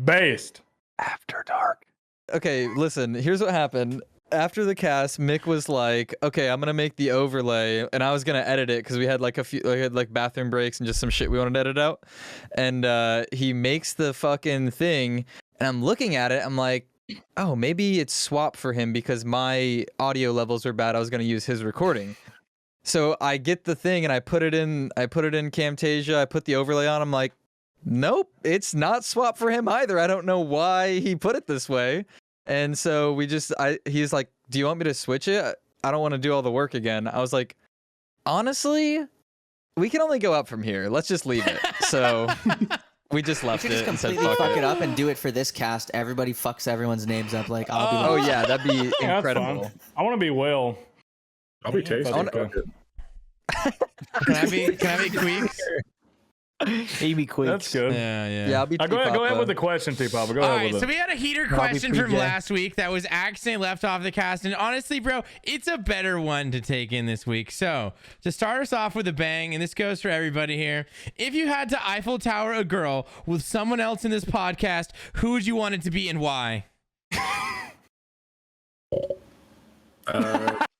Based. After dark. Okay, listen, here's what happened. After the cast, Mick was like, okay, I'm gonna make the overlay, and I was gonna edit it because we had like bathroom breaks and just some shit we wanted to edit out. And he makes the fucking thing, and I'm looking at it, I'm like, oh, maybe it's swap for him because my audio levels are bad. I was gonna use his recording. So I get the thing and I put it in Camtasia, I put the overlay on, I'm like, nope, it's not swap for him either. I don't know why he put it this way. And so he's like, do you want me to switch it? I don't want to do all the work again. I was like, honestly, we can only go up from here. Let's just leave it. So we just left it. Just completely fuck it up and do it for this cast. Everybody fucks everyone's names up. Like, I'll be like, oh yeah, that'd be incredible. I want to be Whale. I'll be tasty. Can I be Queeks? Amy Queeks. That's good. Yeah, I'll be go ahead with the question, T-Papa. Go ahead with it. So we had a heater question from last week that was accidentally left off the cast. And honestly, bro, it's a better one to take in this week. So to start us off with a bang, and this goes for everybody here. If you had to Eiffel Tower a girl with someone else in this podcast, who would you want it to be and why?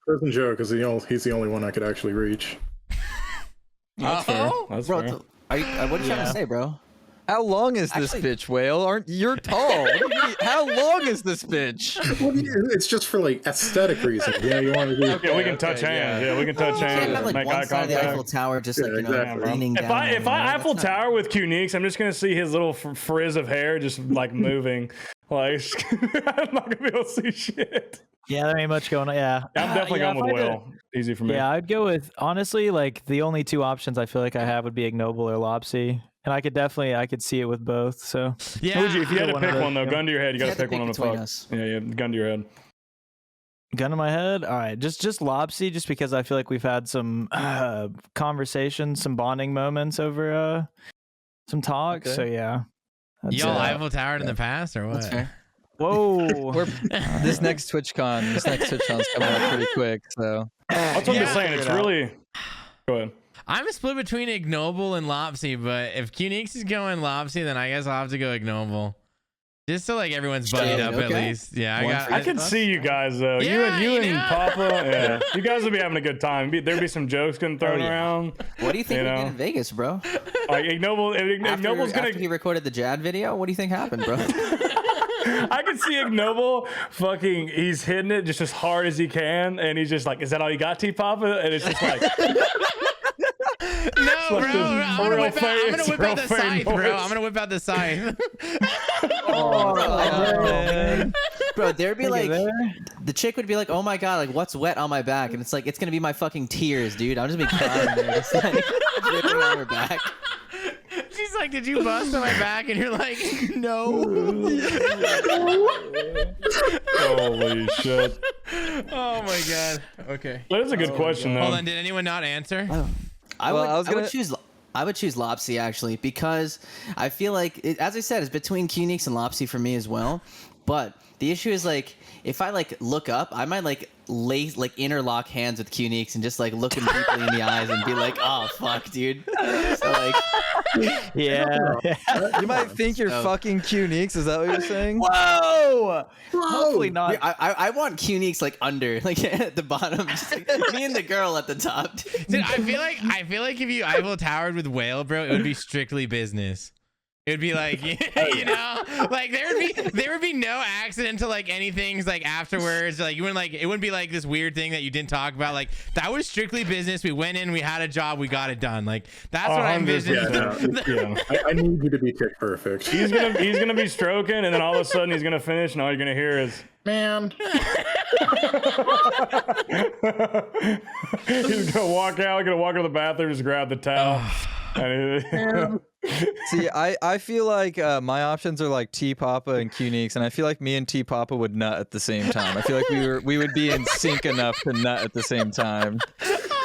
Prison Joe, because he's the only one I could actually reach. That's fair. That's bro, fair. what are you trying to say, bro? How long is this bitch, Whale? Aren't you're tall? How long is this bitch? It's just for like aesthetic reasons. Yeah, you want to do. Okay, we can touch hands. Yeah, we can touch hands. Can't have, like, make one eye side of the Eiffel contact. Tower, just like exactly. leaning down. If I Eiffel Tower with Q-Neeks, I'm just gonna see his little frizz of hair just like moving. Like I'm not gonna be able to see shit. Yeah, there ain't much going on. Yeah, I'm definitely going with Will. Easy for me. Yeah, I'd go with, honestly, like the only two options I feel like I have would be Ignoble or Lopse. And I could see it with both. So yeah, if you had to pick one though, gun to your head, you gotta pick one on the fuck. Yeah, gun to your head. Gun to my head. All right, just Lopse, just because I feel like we've had some conversations, some bonding moments over some talk. Okay. So yeah, y'all Eiffel Towered in the past or what? Whoa! This next TwitchCon's coming up pretty quick. So that's what I'm saying. It's really. Go ahead. I'm split between Ignoble and Lopse, but if Q-Neeks is going Lopse, then I guess I'll have to go Ignoble. Just so like everyone's buddied up at least. Yeah, I can see you guys though. Yeah, you and Papa. Yeah, you guys would be having a good time. There'd be some jokes getting thrown around. What do you think we did in Vegas, bro? Like Ignoble's after he recorded the Jad video, what do you think happened, bro? I can see Ignoble fucking. He's hitting it just as hard as he can, and he's just like, "Is that all you got, T-Papa?" And it's just like. No, bro. I'm gonna whip out the scythe, bro. I'm gonna whip out the scythe. Bro, there'd be like the chick would be like, "Oh my god, like what's wet on my back?" And it's like it's gonna be my fucking tears, dude. I'm just be crying there, just like dripping on her back. She's like, "Did you bust on my back?" And you're like, "No." Holy shit! Oh my god. Okay. That is a good question, though. Hold on. Did anyone not answer? I would choose Lopse actually, because I feel like as I said, it's between Q-Neeks and Lopse for me as well. But the issue is like if I like look up, I might like interlock hands with Q-Neeks and just like look him deeply in the eyes and be like, "Oh fuck, dude." So like, yeah. You might think you're fucking Q-Neeks. Is that what you're saying? Whoa! Hopefully not. I want Q-Neeks like under, like at the bottom, just like me and the girl at the top. Dude, I feel like if you Eiffel Towered with Whale, bro, it would be strictly business. It would be like, you know, like there would be no accident to like anything like afterwards. Like you wouldn't like it wouldn't be like this weird thing that you didn't talk about. Like that was strictly business. We went in, we had a job, we got it done. Like that's what I envisioned. I need you to be tick perfect. He's gonna be stroking, and then all of a sudden he's gonna finish, and all you're gonna hear is, "Man." He's gonna walk out, to the bathroom, just grab the towel. See, I feel like my options are like T-Papa and Q-Neeks, and I feel like me and T-Papa would nut at the same time. I feel like we would be in sync enough to nut at the same time.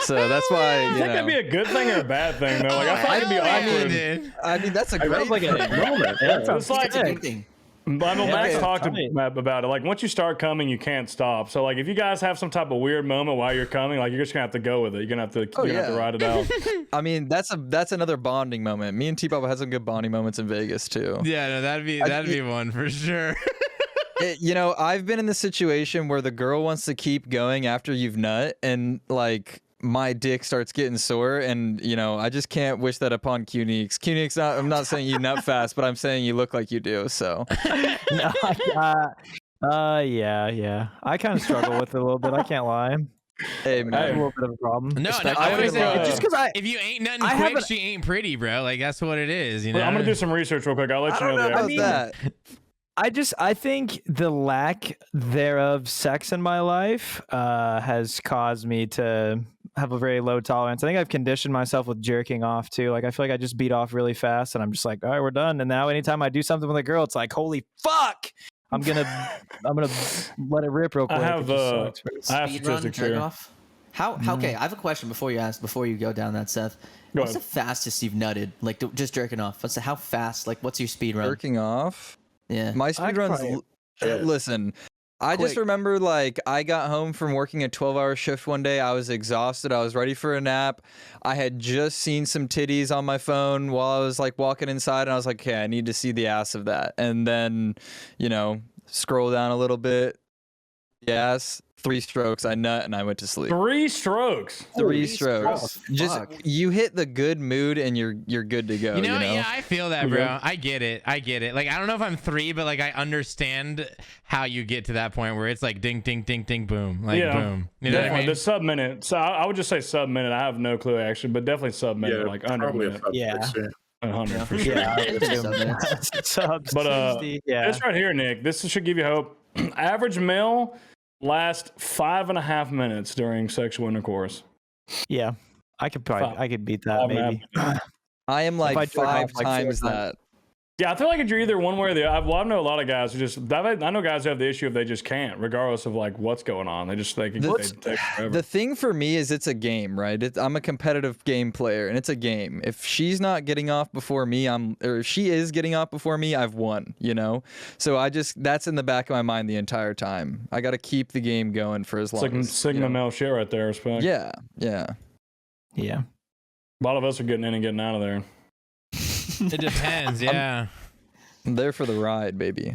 So that's why you think that'd be a good thing or a bad thing though? Like I thought it'd be awkward. I mean that's a great like thing. moment. It's like a good thing. Max talked about it. Like once you start coming, you can't stop. So like if you guys have some type of weird moment while you're coming, like you're just gonna have to go with it. You're gonna have to ride it out. I mean, that's another bonding moment. Me and T-Pop had some good bonding moments in Vegas too. Yeah, no, that'd be one for sure. I've been in the situation where the girl wants to keep going after you've nut, and like my dick starts getting sore, and I just can't wish that upon Qneeks. Qneeks, I'm not saying you nut fast, but I'm saying you look like you do. So, yeah. I kind of struggle with it a little bit. I can't lie. Hey, man, a little bit of a problem. No, I always say just because if you ain't nothing quick, she ain't pretty, bro. Like that's what it is. You know. I'm gonna do some research real quick. I'll let you know. About that. I think the lack thereof sex in my life has caused me to have a very low tolerance. I think I've conditioned myself with jerking off too. Like I feel like I just beat off really fast and I'm just like, all right, we're done. And now anytime I do something with a girl, it's like, holy fuck. I'm gonna let it rip real quick. I have statistics here. Okay, I have a question before you go down that, Seth. What's the fastest you've nutted? Like just jerking off. How fast? Like what's your speed run? Jerking off? Yeah. My speed runs. Listen, I just remember like I got home from working a 12-hour shift one day. I was exhausted. I was ready for a nap. I had just seen some titties on my phone while I was like walking inside, and I was like, okay, I need to see the ass of that. And then, scroll down a little bit. Yes. 3 strokes, I nut, and I went to sleep. 3 strokes. 3 strokes. Just you hit the good mood, and you're good to go. Yeah, I feel that, bro. I get it. Like I don't know if I'm 3, but like I understand how you get to that point where it's like ding, ding, ding, ding, boom, like boom. You know what I mean? The sub minute. So I would just say sub minute. I have no clue actually, but definitely sub minute, like under minute. Yeah. 100 for sure. But this right here, Nick, this should give you hope. Average male last 5.5 minutes during sexual intercourse. Yeah, I could beat that maybe. I am like 5 times that. Yeah, I feel like if you're either one way or the other. I know a lot of guys who I know guys who have the issue if they just can't, regardless of like what's going on. They take forever. The thing for me is it's a game, right? I'm a competitive game player, and it's a game. If she's not getting off before me, or if she is getting off before me, I've won. So that's in the back of my mind the entire time. I got to keep the game going for as long. It's like Sigma male shit right there, respect. Yeah. A lot of us are getting in and getting out of there. It depends, yeah. I'm there for the ride, baby.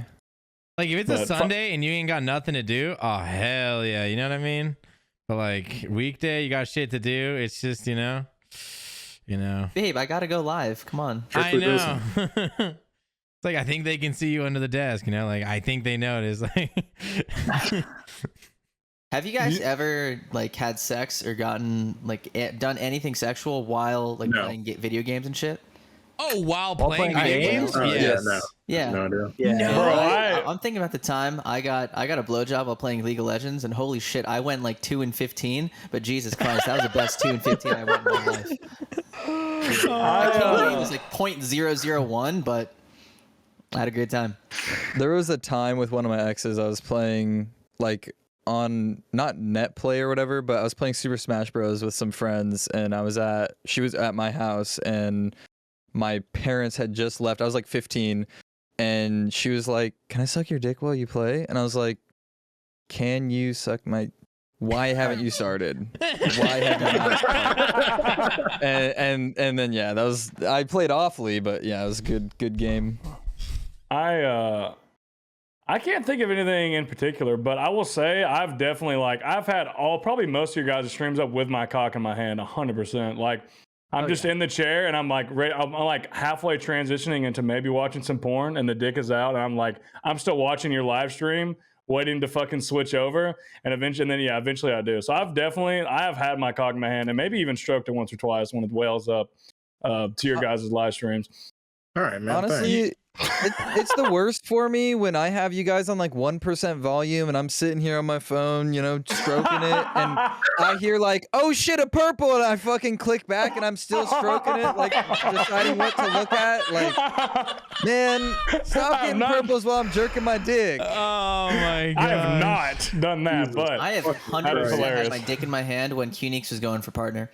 Like if it's a Sunday and you ain't got nothing to do, oh hell yeah, you know what I mean? But like weekday, you got shit to do. It's just you know. Babe, I gotta go live. Come on. I know. It's like I think they can see you under the desk. Like I think they notice. Like. Have you guys ever like had sex or gotten like done anything sexual while like playing video games and shit? Oh, while playing video games? Yes. Yeah. No. Bro, I'm thinking about the time I got a blowjob while playing League of Legends, and holy shit, I went like 2 and 15. But Jesus Christ, that was the best 2 and 15 I went in my life. I can't believe it was like .001, but I had a great time. There was a time with one of my exes I was playing like on not net play or whatever, but I was playing Super Smash Bros with some friends, and she was at my house, and my parents had just left. I was like 15, and she was like, "Can I suck your dick while you play?" And I was like, "Can you suck my? Why haven't you started? Why haven't you started?" and then that was, I played awfully, but yeah, it was a good game. I can't think of anything in particular, but I will say I've definitely I've had probably most of your guys' streams up with my cock in my hand 100%. Like I'm just in the chair and I'm like I'm like halfway transitioning into maybe watching some porn and the dick is out and I'm still watching your live stream waiting to fucking switch over and eventually I do. So I have had my cock in my hand and maybe even stroked it once or twice when it whales up to your guys' live streams. All right, man. Honestly, it's the worst for me when I have you guys on like 1% volume and I'm sitting here on my phone, stroking it, and I hear like, "Oh shit, a purple," and I fucking click back and I'm still stroking it, like deciding what to look at. Like, man, stop getting purples while I'm jerking my dick. Oh my god! I have not done that, but I have 100% had my dick in my hand when Qneeks was going for partner.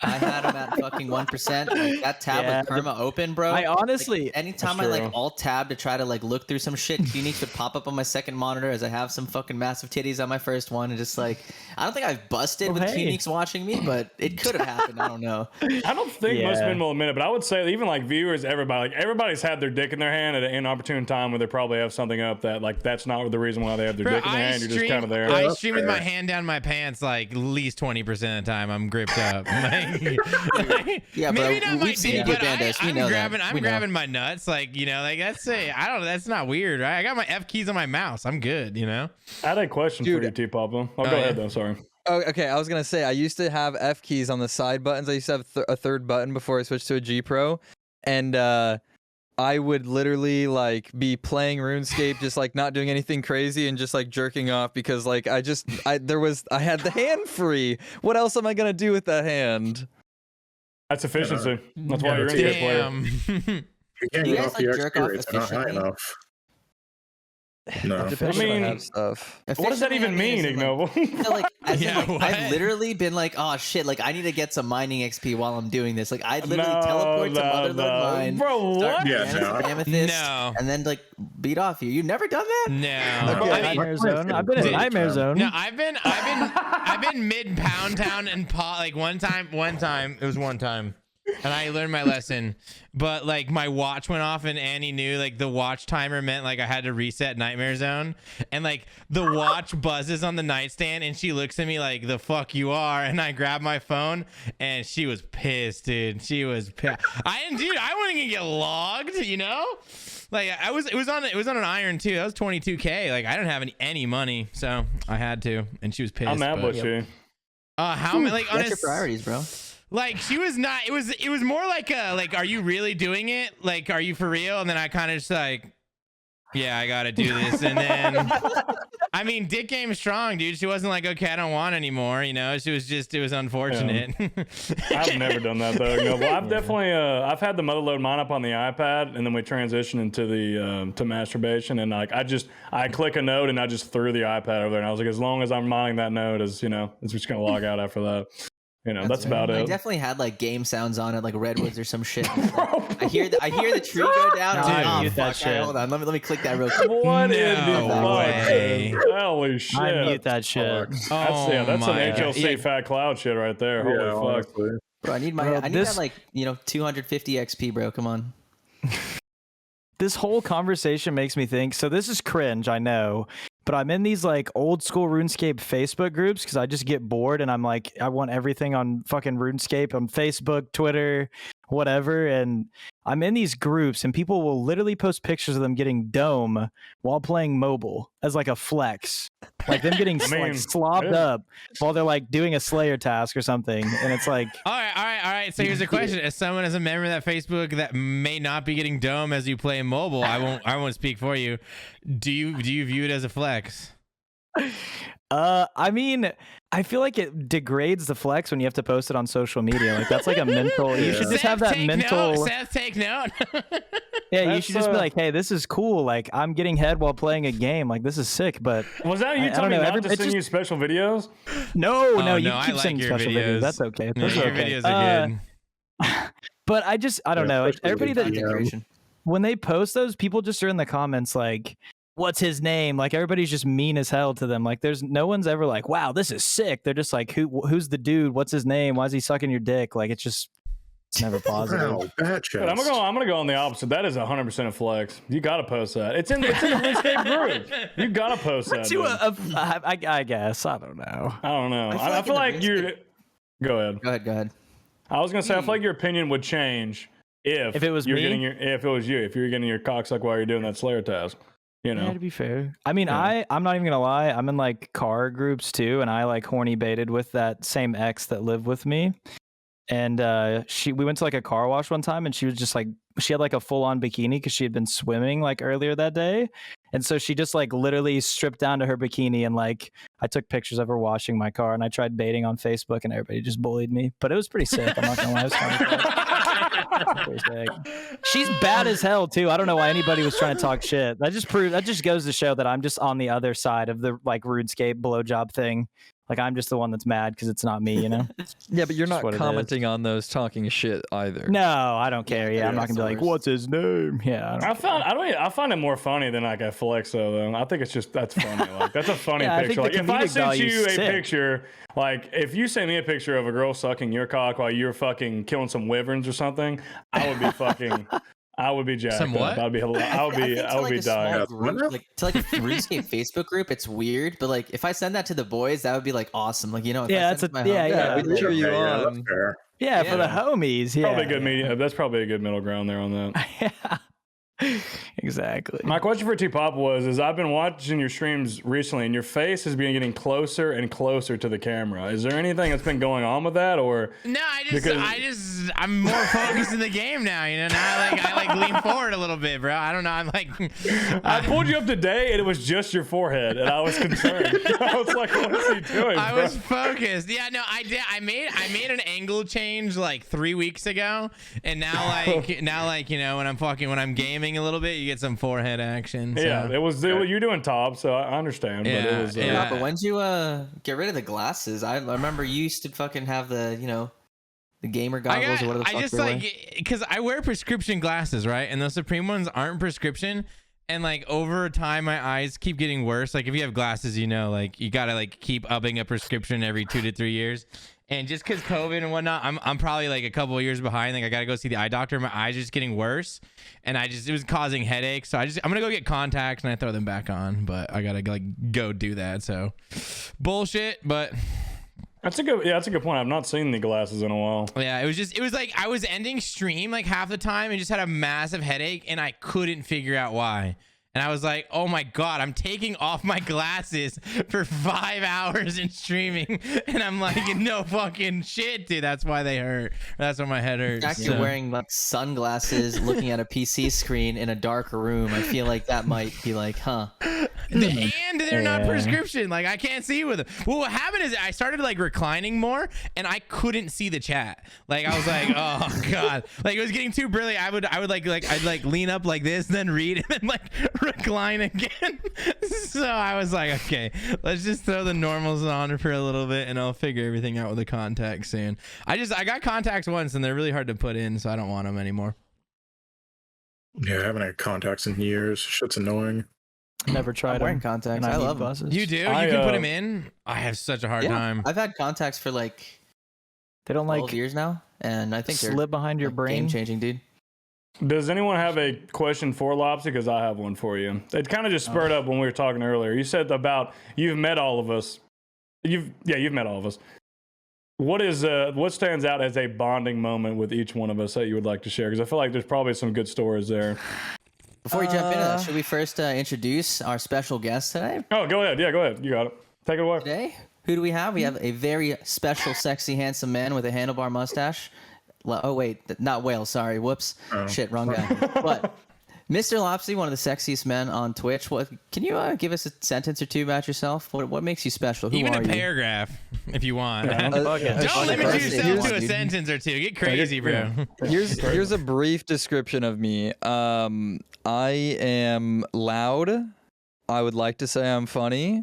I had him at fucking 1%. Like that tab with perma open, bro. I honestly, like, anytime I like alt tab to try to like look through some shit, Uniques would pop up on my second monitor as I have some fucking massive titties on my first one, and just like I don't think I've busted with Uniques watching me, but it could have happened. I don't know. I don't think most men will admit it, but I would say even like viewers, everybody's had their dick in their hand at an inopportune time where they probably have something up that like that's not the reason why they have their dick in their hand. You're just kind of there. I stream with my hand down my pants like at least 20% of the time. I'm gripped up. Yeah, maybe bro. not my We've seen you dick, get but bandaged. I'm grabbing my nuts. Like, you know, like that's I don't know. That's not weird, right? I got my F keys on my mouse. I'm good, you know? I had a question for you, T-Papa. Go ahead though, sorry. Oh, okay. I was gonna say I used to have F keys on the side buttons. I used to have a third button before I switched to a G Pro, and I would literally like be playing RuneScape, just like not doing anything crazy and just like jerking off because like I had the hand free. What else am I gonna do with that hand? That's efficiency. That's why you're in here, player. You can't get off your XP rate's not high enough. No. I mean, stuff. What does that even mean, Ignoble? I've literally been like, oh shit, like I need to get some mining XP while I'm doing this. Like I literally teleport to Motherlode Mine, bro. What? Amethyst, and then like beat off you. You've never done that? No. Nightmare Zone. I've been in Nightmare Zone. No, I've been mid Pound Town and like one time. It was one time. And I learned my lesson, but like my watch went off and Annie knew like the watch timer meant like I had to reset Nightmare Zone, and like the watch buzzes on the nightstand and she looks at me like the fuck you are, and I grab my phone and she was pissed, dude. She was pissed. I wasn't gonna get logged, you know? Like it was on an iron too. That was 22K. Like I didn't have any money, so I had to, and she was pissed. I'm mad with you. How many like what's your priorities, bro? Like she was not. It was more like are you really doing it? Like, are you for real? And then I kind of just like, yeah, I gotta do this. And then, I mean, dick game strong, dude. She wasn't like, okay, I don't want anymore. You know, she was just, it was unfortunate. Yeah. I've never done that though. No, well, I've definitely, I've had the Motherlode mine up on the iPad, and then we transitioned into the to masturbation, and like I click a node and I just threw the iPad over there, and I was like, as long as I'm mining that node, it's just gonna log out after that. You know, that's about it. I definitely had like game sounds on it, like redwoods or some shit. I hear the tree go down. Hold on, let me click that real quick. What in the way? Holy shit! I mute that shit. That's some HLC fat cloud shit right there. Holy fuck! Bro, I need that like 250 XP, bro. Come on. This whole conversation makes me think. So this is cringe, I know. But I'm in these like old school RuneScape Facebook groups because I just get bored and I'm like, I want everything on fucking RuneScape on Facebook, Twitter, whatever. And I'm in these groups and people will literally post pictures of them getting dome while playing mobile as like a flex. Like them getting like slobbed up while they're like doing a Slayer task or something. And it's like, all right. So here's a question: as someone as a member of that Facebook that may not be getting dome as you play mobile, I won't speak for you. Do you view it as a flex? I mean, I feel like it degrades the flex when you have to post it on social media. Like that's like a mental. You should just have that mental. Seth, take note. Yeah, you should just be like, hey, this is cool. Like I'm getting head while playing a game. Like this is sick. But was that you telling me not to send you special videos? No, you keep sending special videos. That's okay. Your videos are good. But I don't know. Everybody that when they post those, people just are in the comments like, what's his name? Like everybody's just mean as hell to them. Like there's no one's ever like, wow, this is sick. They're just like, who's the dude? What's his name? Why is he sucking your dick? Like it's never positive. Wow, but I'm gonna go on the opposite. That is 100% a flex. You gotta post that. It's in the RuneScape group. You gotta post that. I guess. I don't know. I feel like you're. Go ahead. I was gonna say I feel like your opinion would change if it was me. If it was you. If you were getting your cocksuck while you're doing that Slayer task. You know, to be fair. I mean, I'm not even gonna lie. I'm in like car groups too, and I like horny baited with that same ex that lived with me. And we went to like a car wash one time, and she was just like, she had like a full on bikini because she had been swimming like earlier that day, And so she just like literally stripped down to her bikini, and like I took pictures of her washing my car, and I tried baiting on Facebook, and everybody just bullied me. But it was pretty sick. I'm not gonna lie, it was pretty sick. She's bad as hell too. I don't know why anybody was trying to talk shit. That just goes to show that I'm just on the other side of the like RuneScape blowjob thing. Like I'm just the one that's mad because it's not me, you know? Yeah, but you're not commenting on those talking shit either. No, I don't care. Yeah, I'm not gonna be like, what's his name? Yeah, I find it more funny than like a flex though. I think it's just that's funny. Like that's a funny Yeah, picture. Like if I sent you a sick. picture, like if you sent me a picture of a girl sucking your cock while you're fucking killing some wyverns or something, I would be fucking. I would be jacked Some what? up. I would be dying. Like to like a RuneScape Facebook group, it's weird, but like if I send that to the boys, that would be like awesome. Like if yeah, I send that's yeah. We'd cheer you on. Yeah, for the homies. Yeah, Probably a good medium. That's probably a good middle ground there on that. Yeah. Exactly. My question for T-Pop was I've been watching your streams recently, and your face has been getting closer and closer to the camera. Is there anything that's been going on with that, or no? I'm more focused in the game now. You know, now I lean forward a little bit, bro. I don't know. I'm like, I pulled you up today, and it was just your forehead, and I was concerned. I was like, what is he doing? I was focused. Yeah, no, I did. I made an angle change like 3 weeks ago, and now you know when I'm gaming a little bit, you get some forehead action. So. Yeah, you're doing top, so I understand. Yeah, but it was. Yeah, but when did you get rid of the glasses? I remember you used to fucking have the the gamer goggles or whatever the fuck I just like because I wear prescription glasses, right? And those Supreme ones aren't prescription. And like over time, my eyes keep getting worse. Like if you have glasses, you know, like you gotta like keep upping a prescription every 2 to 3 years. And just because COVID and whatnot, I'm probably like a couple of years behind. Like I gotta go see the eye doctor. My eyes are just getting worse, and it was causing headaches. So I'm gonna go get contacts and I throw them back on. But I gotta like go do that. So bullshit. But that's a good point. I've not seen the glasses in a while. Yeah, it was like I was ending stream like half the time and just had a massive headache, and I couldn't figure out why. And I was like, oh my God, I'm taking off my glasses for 5 hours in streaming. And I'm like, no fucking shit, dude. That's why they hurt. That's why my head hurts. Actually, wearing like sunglasses, looking at a PC screen in a dark room, I feel like that might be like, huh. And they're not prescription. Like I can't see with them. Well, what happened is I started like reclining more, and I couldn't see the chat. Like I was like, oh God, like it was getting too brilliant. I'd like lean up like this, and then read, and then like recline again. So I was like, okay, let's just throw the normals on for a little bit, and I'll figure everything out with the contacts soon. I got contacts once, and they're really hard to put in, so I don't want them anymore. Yeah, I haven't had contacts in years. Shit's annoying. Never tried wearing contacts. I love glasses. You do? You can put them in? I have such a hard time. I've had contacts for like they don't 12 years now, and I think they're slip behind your brain. Game changing, dude. Does anyone have a question for Lopse? Because I have one for you. It kind of just spurred up when we were talking earlier. You said about you've met all of us. You've met all of us. What stands out as a bonding moment with each one of us that you would like to share? Because I feel like there's probably some good stories there. Before we jump into that, should we first introduce our special guest today? Oh, go ahead. Yeah, go ahead. You got it. Take it away. Today, who do we have? We have a very special, sexy, handsome man with a handlebar mustache. Oh, wait. Not Whale. Sorry. Whoops. Oh. Shit, wrong guy. But Mr. Lopse, one of the sexiest men on Twitch. Can you give us a sentence or two about yourself? What makes you special? Who Even are a paragraph, if you want. Don't limit yourself to a sentence or two. Get crazy, bro. Here's a brief description of me. I am loud. I would like to say I'm funny.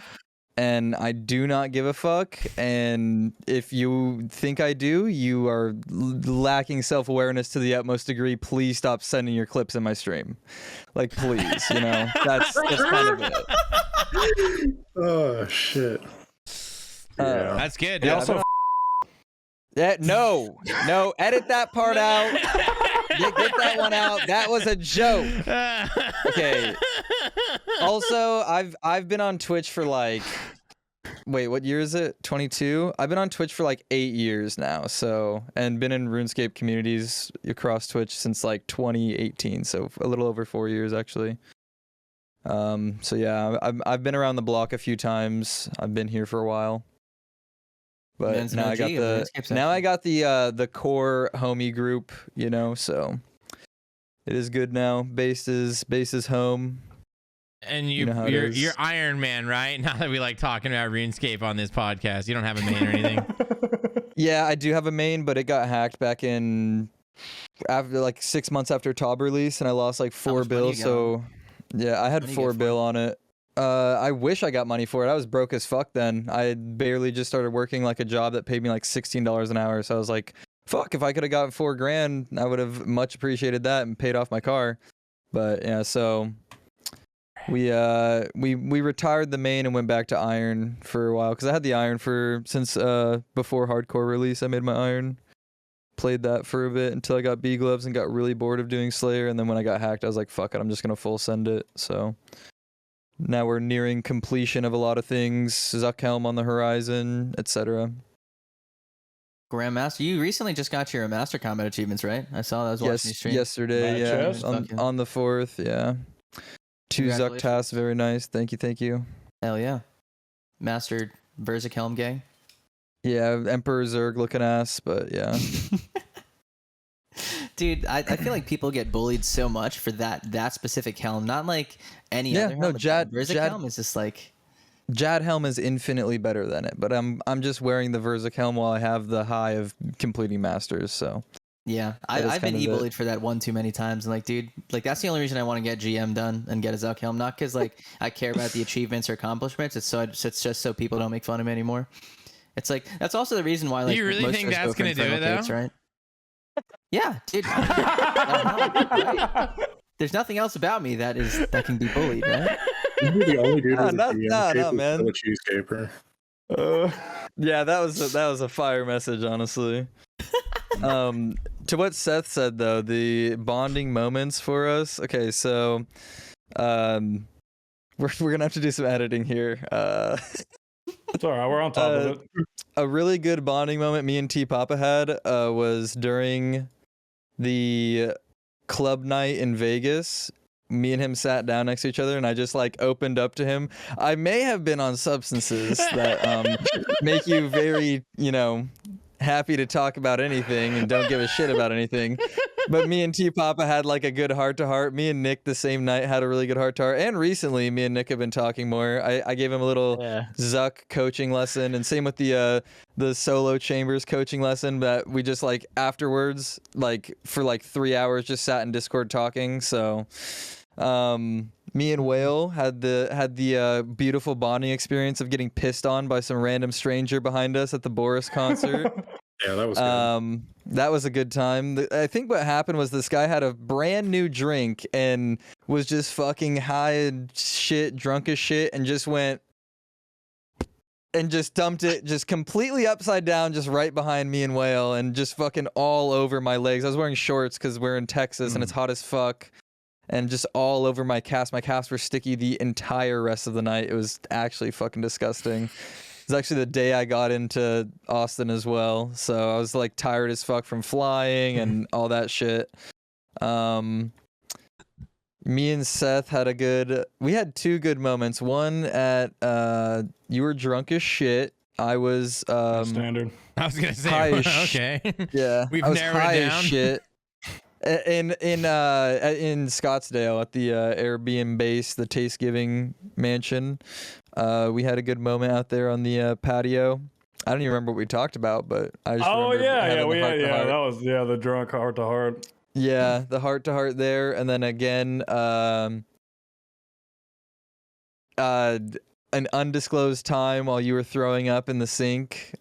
And I do not give a fuck. And if you think I do, you are lacking self-awareness to the utmost degree. Please stop sending your clips in my stream. Like, please, you know, that's kind of it. Oh, shit. Yeah. That's good. Yeah, also, no, edit that part out. Get that one out. That was a joke. Okay. Also, I've been on Twitch for like, wait, what year is it? 22? I've been on Twitch for like 8 years now. So, and been in RuneScape communities across Twitch since like 2018. So a little over 4 years actually. So yeah, I've been around the block a few times. I've been here for a while. But now I got the core homie group, you know, so it is good now. Base is home. And You know how it you're is. Iron Man, right? Now that we like talking about RuneScape on this podcast, you don't have a main or anything. Yeah, I do have a main, but it got hacked back in after like 6 months after TOB release, and I lost like How much money $4 you got so yeah, I had What do you get for $4 on it. I wish I got money for it. I was broke as fuck then. I had barely just started working like a job that paid me like $16 an hour. So I was like, fuck, if I could have gotten $4,000, I would have much appreciated that and paid off my car. But yeah, so we retired the main and went back to iron for a while because I had the iron since before hardcore release. I made my iron, played that for a bit until I got B gloves and got really bored of doing Slayer. And then when I got hacked, I was like, fuck it, I'm just gonna full send it. So now we're nearing completion of a lot of things. Zuckhelm on the horizon, etc. Grandmaster, you recently just got your Master Combat achievements, right? I saw that. I was watching you stream. Yesterday, Bad yeah, chest. on the 4th, yeah. 2 Zuck Congratulations. tasks, very nice. Thank you. Hell yeah. Mastered Verzic gang. Yeah, Emperor Zerg looking ass, but yeah. Dude, I feel like people get bullied so much for that specific helm, not like any Yeah, other helm. no, but Jad- Verzic Jad- helm is just like, Jad helm is infinitely better than it, but I'm just wearing the Verzic helm while I have the high of completing masters, so yeah. That is I've been kind of it. e-bullied for that one too many times, and like, dude, like that's the only reason I want to get GM done and get a Zuck helm, not because like I care about the achievements or accomplishments. It's just so people don't make fun of me anymore. It's like that's also the reason why like you really most think of us that's go for gonna do it, Infernal Gates, though? right? Yeah, dude. Right. There's nothing else about me that can be bullied, right? You're the only dude with a Nah, GM man. still a cheesecaper. yeah, that was a fire message, honestly. To what Seth said though, the bonding moments for us. Okay, so we're gonna have to do some editing here. It's all right. We're on top of it. A really good bonding moment me and T Papa had was during the club night in Vegas. Me and him sat down next to each other and I just like opened up to him. I may have been on substances that make you very, happy to talk about anything and don't give a shit about anything. But me and T Papa had like a good heart to heart. Me and Nick the same night had a really good heart to heart. And recently me and Nick have been talking more. I gave him a little Zuck coaching lesson, and same with the solo chambers coaching lesson, that we just like afterwards, like for like 3 hours just sat in Discord talking. So me and Whale had the beautiful bonding experience of getting pissed on by some random stranger behind us at the Boris concert. Yeah, that was good. That was a good time. I think what happened was this guy had a brand new drink and was just fucking high and shit, drunk as shit, and just went and just dumped it just completely upside down, just right behind me and Whale, and just fucking all over my legs. I was wearing shorts because we're in Texas and it's hot as fuck. And just all over my calves. My calves were sticky the entire rest of the night. It was actually fucking disgusting. It was actually the day I got into Austin as well. So I was like tired as fuck from flying and all that shit. Me and Seth we had 2 good moments. One at you were drunk as shit. I was Standard. I was gonna say, high as okay. yeah. We've I was narrowed it high down. as shit. In Scottsdale at the Airbnb base, the Taste Giving mansion, we had a good moment out there on the patio. I don't even remember what we talked about, but I just remember that was the drunk heart to heart. Yeah, the heart to heart there, and then again, an undisclosed time while you were throwing up in the sink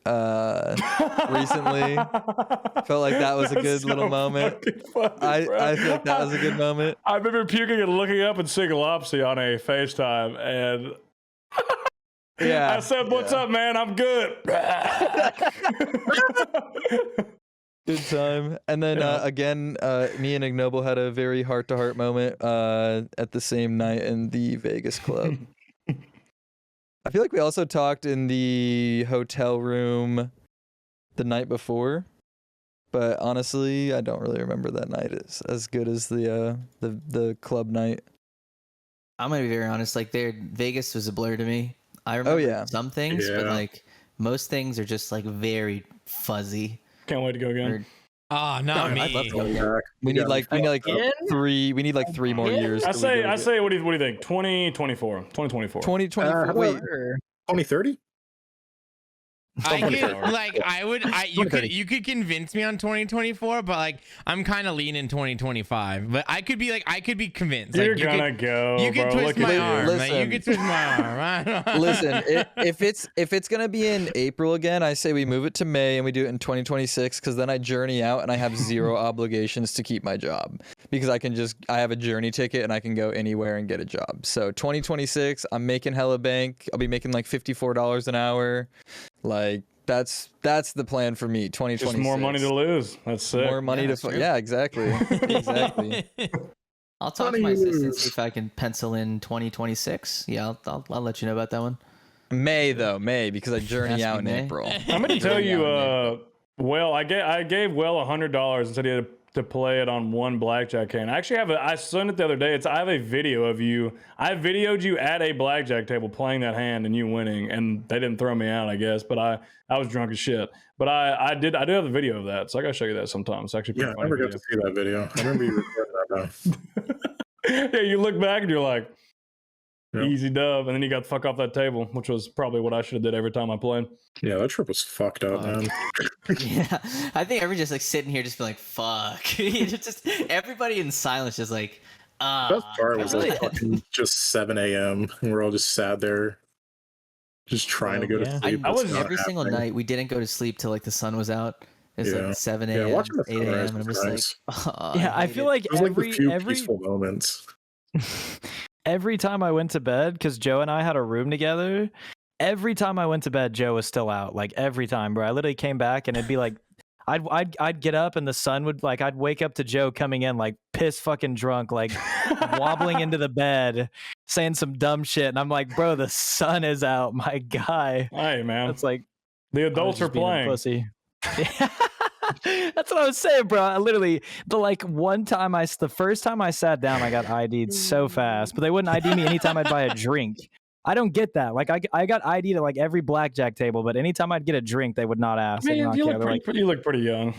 recently. Felt like that was a good little moment. Funny, I feel like that was a good moment. I remember puking and looking up and seeing Lopse on a FaceTime, and yeah, I said, "What's up, man? I'm good." Good time. And then again, me and Ignoble had a very heart-to-heart moment at the same night in the Vegas club. I feel like we also talked in the hotel room the night before, but honestly, I don't really remember that night as good as the club night. I'm gonna be very honest. Like, Vegas was a blur to me. I remember some things, but like most things are just like very fuzzy. Can't wait to go again. Oh, not me. I'd love to go back. We need like 3. We need like 3 more years. I say. What do you think? 2024. 2024. Wait. 2030. You could convince me on 2024, but like I'm kind of leaning 2025. But I could be convinced. You're gonna go. You could twist my arm. Like, you could twist my arm. Listen, if it's gonna be in April again, I say we move it to May and we do it in 2026 because then I journey out and I have 0 obligations to keep my job because I have a journey ticket and I can go anywhere and get a job. So 2026, I'm making hella bank. I'll be making like $54 an hour. Like that's the plan for me. 2026. Just more money to lose. That's sick. More money yeah, exactly. Exactly. I'll talk to my assistant, see if I can pencil in 2026. Yeah, I'll let you know about that one. May because I journey out in April. I'm gonna tell you. Well, I gave Will $100 and said he had to play it on one blackjack hand. I actually I sent it the other day. I have a video of you. I videoed you at a blackjack table playing that hand and you winning, and they didn't throw me out, I guess. But I was drunk as shit. But I do have the video of that, so I gotta show you that sometime. It's actually pretty funny. I never got to see that video. I remember you recording that. Yeah, you look back and you're like, easy dub, and then you got the fuck off that table, which was probably what I should have did every time I played. Yeah, that trip was fucked up, man. Yeah, I think everyone's just like sitting here, just be like, "Fuck!" Just everybody in silence, just like. The best part was like just 7 a.m. and we're all just sat there, just trying to go to sleep. I was every single night. We didn't go to sleep till like the sun was out. It's like 7 a.m., 8 a.m., and I'm just like, I feel like every peaceful moments. Every time I went to bed, because Joe and I had a room together, every time I went to bed, Joe was still out. Like every time, bro. I literally came back and it'd be like, I'd get up and the sun would like, I'd wake up to Joe coming in like piss fucking drunk, like wobbling into the bed, saying some dumb shit. And I'm like, bro, the sun is out, my guy. Hey, man. It's like the adults are playing. Pussy. That's what I was saying, bro. I literally, the first time I sat down, I got ID'd so fast, but they wouldn't ID me anytime I'd buy a drink. I don't get that. Like I got ID'd at like every blackjack table, but anytime I'd get a drink, they would not ask. Man, you look pretty young.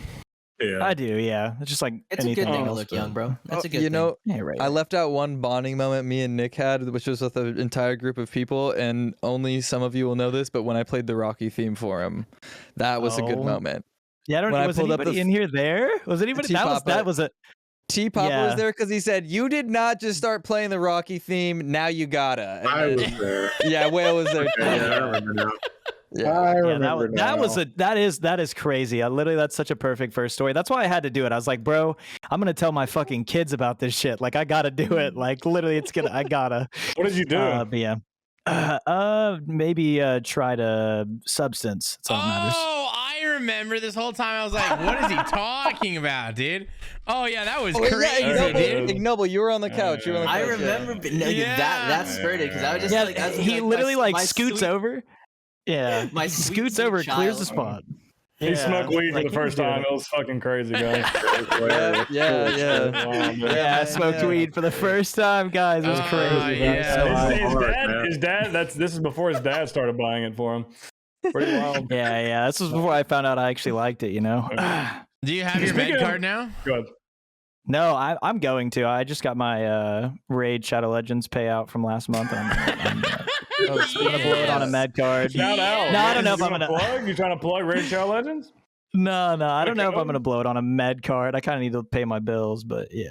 Yeah, I do. Yeah, it's just like it's a good thing to look young, bro. That's a good thing. Yeah, right. I left out one bonding moment me and Nick had, which was with an entire group of people, and only some of you will know this, but when I played the Rocky theme for him, that was a good moment. Yeah, I don't know. Was anybody in here there? Was anybody? That was a. T-Papa was there because he said, "You did not just start playing the Rocky theme. Now you gotta." I was there. Yeah, Whale was there. I remember now. That is crazy. That's such a perfect first story. That's why I had to do it. I was like, bro, I'm gonna tell my fucking kids about this shit. Like, I gotta do it. Like, literally, I gotta. What did you do? Maybe try to substance. That's all that matters. I remember this whole time. I was like, what is he talking about, dude? Oh yeah, that was crazy, dude. Ignoble, you were on the couch. I remember that spurted because I was just like, he literally like scoots over. Yeah, scoots over, clears the spot. He smoked weed for the first time. It was fucking crazy, guys. I smoked weed for the first time, guys. It was crazy. His dad. This is before his dad started buying it for him. Pretty wild. Yeah. This was before I found out I actually liked it. You know. Do you have your med card now? Good. No, I'm going to. I just got my Raid Shadow Legends payout from last month. I'm gonna blow it on a med card. Shout out. No, I don't know if I'm gonna plug. You trying to plug Raid Shadow Legends? No, I don't know if I'm gonna blow it on a med card. I kind of need to pay my bills, but yeah.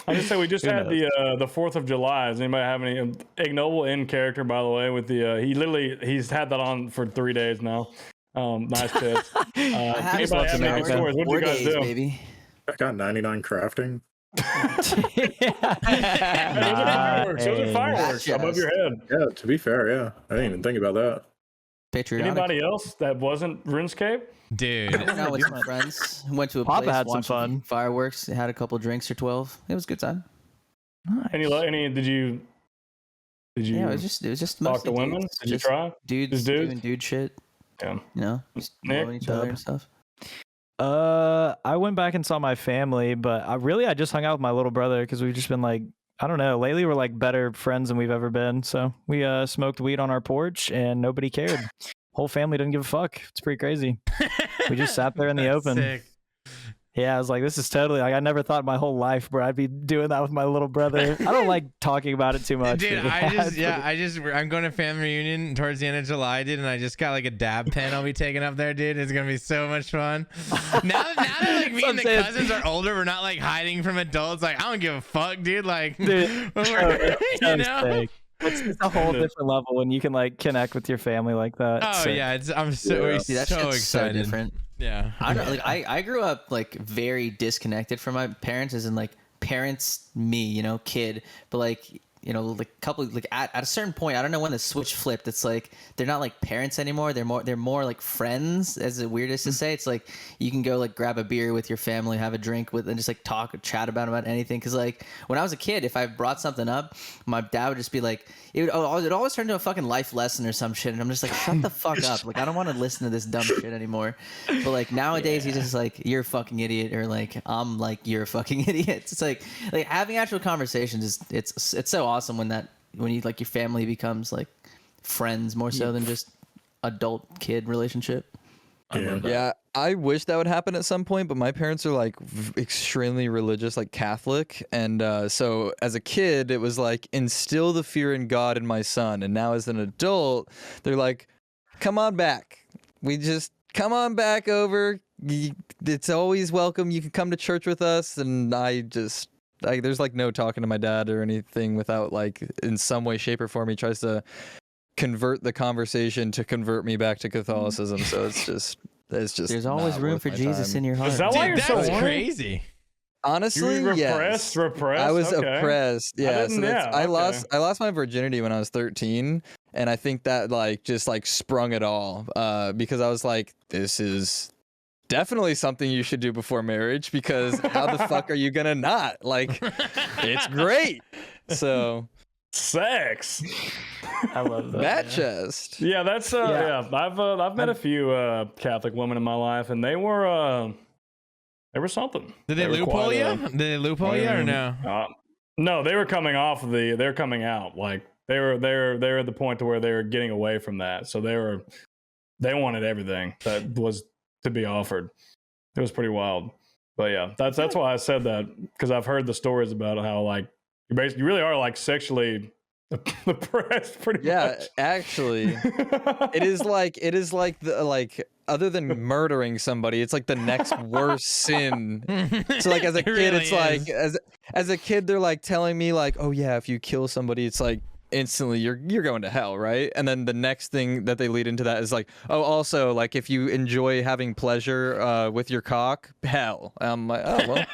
I just say we just had the 4th of July. Does anybody have any ignoble in character? By the way, with the he's had that on for 3 days now. Nice tits. Anybody have any stories? What did you guys do? Baby. I got 99 crafting. Those are fireworks above your head. Yeah, to be fair, yeah. I didn't even think about that. Patriotic. Anybody else that wasn't RuneScape? Dude. I went out with some friends. Went to a Papa place, had some watched fun. Fireworks. Had a couple drinks or 12. It was a good time. Nice. Any? Did you? Yeah, it was just talk to women. Did you try? Dudes doing dude shit. Yeah. You know, just knowing each other and stuff. I went back and saw my family, but I just hung out with my little brother because we've just been like, I don't know, lately we're like better friends than we've ever been. So we smoked weed on our porch and nobody cared. Whole family didn't give a fuck. It's pretty crazy. We just sat there in the open. Sick. Yeah, I was like, this is totally like I never thought in my whole life where I'd be doing that with my little brother. I don't like talking about it too much. Dude, I'm going to family reunion towards the end of July, dude, and I just got like a dab pen I'll be taking up there, dude. It's gonna be so much fun. Now that like me and the cousins are older, we're not like hiding from adults. Like I don't give a fuck, dude. Like, dude, you know. It's a whole different level when you can like connect with your family like that. Oh yeah, I'm so See, that so shit's excited. so different. Yeah, I don't like. I grew up like very disconnected from my parents, as in like parents, me, you know, kid, but like. You know, like couple like at a certain point, I don't know when the switch flipped. It's like they're not like parents anymore. They're more like friends, as the weirdest to say. It's like you can go like grab a beer with your family, have a drink with, and just like talk or chat about anything. Because like when I was a kid, if I brought something up, my dad would just be like, it always turn into a fucking life lesson or some shit. And I'm just like, shut the fuck up. Like I don't want to listen to this dumb shit anymore. But like nowadays, he's just like, you're a fucking idiot, or like I'm like, you're a fucking idiot. It's like having actual conversations is it's so awesome when you like your family becomes like friends more so than just adult kid relationship. Yeah, I wish that would happen at some point, but my parents are like extremely religious, like Catholic, and so as a kid it was like instill the fear in God in my son, and now as an adult they're like, come on back, come on back over, it's always welcome, you can come to church with us. And there's like no talking to my dad or anything without like in some way, shape, or form he tries to convert the conversation to convert me back to Catholicism. So it's just there's always room for Jesus in your heart. Is that why you're so that's horny? crazy? Honestly, repressed? I was Okay. oppressed. Yeah, I lost my virginity when I was 13, and I think that like just like sprung it all because I was like, this is definitely something you should do before marriage, because how the fuck are you gonna not? Like, it's great. So sex. I love that. chest. Yeah, that's yeah. I've met a few Catholic women in my life, and they were something. Did they loophole you? Did they loophole you or no? No, they were coming off they're coming out. Like they're at the point to where they were getting away from that. So they wanted everything that was to be offered. It was pretty wild. But yeah, that's why I said that, because I've heard the stories about how like you really are like sexually oppressed pretty much. Yeah, actually, it is like the like other than murdering somebody, it's like the next worst sin. So like as a kid, really it's like as a kid they're like telling me like, oh yeah, if you kill somebody, it's like instantly you're going to hell, right? And then the next thing that they lead into that is like, oh, also like if you enjoy having pleasure with your cock, hell. I'm like, oh well,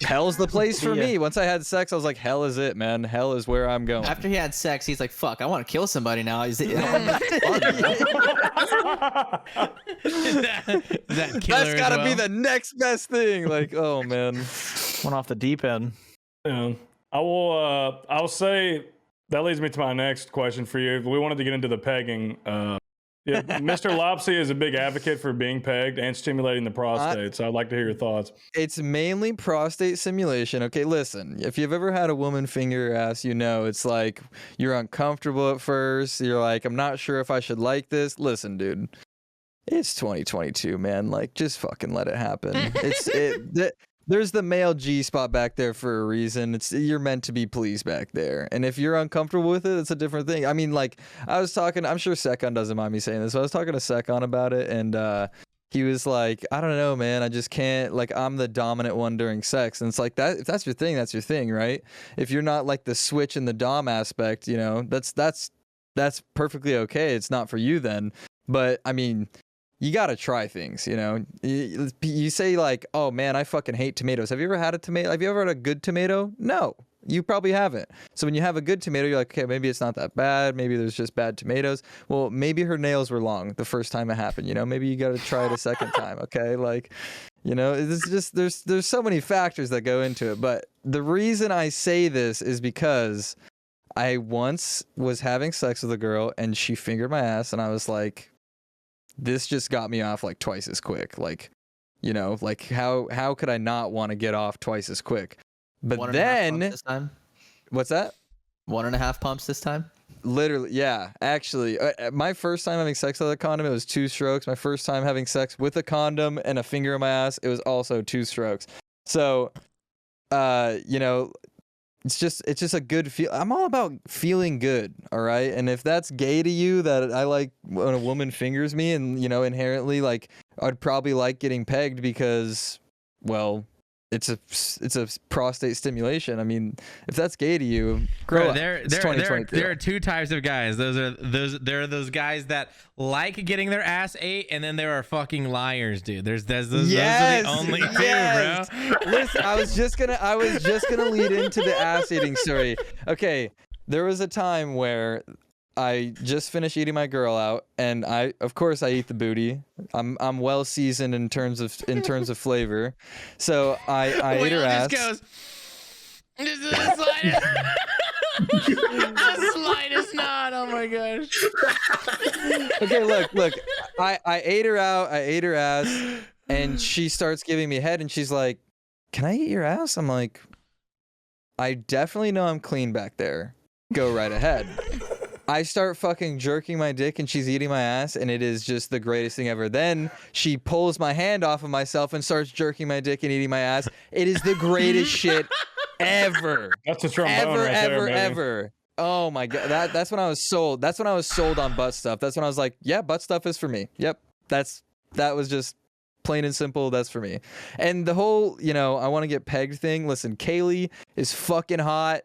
hell's the place for me. Once I had sex, I was like, hell is it, man. Hell is where I'm going. After he had sex, he's like, fuck, I want to kill somebody now. Is it? that killer That's gotta be the next best thing. Like, oh man, went off the deep end. Yeah. I'll say that leads me to my next question for you. We wanted to get into the pegging. Yeah, Mr. Lopse is a big advocate for being pegged and stimulating the prostate, so I'd like to hear your thoughts. It's mainly prostate stimulation. Okay, listen, if you've ever had a woman finger your ass, you know it's like you're uncomfortable at first. You're like, I'm not sure if I should like this. Listen, dude, it's 2022, man. Like, just fucking let it happen. There's the male G spot back there for a reason. You're meant to be pleased back there. And if you're uncomfortable with it, it's a different thing. I mean, like, I was talking, I'm sure Sekon doesn't mind me saying this, but I was talking to Sekon about it, and he was like, I don't know, man, I just can't, like, I'm the dominant one during sex. And it's like, that if that's your thing, that's your thing, right? If you're not like the switch in the dom aspect, you know, that's perfectly okay. It's not for you then. But I mean, you got to try things, you know. You say like, oh man, I fucking hate tomatoes. Have you ever had a tomato? Have you ever had a good tomato? No, you probably haven't. So when you have a good tomato, you're like, okay, maybe it's not that bad. Maybe there's just bad tomatoes. Well, maybe her nails were long the first time it happened, you know. Maybe you got to try it a second time, okay? Like, you know, it's just there's so many factors that go into it. But the reason I say this is because I once was having sex with a girl and she fingered my ass, and I was like, this just got me off like twice as quick. Like, you know, like how could I not want to get off twice as quick? But then, this time? What's that? 1.5 pumps this time? Literally, yeah. Actually, my first time having sex with a condom, it was 2 strokes. My first time having sex with a condom and a finger in my ass, it was also 2 strokes. So, you know, it's just a good feel. I'm all about feeling good, all right? And if that's gay to you, that I like when a woman fingers me, and you know, inherently, like, I'd probably like getting pegged because, well, it's a prostate stimulation. I mean, if that's gay to you, grow up. It's 2022. There are 2 types of guys. There are those guys that like getting their ass ate, and then there are fucking liars, dude. Those are the only 2, bro. Listen, I was just gonna lead into the ass eating story. Okay, there was a time where I just finished eating my girl out, and of course I eat the booty. I'm well seasoned in terms of flavor, so I ate her ass. Just goes, this is the slightest, the slightest nod. Oh my gosh. Okay, look. I ate her out. I ate her ass, and she starts giving me head, and she's like, "Can I eat your ass?" I'm like, "I definitely know I'm clean back there. Go right ahead." I start fucking jerking my dick and she's eating my ass, and it is just the greatest thing ever. Then she pulls my hand off of myself and starts jerking my dick and eating my ass. It is the greatest shit ever. That's a trombone ever. Oh my god, that's when I was sold. That's when I was sold on butt stuff. That's when I was like, yeah, butt stuff is for me. Yep, that was just plain and simple. That's for me. And the whole, you know, I want to get pegged thing. Listen, Kaylee is fucking hot.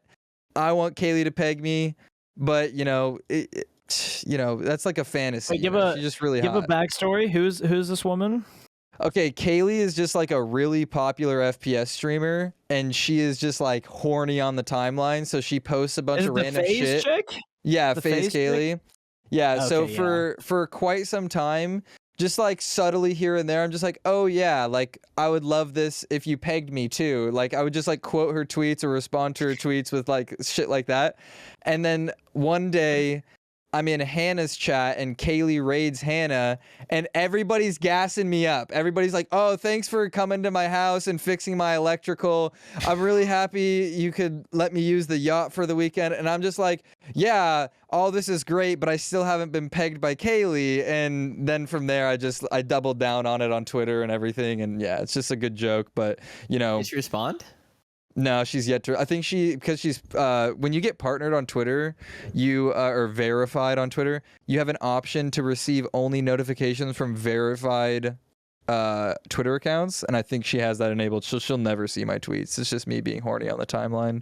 I want Kaylee to peg me. But you know, you know, that's like a fantasy. She's just really hot. Give a backstory. Who's this woman? Okay, Kaylee is just like a really popular FPS streamer, and she is just like horny on the timeline. So she posts a bunch of random shit. Chick? Yeah, FaZe Kaylee. Yeah. Okay, so for quite some time, just like subtly here and there, I'm just like, oh yeah, like I would love this if you pegged me too. Like I would just like quote her tweets or respond to her tweets with like shit like that. And then one day I'm in Hannah's chat and Kaylee raids Hannah and everybody's gassing me up. Everybody's like, oh, thanks for coming to my house and fixing my electrical. I'm really happy you could let me use the yacht for the weekend. And I'm just like, yeah, all this is great, but I still haven't been pegged by Kaylee. And then from there, I doubled down on it on Twitter and everything. And yeah, it's just a good joke, but you know. Did she respond? No, she's yet to. I think because she's when you get partnered on Twitter, you or verified on Twitter, you have an option to receive only notifications from verified Twitter accounts, and I think she has that enabled. She'll never see my tweets. It's just me being horny on the timeline,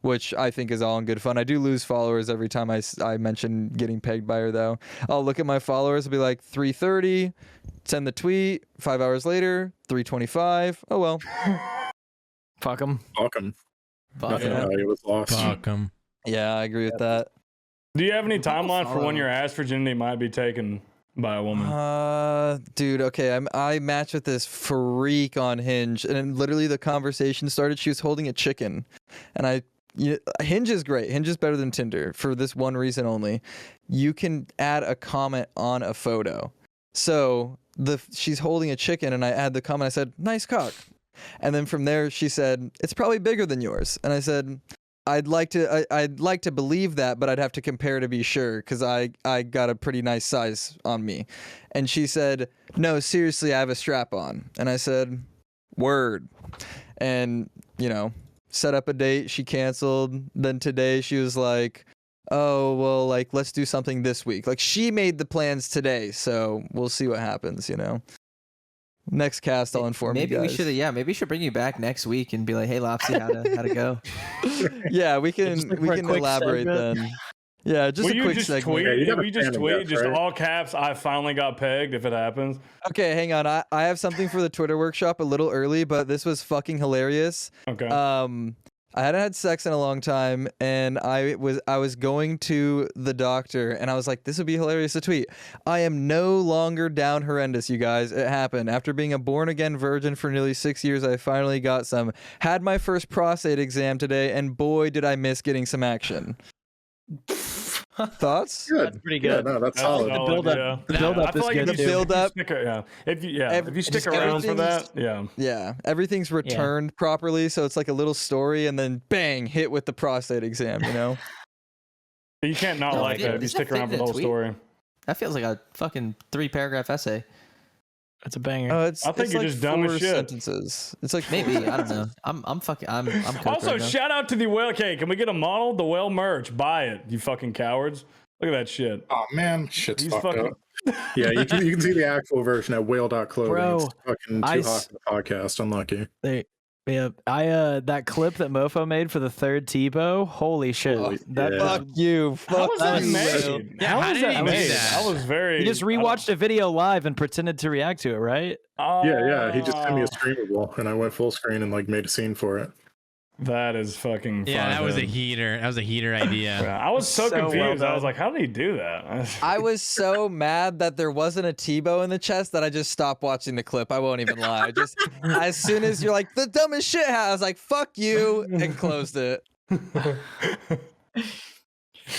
which I think is all in good fun. I do lose followers every time I mention getting pegged by her, though. I'll look at my followers, it'll be like 330, send the tweet, 5 hours later, 325. Oh well. Fuck them. Fuck him. Fuck 'em. It was lost. Fuck 'em. Yeah, I agree with that. Do you have any timeline for when your ass virginity might be taken by a woman? Dude, okay, I matched with this freak on Hinge, and then literally the conversation started. She was holding a chicken, and Hinge is great. Hinge is better than Tinder for this one reason only. You can add a comment on a photo. So she's holding a chicken, and I add the comment. I said, "Nice cock." And then from there, she said, "It's probably bigger than yours." And I said, I'd like to believe that, but I'd have to compare to be sure, because I got a pretty nice size on me. And she said, "No, seriously, I have a strap on." And I said, "Word." And, you know, set up a date. She canceled. Then today she was like, "Oh, well, like, let's do something this week." Like, she made the plans today, so we'll see what happens, you know. Next cast, I'll inform you guys. Maybe we should bring you back next week and be like, "Hey, Lopse, how'd it go?" Yeah, we can elaborate segment. then. Yeah, just a quick segment. You just tweet, just all caps, "I finally got pegged," if it happens. Okay, hang on. I have something for the Twitter workshop a little early, but this was fucking hilarious. Okay. I hadn't had sex in a long time, and I was going to the doctor, and I was like, this would be hilarious to tweet. I am no longer down horrendous, you guys. It happened. After being a born-again virgin for nearly 6 years, I finally got some. Had my first prostate exam today, and boy, did I miss getting some action. Thoughts? Good. That's pretty good. Yeah, no, that's solid. The build-up is good. If you build-up. if you stick around for that, Yeah, everything's returned properly, so it's like a little story, and then bang, hit with the prostate exam, you know? You can't not like that if you stick around for the whole story. That feels like a fucking 3-paragraph essay. That's a banger. I think you're like just dumb as shit. Sentences. It's like Maybe, I don't know. I'm cooked Also, right now. shout out to the whale. Okay, can we get a model? The whale merch. Buy it, you fucking cowards. Look at that shit. Oh man, shit's He's fucked fucking- up. Yeah, you can see the actual version at whale.clothing. Bro, It's fucking too hot for the podcast. Unlucky. Yeah, that clip that Mofo made for the third Tebow, holy shit! Oh, that yeah. fuck you. How Fuck was that you, Will. made? Yeah, How how was did he that do made? that? I was very. He just rewatched a video live and pretended to react to it, right? Yeah. He just sent me a streamable, and I went full screen and like made a scene for it. That is fucking. Yeah, that was a fun. heater. That was a heater idea. Yeah, I was so So well confused. I was done. like, how did he do that? I was so mad that there wasn't a Tebow in the chest that I just stopped watching the clip. I won't even lie. Just as soon as you're like the dumbest shit, I was like, "Fuck you," and closed it.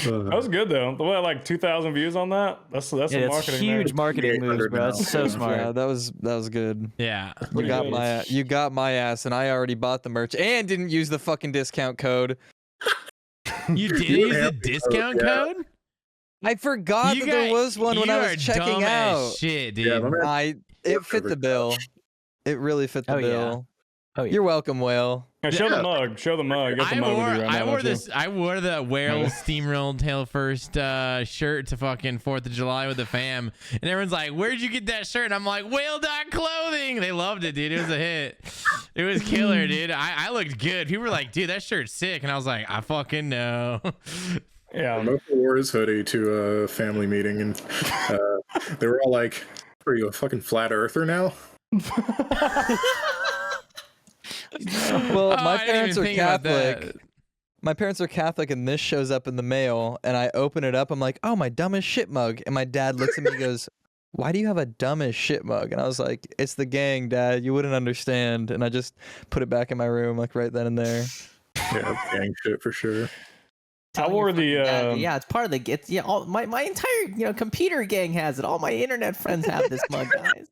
That was good though. What, like 2,000 views on that? That's Yeah, some it's marketing. huge there. marketing moves, bro. It's so Yeah, smart. Yeah, that was good. Yeah. You Pretty got good. you got my ass, and I already bought the merch and didn't use the fucking discount code. You did You use the have the discount code, yeah. code? I forgot that there was one when you I are was checking dumb as out. shit, dude. Yeah, my man. It fit the bill. It really fit the Oh, yeah. bill. Oh, yeah. You're welcome, Whale. Yeah, show Yeah. the mug. Show the mug. You got the I mug wore, with you right I now, wore don't you? this. I wore the whale steamrolled tail first shirt to fucking 4th of July with the fam, and everyone's like, "Where'd you get that shirt?" And I'm like, "Whale.clothing." They loved it, dude. It was a hit. It was killer, dude. I looked good. People were like, "Dude, that shirt's sick," and I was like, "I fucking know." Yeah. Mofo wore his hoodie to a family meeting, and they were all like, "Are you a fucking flat earther now?" Well, Oh, my I didn't parents even are think about that. Catholic. My parents are Catholic, and this shows up in the mail, and I open it up. I'm like, "Oh, my dumbest shit mug," and my dad looks at me and goes, "Why do you have a dumbest shit mug?" And I was like, "It's the gang, Dad. You wouldn't understand." And I just put it back in my room, like right then and there. Yeah, gang shit for sure. I wore the. yeah, it's part of the. It's all my entire computer gang has it. All my internet friends have this mug, guys.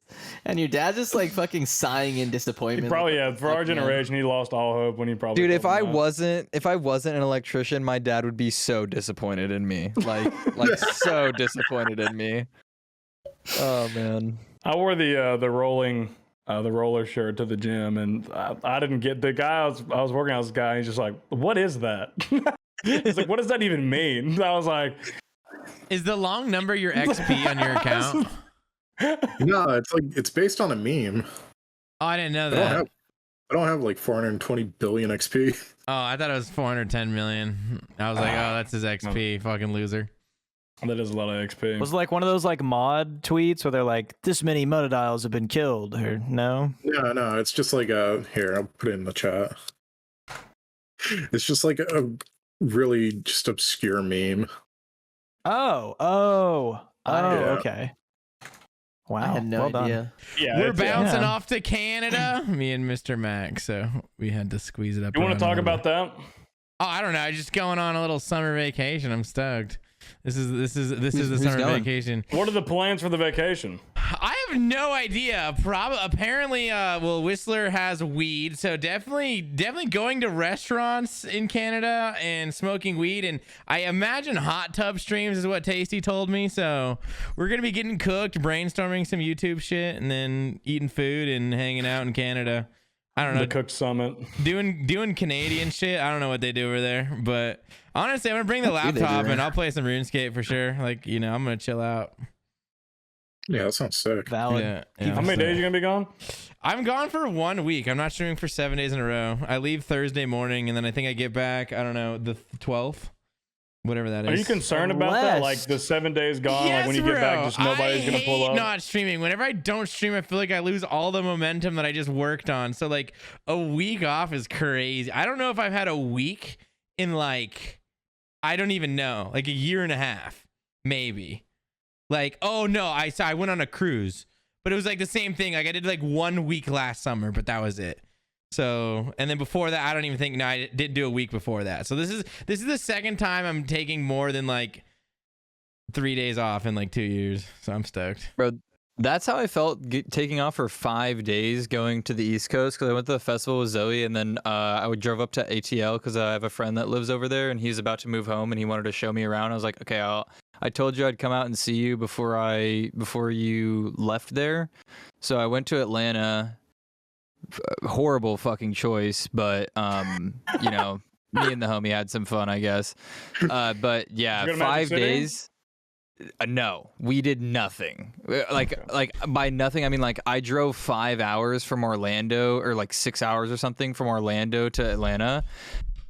And your dad's just like fucking sighing in disappointment. He probably, like, yeah, for our fuck, man. generation, he lost all hope when he probably. Dude, if told I him that. wasn't an electrician, my dad would be so disappointed in me. Like so disappointed in me. Oh man. I wore the roller shirt to the gym, and I didn't get the guy. I was working out with this guy. And he's just like, "What is that?" He's like, "What does that even mean?" I was like, Is the long number your XP on your account? No, it's based on a meme. Oh, I didn't know I don't that. have like 420 billion XP. Oh, I thought it was 410 million. I was like, oh, that's his XP. Fucking loser. "That is a lot of XP." Was it like one of those like mod tweets where they're like, "This many monodials have been killed," or no? No, it's just like here, I'll put it in the chat. It's just like a really just obscure meme. Oh, Yeah. okay. Wow, I had no well done. idea. Yeah, We're it's- bouncing Yeah. off to Canada, me and Mr. Mac. So we had to squeeze it up. You want to around talk a little about that? bit. Oh, I don't know. Just going on a little summer vacation. I'm stoked. This is the Who's summer going? vacation. What are the plans for the vacation? I have no idea. Apparently, Whistler has weed, so definitely going to restaurants in Canada and smoking weed. And I imagine hot tub streams is what Tasty told me. So we're gonna be getting cooked, brainstorming some YouTube shit, and then eating food and hanging out in Canada. I don't know. The Cook Summit. Doing Canadian shit. I don't know what they do over there, but honestly, I'm gonna bring the What do they do laptop there? and I'll play some RuneScape for sure. Like, I'm gonna chill out. Yeah, that sounds sick. Valid. Yeah, How many days are you gonna be gone? I'm gone for 1 week. I'm not streaming for 7 days in a row. I leave Thursday morning, and then I think I get back, I don't know, the 12th, whatever that is. Are you concerned about that? Like Unless- the 7 days gone, Yes, like when you get back, just nobody's I gonna pull hate up. not streaming. Whenever I don't stream, I feel like I lose all the momentum that I just worked on. So like a week off is crazy. I don't know if I've had a week in like, I don't even know, like a year and a half, maybe. Like, oh no, I went on a cruise, but it was like the same thing. Like I did like 1 week last summer, but that was it. So, and then before that, I don't even think, no, I did do a week before that. So this is the second time I'm taking more than like 3 days off in like 2 years. So I'm stoked. Bro, That's how I felt taking off for 5 days going to the East Coast, because I went to the festival with Zoe, and then I drove up to ATL because I have a friend that lives over there, and he's about to move home, and he wanted to show me around. I was like, okay, I told you I'd come out and see you before you left there. So I went to Atlanta. Horrible fucking choice, but you know, me and the homie had some fun, I guess. But yeah, 5 days. No, we did nothing. Like by nothing, I mean like I drove 5 hours from Orlando, or like 6 hours or something from Orlando to Atlanta.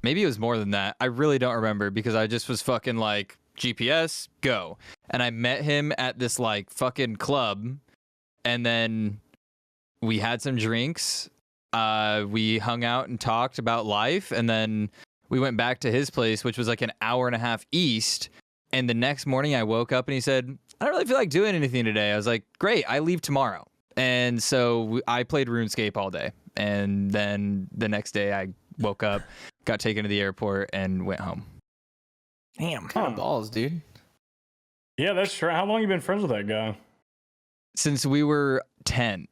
Maybe it was more than that. I really don't remember, because I just was fucking like, GPS, go. And I met him at this like fucking club, and then we had some drinks. We hung out and talked about life, and then we went back to his place, which was like an hour and a half east. And the next morning I woke up and he said, I don't really feel like doing anything today. I was like, great, I leave tomorrow. And so I played RuneScape all day. And then the next day I woke up, got taken to the airport, and went home. Damn. Kind of balls, dude. Yeah, that's true. How long you been friends with that guy? Since we were 10.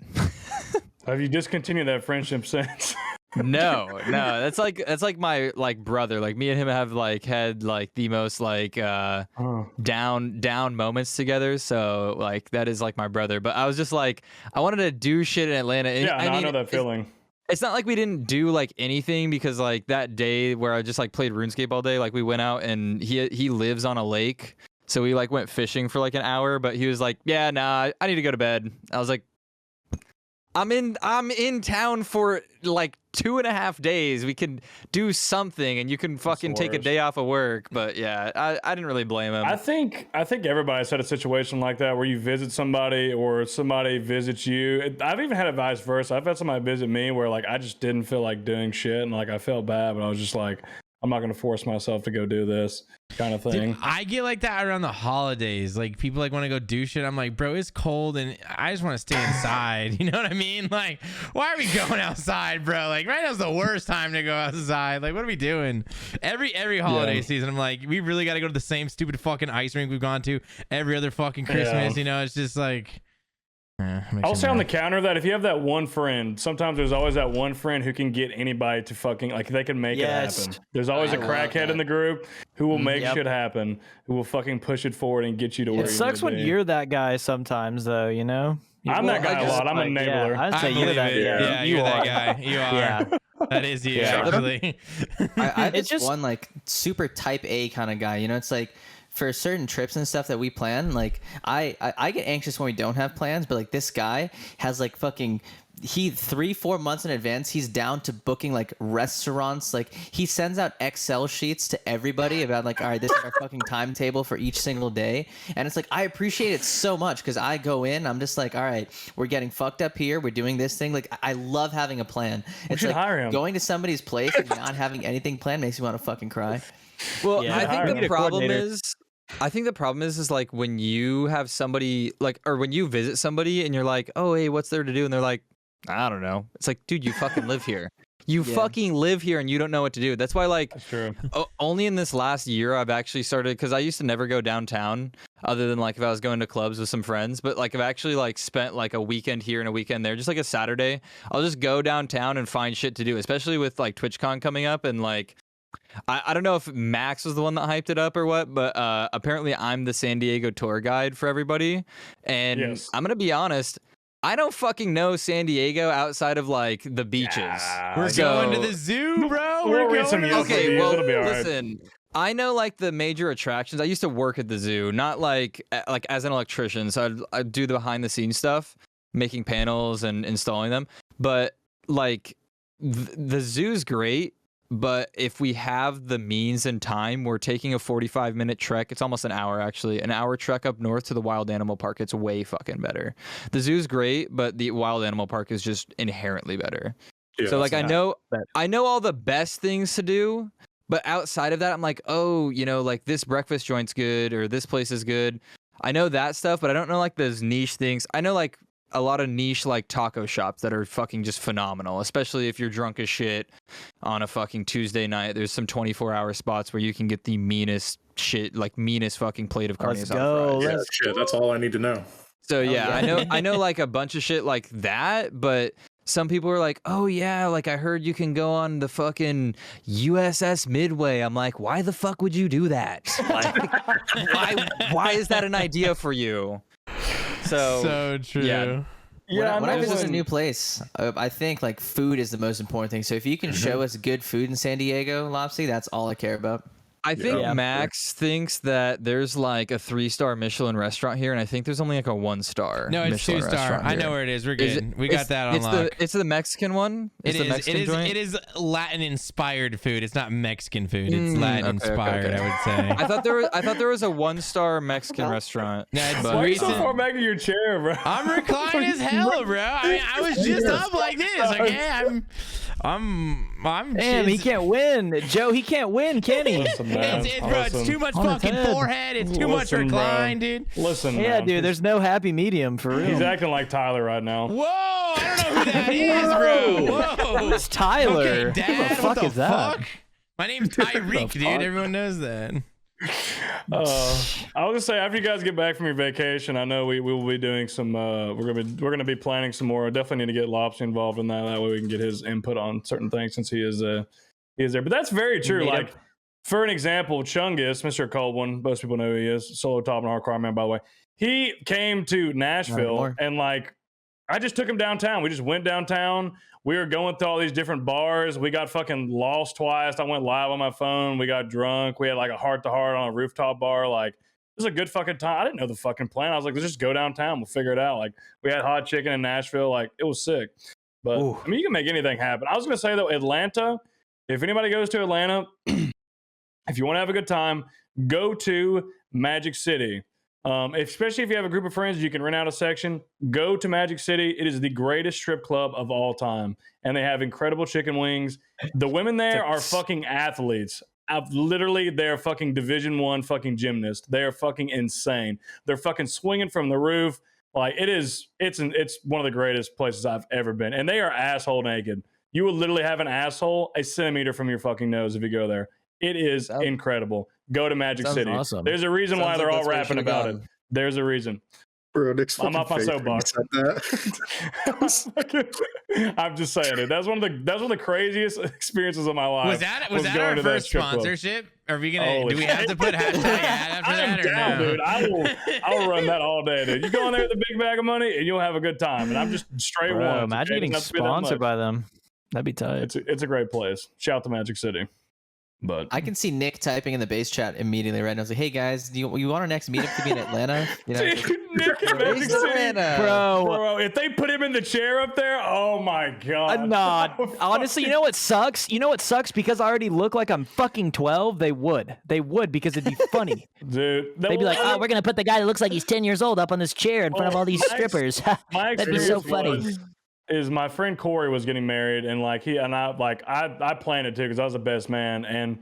Have you discontinued that friendship since? No, that's like my like brother. Like me and him have like had like the most like down moments together. So like that is like my brother. But I was just like, I wanted to do shit in Atlanta. And, yeah, I know that feeling. It's not like we didn't do like anything, because like that day where I just like played RuneScape all day, like we went out, and he lives on a lake, so we like went fishing for like an hour. But he was like, yeah, nah, I need to go to bed. I was like, I'm in town for like 2.5 days. We can do something, and you can fucking take a day off of work. But yeah, I didn't really blame him. I think everybody's had a situation like that where you visit somebody or somebody visits you. I've even had it vice versa. I've had somebody visit me where like I just didn't feel like doing shit, and like I felt bad, but I was just like, I'm not going to force myself to go do this kind of thing. Dude, I get like that around the holidays. Like people like want to go do shit. I'm like, bro, it's cold and I just want to stay inside. You know what I mean? Like, why are we going outside, bro? Like right now's the worst time to go outside. Like, what are we doing? Every holiday season, I'm like, we really got to go to the same stupid fucking ice rink we've gone to every other fucking Christmas. You know, it's just like. I'll say on the counter of that, if you have that one friend, sometimes there's always that one friend who can get anybody to fucking, like, they can make it happen. There's always a crackhead in the group who will make shit happen, who will fucking push it forward and get you to where you need to be. It sucks when you're that guy sometimes, though, you know? I'm that guy a lot. I'm an enabler. Yeah, I'd say you're that guy. Yeah, you're that guy. You are. Yeah. That is you, actually. It's just one, like, super type A kind of guy. You know, it's like, for certain trips and stuff that we plan, like I get anxious when we don't have plans, but like this guy has like fucking 3-4 months in advance, he's down to booking like restaurants. Like he sends out Excel sheets to everybody about like, all right, this is our fucking timetable for each single day. And it's like, I appreciate it so much, because I go in, I'm just like, all right, we're getting fucked up here, we're doing this thing. Like I love having a plan. It's like hire him. Going to somebody's place and not having anything planned makes me want to fucking cry. Well, I think the problem is like when you have somebody like, or when you visit somebody and you're like, oh, hey, what's there to do? And they're like, I don't know. It's like, dude, you fucking live here. You fucking live here and you don't know what to do. That's why, like, that's true. Only in this last year I've actually started, because I used to never go downtown other than like if I was going to clubs with some friends. But like I've actually like spent like a weekend here and a weekend there, just like a Saturday. I'll just go downtown and find shit to do, especially with like TwitchCon coming up. And like, I don't know if Max was the one that hyped it up or what, but apparently I'm the San Diego tour guide for everybody. And I'm going to be honest, I don't fucking know San Diego outside of like the beaches. We're going to the zoo, bro. We're going to the okay, zoo. well, listen. I know like the major attractions. I used to work at the zoo, not like as an electrician. So I'd do the behind the scenes stuff, making panels and installing them. But like the zoo's great. But if we have the means and time, we're taking a 45-minute trek. It's almost an hour, actually. An hour trek up north to the wild animal park. It's way fucking better. The zoo's great, but the wild animal park is just inherently better. Yeah, so like I know all the best things to do, but outside of that, I'm like, oh, you know, like this breakfast joint's good or this place is good. I know that stuff, but I don't know like those niche things. I know like a lot of niche like taco shops that are fucking just phenomenal, especially if you're drunk as shit on a fucking Tuesday night. There's some 24-hour spots where you can get the meanest shit, like meanest fucking plate of carne asada fries. Yeah, shit, that's all I need to know. So yeah. I know like a bunch of shit like that, but some people are like, oh yeah, like I heard you can go on the fucking USS Midway. I'm like, why the fuck would you do that? Like, why is that an idea for you? So true. Yeah. When I visit a new place, I think like food is the most important thing. So if you can show us good food in San Diego, Lopse, that's all I care about. I think Max thinks that there's like a 3-star Michelin restaurant here, and I think there's only like a 1-star. No, it's Michelin 2-star. I know where it is. We're good. We got that on lock. It's the Mexican one. It is Latin inspired food. It's not Mexican food. It's Latin inspired. I would say. I thought there was a 1-star Mexican restaurant. No, it's Why are you so far back in your chair, bro? I'm reclining as hell, bro. I mean, I was just up like this. Okay, I'm. Damn, he can't win, Joe. He can't win, can he? It's too much fucking forehead. It's too much recline, dude. Listen, yeah, man. dude. There's no happy medium for real. He's acting like Tyler right now. Whoa, I don't know who that is, bro. Whoa, who's Tyler? Okay, Dad, who the fuck is that? My name's Tyreek, dude. Everyone knows that. I was gonna say, after you guys get back from your vacation, I know we will be doing some. We're gonna be planning some more. Definitely need to get Lopse involved in that. That way we can get his input on certain things since he is there. But that's very true. Like, for an example, Chungus, Mr. Cold One, most people know who he is. Solo top and hardcore man, by the way. He came to Nashville and like, I just took him downtown. We just went downtown. We were going through all these different bars. We got fucking lost twice. I went live on my phone. We got drunk. We had like a heart-to-heart on a rooftop bar. Like, it was a good fucking time. I didn't know the fucking plan. I was like, let's just go downtown. We'll figure it out. Like, we had hot chicken in Nashville. Like, it was sick. But, I mean, you can make anything happen. I was going to say, though, Atlanta, if anybody goes to Atlanta, if you want to have a good time, go to Magic City. Especially if you have a group of friends, you can rent out a section. Go to Magic City. It is the greatest strip club of all time, and they have incredible chicken wings. The women there are fucking athletes. They're fucking Division I fucking gymnasts. They are fucking insane. They're fucking swinging from the roof. Like, it's one of the greatest places I've ever been, and they are asshole naked. You will literally have an asshole a centimeter from your fucking nose if you go there. It is incredible. Go to Magic City. Awesome. There's a reason why they're all rapping about it. There's a reason. Bro, Nick's I'm off my soapbox. I'm just saying it. That's one of the craziest experiences of my life. Was that our first sponsorship? Are we gonna? Do we have to put hashtag ad after that? Down, no? Dude. I will run that all day, dude. You go in there with a big bag of money and you'll have a good time. And I'm just straight one. Imagine getting sponsored by them. That'd be tight. It's a great place. Shout to Magic City. But I can see Nick typing in the base chat immediately right now. I was like, "Hey guys, you want our next meetup to be in Atlanta?" You know, dude, Nick in Magic City, bro. If they put him in the chair up there, oh my god. Nah, honestly, you know what sucks? Because I already look like I'm fucking 12. They would because it'd be funny, dude. They'd be like, "Oh, we're gonna put the guy that looks like he's 10 years old up on this chair in front of all these strippers." That'd be so funny. Is my friend Corey was getting married, and like I planned it too because I was the best man, and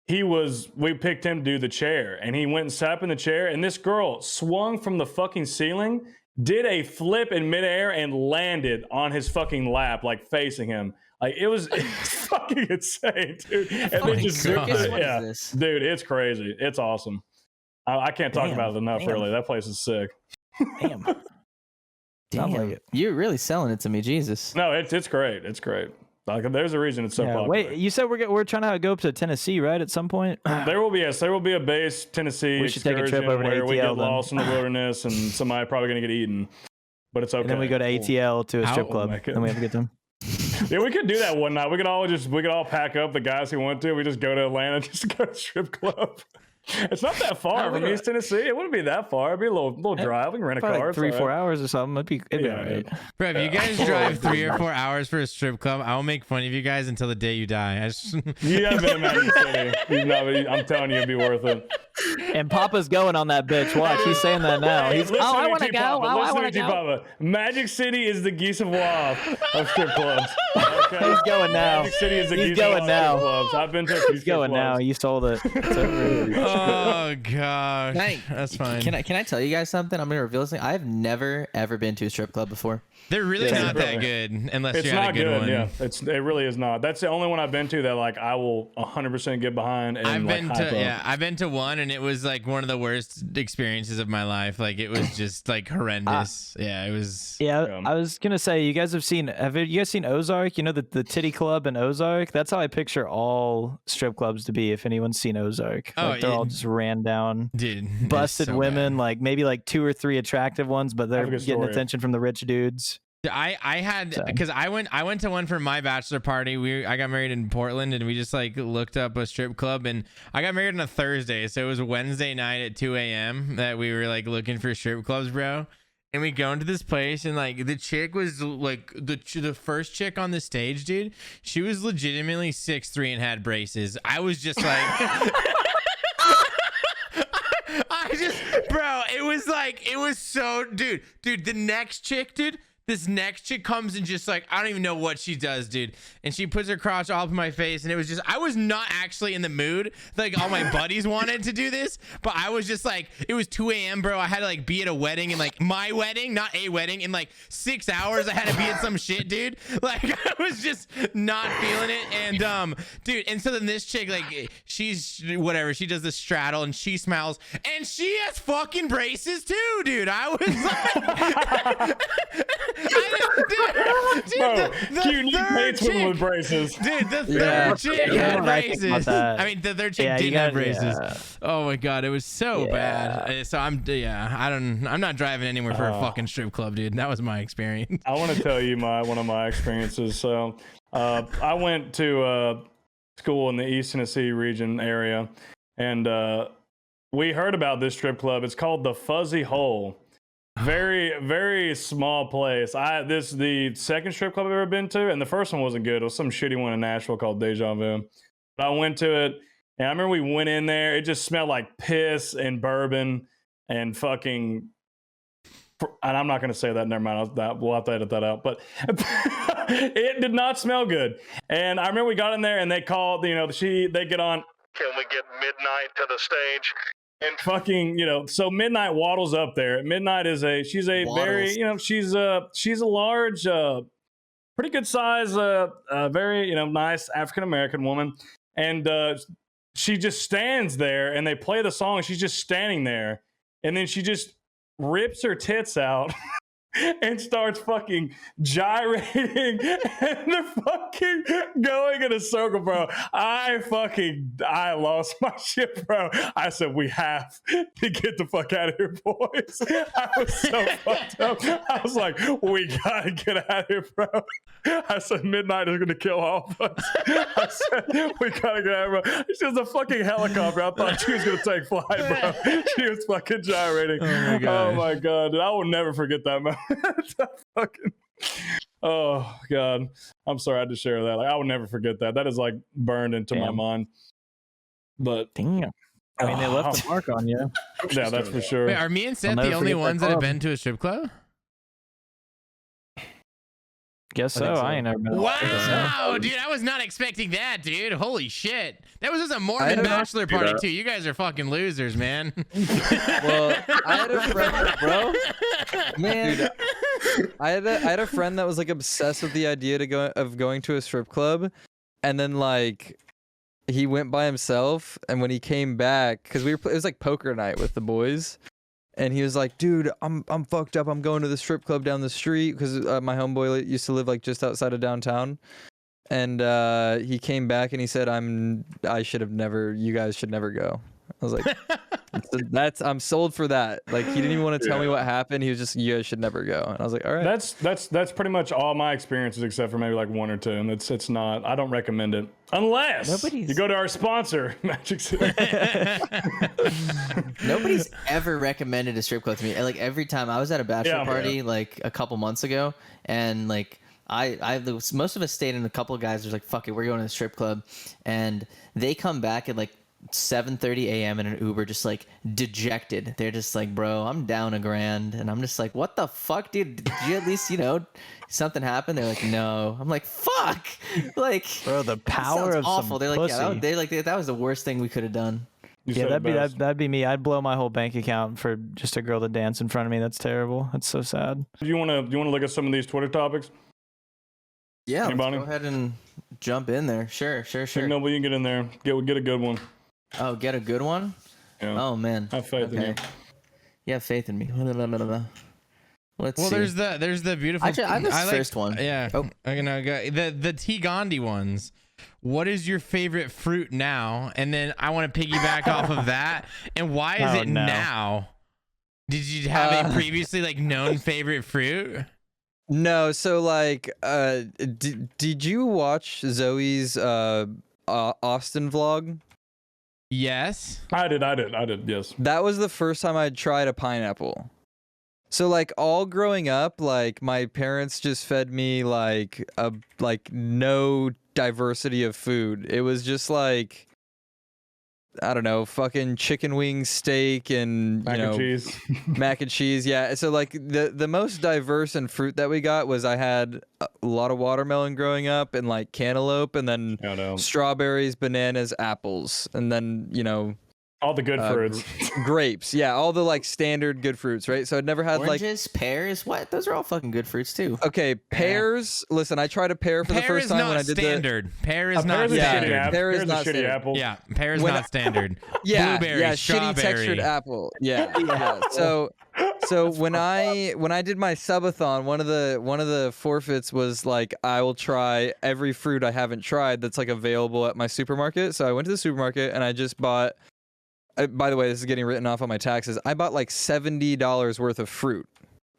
we picked him to do the chair, and he went and sat up in the chair, and this girl swung from the fucking ceiling, did a flip in midair, and landed on his fucking lap, like facing him. Like it's fucking insane, dude. And then just dude, it's crazy. It's awesome. I can't talk about it enough. Really, that place is sick. Damn, like you're really selling it to me, Jesus. No, it's great. It's great. Like, there's a reason it's so popular. Wait, you said we're trying to go up to Tennessee, right? At some point. There will be a base Tennessee. We should take a trip over to ATL. We get lost in the wilderness, and somebody probably gonna get eaten. But it's okay. And then we go to ATL to a strip club. Then we have a good time. Yeah, we could do that one night. We could all pack up the guys who want to. We just go to Atlanta, just go to strip club. It's not that far from East Tennessee. It wouldn't be that far. It'd be a little drive. We can rent a car. Like 3-4 hours or something. It'd be all right. Bro, if you guys drive 3 or 4 hours for a strip club, I will make fun of you guys until the day you die. You haven't been to Magic City. I'm telling you, it'd be worth it. And Papa's going on that bitch. Watch, he's saying that now. He's I want to go. I want to go. Papa. Magic City is the Geese of War of strip clubs. Okay. He's going now. Magic City is a He's huge going strip now. clubs. I've been to a few He's strip going now. clubs. You sold it. It's over. Oh gosh, that's fine. Can I tell you guys something? I'm gonna reveal something. I've never ever been to a strip club before. They're really Yeah, not that really. good unless It's you had not a good, good. one. Yeah, it really is not. That's the only one I've been to that like I will 100% get behind. And, I've like, been hype to up. I've been to one and it was like one of the worst experiences of my life. Like it was just like horrendous. Yeah, it was. Yeah, I was gonna say you guys have you guys seen Ozark? You know the titty club in Ozark? That's how I picture all strip clubs to be. If anyone's seen Ozark, Oh, like they're all just ran down, Dude, it's busted so women, bad. like maybe like 2 or 3 attractive ones, but they're Have a good getting story. attention from the rich dudes. I had So. because I went to one for my bachelor party. I got married in Portland and we just like looked up a strip club and I got married on a Thursday, so it was Wednesday night at 2 a.m. that we were like looking for strip clubs, bro. And we go into this place and like the chick was like the first chick on the stage, dude. She was legitimately 6'3" and had braces. I was just like. Bro, it was so, dude, the next chick, dude, this next chick comes and just like, I don't even know what she does, dude. And she puts her crotch all up in my face. And it was just, I was not actually in the mood. Like all my buddies wanted to do this, but I was just like, it was 2 a.m., bro. I had to like be at a wedding and like my wedding, not a wedding, in like 6 hours. I had to be at some shit, dude. Like I was just not feeling it. And dude, and so then this chick, like she's whatever, she does the straddle and she smiles and she has fucking braces too, dude. I was like, Bro, Q hates women with braces. Dude, the third chick had braces. I mean, the third chick Yeah, you didn't have got- braces. yeah. Oh my god, it was so bad. So I'm not driving anywhere for a fucking strip club, dude. That was my experience. I want to tell you one of my experiences. So I went to school in the East Tennessee region area, and we heard about this strip club. It's called the Fuzzy Hole. Very, very small place. The second strip club I've ever been to, and the first one wasn't good. It was some shitty one in Nashville called Deja Vu. But I went to it, and I remember we went in there. It just smelled like piss and bourbon and fucking. And I'm not going to say that. Never mind. We'll have to edit that out. But it did not smell good. And I remember we got in there, and they called. They get on. Can we get Midnight to the stage? And fucking, so Midnight waddles up there. Midnight she's a very, she's a large, pretty good size, very, nice African-American woman. And she just stands there and they play the song. And she's just standing there. And then she just rips her tits out and starts fucking gyrating and they're fucking going in a circle, bro. I lost my shit, bro. I said, we have to get the fuck out of here, boys. I was so fucked up. I was like, we gotta get out of here, bro. I said, Midnight is gonna kill all of us. I said, we gotta get out of here, bro. She was a fucking helicopter. I thought she was gonna take flight, bro. She was fucking gyrating. Oh my god. Dude, I will never forget that moment. Fucking, oh god, I'm sorry I had to share that. Like I will never forget that. That is like burned into my mind. But damn, I mean they left a mark on you. Yeah, that's for sure. Wait, are me and Seth never the only forget that ones that have club. been to a strip club? Guess so. so. I ain't never been. Wow, dude, I was not expecting that, dude. Holy shit. That was just a Mormon bachelor party, too. You guys are fucking losers, man. Well, I had a friend, bro. Man, dude, I had a friend that was like obsessed with the idea of going to a strip club, and then like he went by himself, and when he came back, because it was like poker night with the boys. And he was like, dude, I'm fucked up. I'm going to the strip club down the street because my homeboy used to live like just outside of downtown. And he came back and he said, you guys should never go. I was like, I'm sold for that. Like he didn't even want to tell me what happened. He was just, you guys should never go. And I was like, all right. That's pretty much all my experiences except for maybe like one or two. And it's not, I don't recommend it unless you go to our sponsor, Magic City. Nobody's ever recommended a strip club to me. Like every time I was at a bachelor party like a couple months ago, and like most of us stayed, and a couple of guys was like, "Fuck it, we're going to the strip club," and they come back and like 7:30 a.m. in an Uber, just like dejected. They're just like, bro, I'm down $1,000. And I'm just like, what the fuck, dude? Did you at least, something happened? They're like, no. I'm like, fuck. Like, Bro, the power sounds of awful. some They're like, pussy. that was the worst thing we could have done. Yeah, that'd be me. I'd blow my whole bank account for just a girl to dance in front of me. That's terrible. That's so sad. Do you want to look at some of these Twitter topics? Yeah, Anybody? let's go ahead and jump in there. Sure. Noble, you can get in there. Get a good one. Oh, get a good one? Yeah. Oh, man. Have faith in you. You have faith in me. Let's see. there's the beautiful. Actually, I missed the first one. Yeah. Oh. I'm gonna go the T Gandhi ones. What is your favorite fruit now? And then I want to piggyback off of that. And why is it now? Did you have a previously like known favorite fruit? No, so like, did you watch Zoe's Austin vlog? Yes. I did. Yes. That was the first time I'd tried a pineapple. So like all growing up, like my parents just fed me like no diversity of food. It was just like, I don't know, fucking chicken wings, steak, and mac and cheese. Mac and cheese. Yeah. So like the most diverse in fruit that we got was I had a lot of watermelon growing up and like cantaloupe, and then strawberries, bananas, apples, and then all the good fruits. Grapes. Yeah, all the like standard good fruits, right? So I'd never had oranges, pears. What? Those are all fucking good fruits too. Okay, pears. Listen, I tried a pear for the first time when I did standard. Pear is not standard. Pear is not standard. Apple. Yeah, pear is not standard. Yeah, blueberry, shitty textured apple. Yeah. So when I did my subathon, one of the forfeits was like, I will try every fruit I haven't tried that's like available at my supermarket. So I went to the supermarket and I just bought. By the way, this is getting written off on my taxes. I bought like $70 worth of fruit.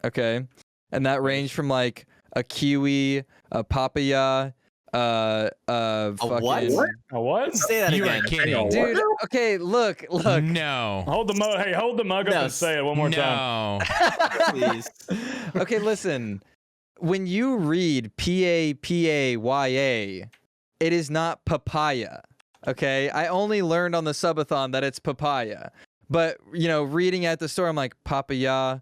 Okay, and that ranged from like a kiwi, a papaya, what? A what? Say that You again. are kidding, dude. Okay, look. No. Hold the mug up and say it one more time. No. Please. Okay, listen. When you read Papaya, it is not papaya. Okay, I only learned on the subathon that it's papaya. But, reading at the store, I'm like, papaya,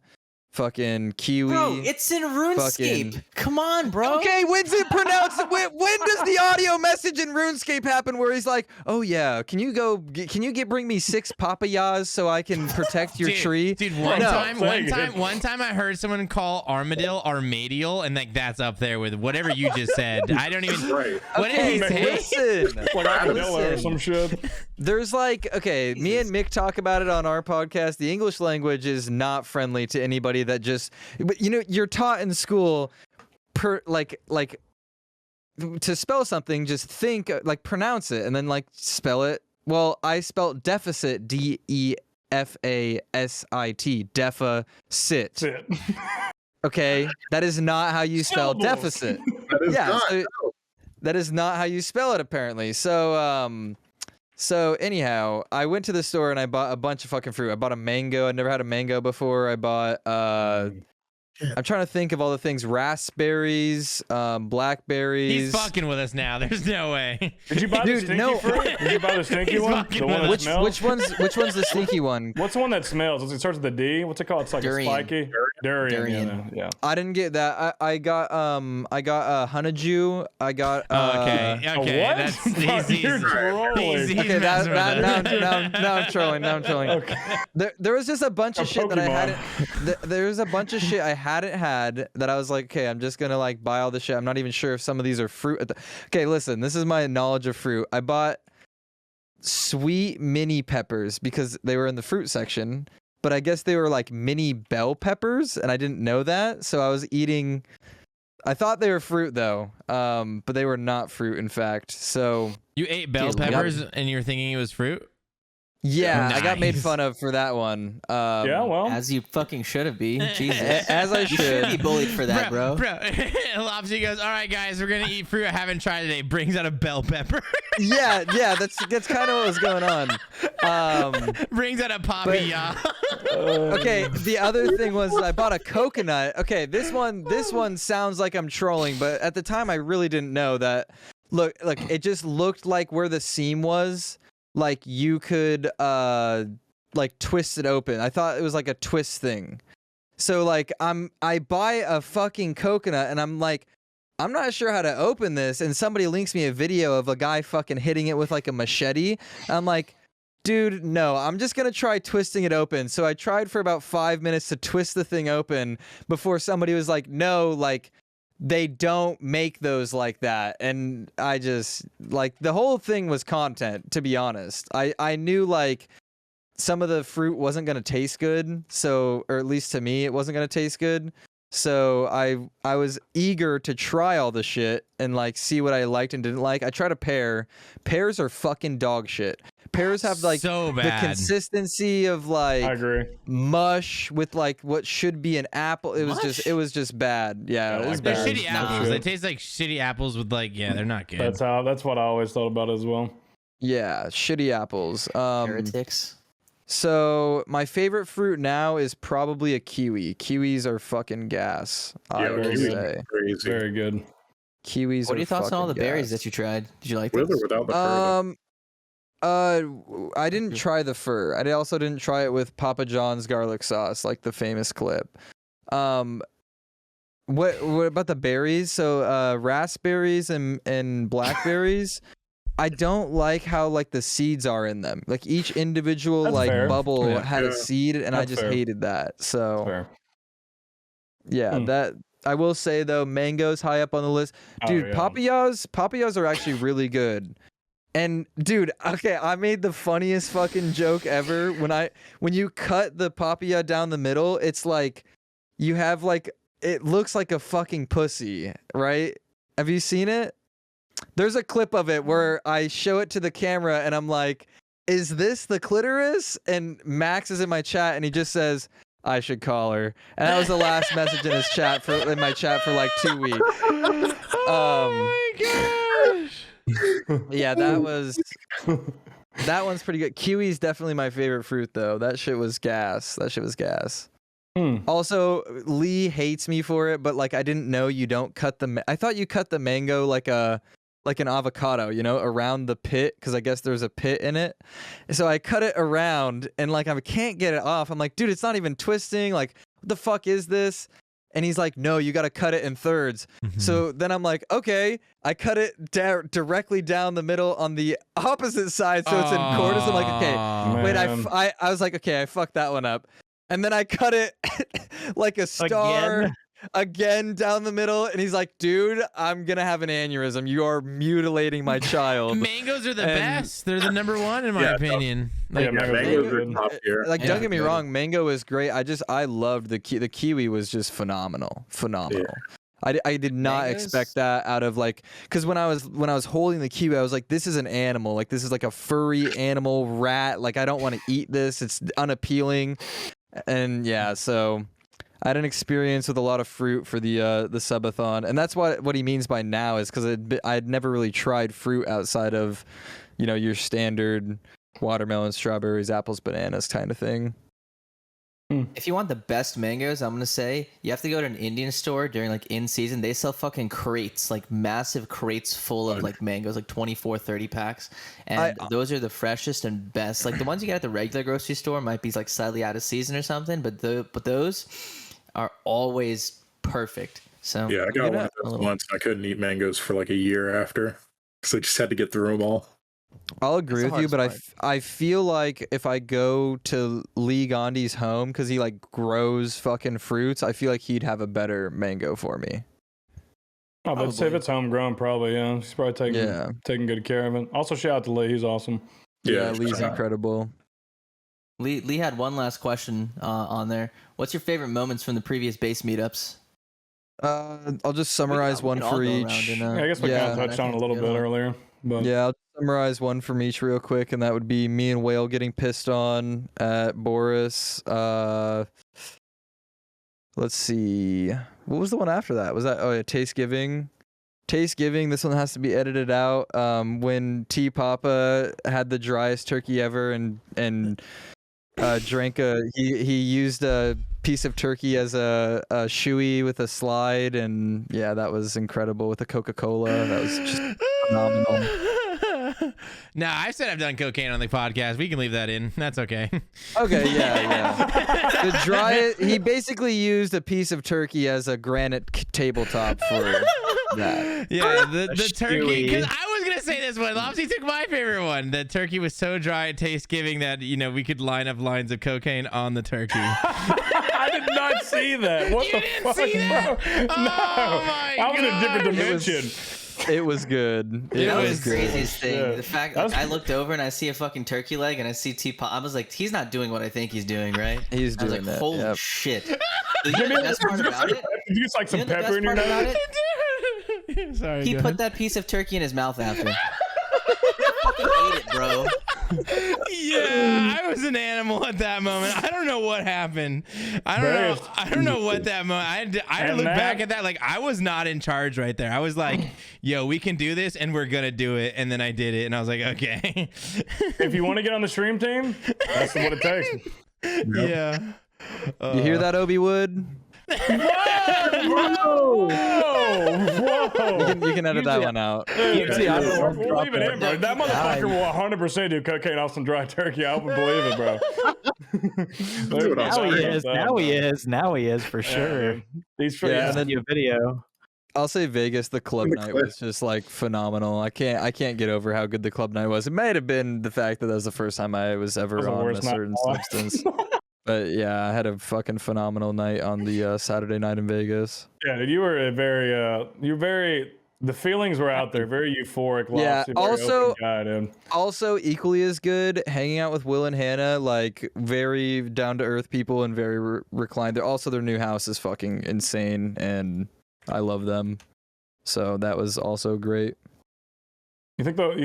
fucking kiwi. Bro, it's in RuneScape. Come on, bro. Okay, when's it pronounced? when does the audio message in RuneScape happen where he's like, oh yeah, can you bring me 6 papayas so I can protect your tree? Dude, one time I heard someone call Armadial, and like that's up there with whatever you just said. I don't even. Right. What did he say? Listen. Like armadillo or some shit. There's like, okay, me and Mick talk about it on our podcast. The English language is not friendly to anybody that just, but you're taught in school like to spell something, just think, like pronounce it and then like spell it. Well, I spelled deficit, DEFASIT, deficit. Okay, that is not how you spell deficit. That is not how you spell it apparently. So anyhow, I went to the store and I bought a bunch of fucking fruit. I bought a mango. I'd never had a mango before. I bought I'm trying to think of all the things. Raspberries, blackberries. He's fucking with us now. There's no way. Did you buy the stinky fruit? Did you buy the stinky one? The one that smells? Which one's the stinky one? What's the one that smells? It starts with a D. What's it called? It's like Durian. a spiky. Durian. Yeah. I didn't get that. I got honeydew. I got Okay. What? That's You're trolling. Okay, now I'm trolling. Okay. There was just a bunch of shit that I Pokemon. hadn't. There was a bunch of shit I hadn't had that I was like, okay, I'm just gonna like buy all this shit. I'm not even sure if some of these are fruit. Okay, listen, this is my knowledge of fruit. I bought sweet mini peppers because they were in the fruit section, but I guess they were like mini bell peppers, and I didn't know that, so I was eating. I thought they were fruit though, but they were not fruit, in fact. So you ate bell peppers and you were thinking it was fruit? yeah, Nice. I got made fun of for that one. Yeah, well. As you fucking should have been. Jesus. As I You should be should. bullied for that, bro. Lopse goes, all right, guys, we're going to eat fruit I haven't tried today. Brings out a bell pepper. Yeah, that's kind of what was going on. Brings out a papaya. Okay, the other thing was I bought a coconut. Okay, this one sounds like I'm trolling, but at the time I really didn't know that. Look, it just looked like where the seam was. like you could like twist it open. I thought it was like a twist thing. So like I buy a fucking coconut and I'm like, I'm not sure how to open this, and somebody links me a video of a guy fucking hitting it with like a machete. I'm like, dude, no, I'm just gonna try twisting it open. So I tried for about 5 minutes to twist the thing open before somebody was like, no, like they don't make those like that. And I just like the whole thing was content, to be honest. I knew like some of the fruit wasn't gonna taste good, so, or at least to me, it wasn't gonna taste good. So I was eager to try all the shit and like see what I liked and didn't like. I tried a pear. Pears are fucking dog shit. Pears have like so the bad. consistency of I like agree. mush with like what should be an apple. It was just bad. Yeah, it was They're bad. shitty apples. They taste like shitty apples with like, yeah, they're not good. That's what I always thought about as well. Yeah, shitty apples. Heretics. So my favorite fruit now is probably a kiwi. Kiwis are fucking gas. I will kiwis say. Crazy. Very good. Kiwis. What are your thoughts on all the berries gas. that you tried? Did you like With those? or without the fur? I didn't try the fur. I also didn't try it with Papa John's garlic sauce, like the famous clip. What about the berries? So raspberries and blackberries. I don't like how like the seeds are in them. Like each individual That's like fair. bubble Yeah. had a seed, and I That's just fair. hated that. So Fair. yeah, that I will say though, mangoes high up on the list. Dude, yeah. papayas are actually really good. And dude, okay, I made the funniest fucking joke ever when you cut the papaya down the middle, it's like you have like it looks like a fucking pussy, right? Have you seen it? There's a clip of it where I show it to the camera and I'm like, "Is this the clitoris?" And Max is in my chat and he just says, "I should call her." And that was the last message in my chat for like 2 weeks. Oh my gosh. Yeah, that one's pretty good. Kiwi's definitely my favorite fruit though. That shit was gas. Also, Lee hates me for it, but like I didn't know you don't cut I thought you cut the mango like an avocado, you know, around the pit, because I guess there's a pit in it. So I cut it around and like I can't get it off. I'm like, dude, it's not even twisting. Like, what the fuck is this? And he's like, no, you got to cut it in thirds. So then I'm like, okay, I cut it directly down the middle on the opposite side. So it's in quarters. I'm like, okay, wait, I was like, okay, I fucked that one up. And then I cut it like a star again down the middle. And he's like, dude, I'm going to have an aneurysm. You are mutilating my child. Mangoes are the best. They're the number one in my opinion. Like, mangoes are top tier. Like, don't get me wrong, mango is great. I loved the kiwi was just phenomenal. Yeah. I did not expect that out of like, because when I was holding the kiwi, I was like, this is an animal. Like, this is like a furry animal rat. Like, I don't want to eat this. It's unappealing. And yeah, so I had an experience with a lot of fruit for the subathon, and that's what he means by now is because I'd never really tried fruit outside of, you know, your standard watermelon, strawberries, apples, bananas kind of thing. If you want the best mangoes, I'm gonna say you have to go to an Indian store during like in season. They sell fucking crates, like massive crates full of like mangoes, like 24, 30 packs, and those are the freshest and best. Like the ones you get at the regular grocery store might be like slightly out of season or something, but those are always perfect. So yeah, I got one of those once. I couldn't eat mangoes for like a year after because I just had to get through them all. I'll agree with you, but I feel like if I go to Lee Gandhi's home, because he like grows fucking fruits, I feel like he'd have a better mango for me. Oh, but say if it's homegrown, probably, yeah. He's probably taking good care of it. Also, shout out to Lee. He's awesome. Yeah, Lee's incredible. Lee had one last question on there. What's your favorite moments from the previous base meetups? I'll just summarize one for each. I guess we kind of touched on it a little bit earlier. But yeah, I'll summarize one from each real quick, and that would be me and Whale getting pissed on at Boris. Let's see. What was the one after that? Was that Taste Giving? Taste Giving. This one has to be edited out. When T Papa had the driest turkey ever and drank he used a piece of turkey as a shoey with a slide, and yeah, that was incredible with the Coca-Cola. That was just phenomenal. No, I said I've done cocaine on the podcast. We can leave that in. That's okay. Okay, yeah. To dry it, he basically used a piece of turkey as a granite tabletop for that. Yeah, the turkey. Because I was gonna say this one. Lopsy took my favorite one. The turkey was so dry and taste giving that we could line up lines of cocaine on the turkey. I did not see that. What You the didn't fuck, see that? bro? No, Oh my I was in a different gosh. dimension. It was good. It That was was the craziest thing. Yeah. The fact That's- I looked over and I see a fucking turkey leg and I see T-Pop. I was like, he's not doing what I think he's doing, right? He's I was doing like, that. holy Yep. shit. So you know the best part about it? Did you just like some You know the pepper best in your part about nose? it? Sorry. He go put ahead. that piece of turkey in his mouth after. He fucking ate it, bro. Yeah, I was an animal at that moment. I don't know what happened. I don't know what that moment. I had to And look that- back at that. Like I was not in charge right there. I was like, "Yo, we can do this, and we're gonna do it." And then I did it, and I was like, "Okay." If you want to get on the stream team, that's what it takes. Yeah. You hear that, Obi Wood? Whoa! You can edit that one out. See, I We'll don't leave it in, bro. That motherfucker will 100% do cocaine off some dry turkey. I would believe it, bro. Now he is for sure. He's Yeah, and then Send you a video. I'll say Vegas, the club night was just like phenomenal. I can't get over how good the club night was. It might have been the fact that was the first time I was ever That was the on a worst night certain of my life. substance. But yeah, I had a fucking phenomenal night on the Saturday night in Vegas. Yeah, dude, you were the feelings were out there, very euphoric. Yeah, Lopsy, very also- open guy, dude. Also, equally as good, hanging out with Will and Hannah, like very down to earth people and very reclined. Their new house is fucking insane, and I love them. So that was also great. You think they'll? Do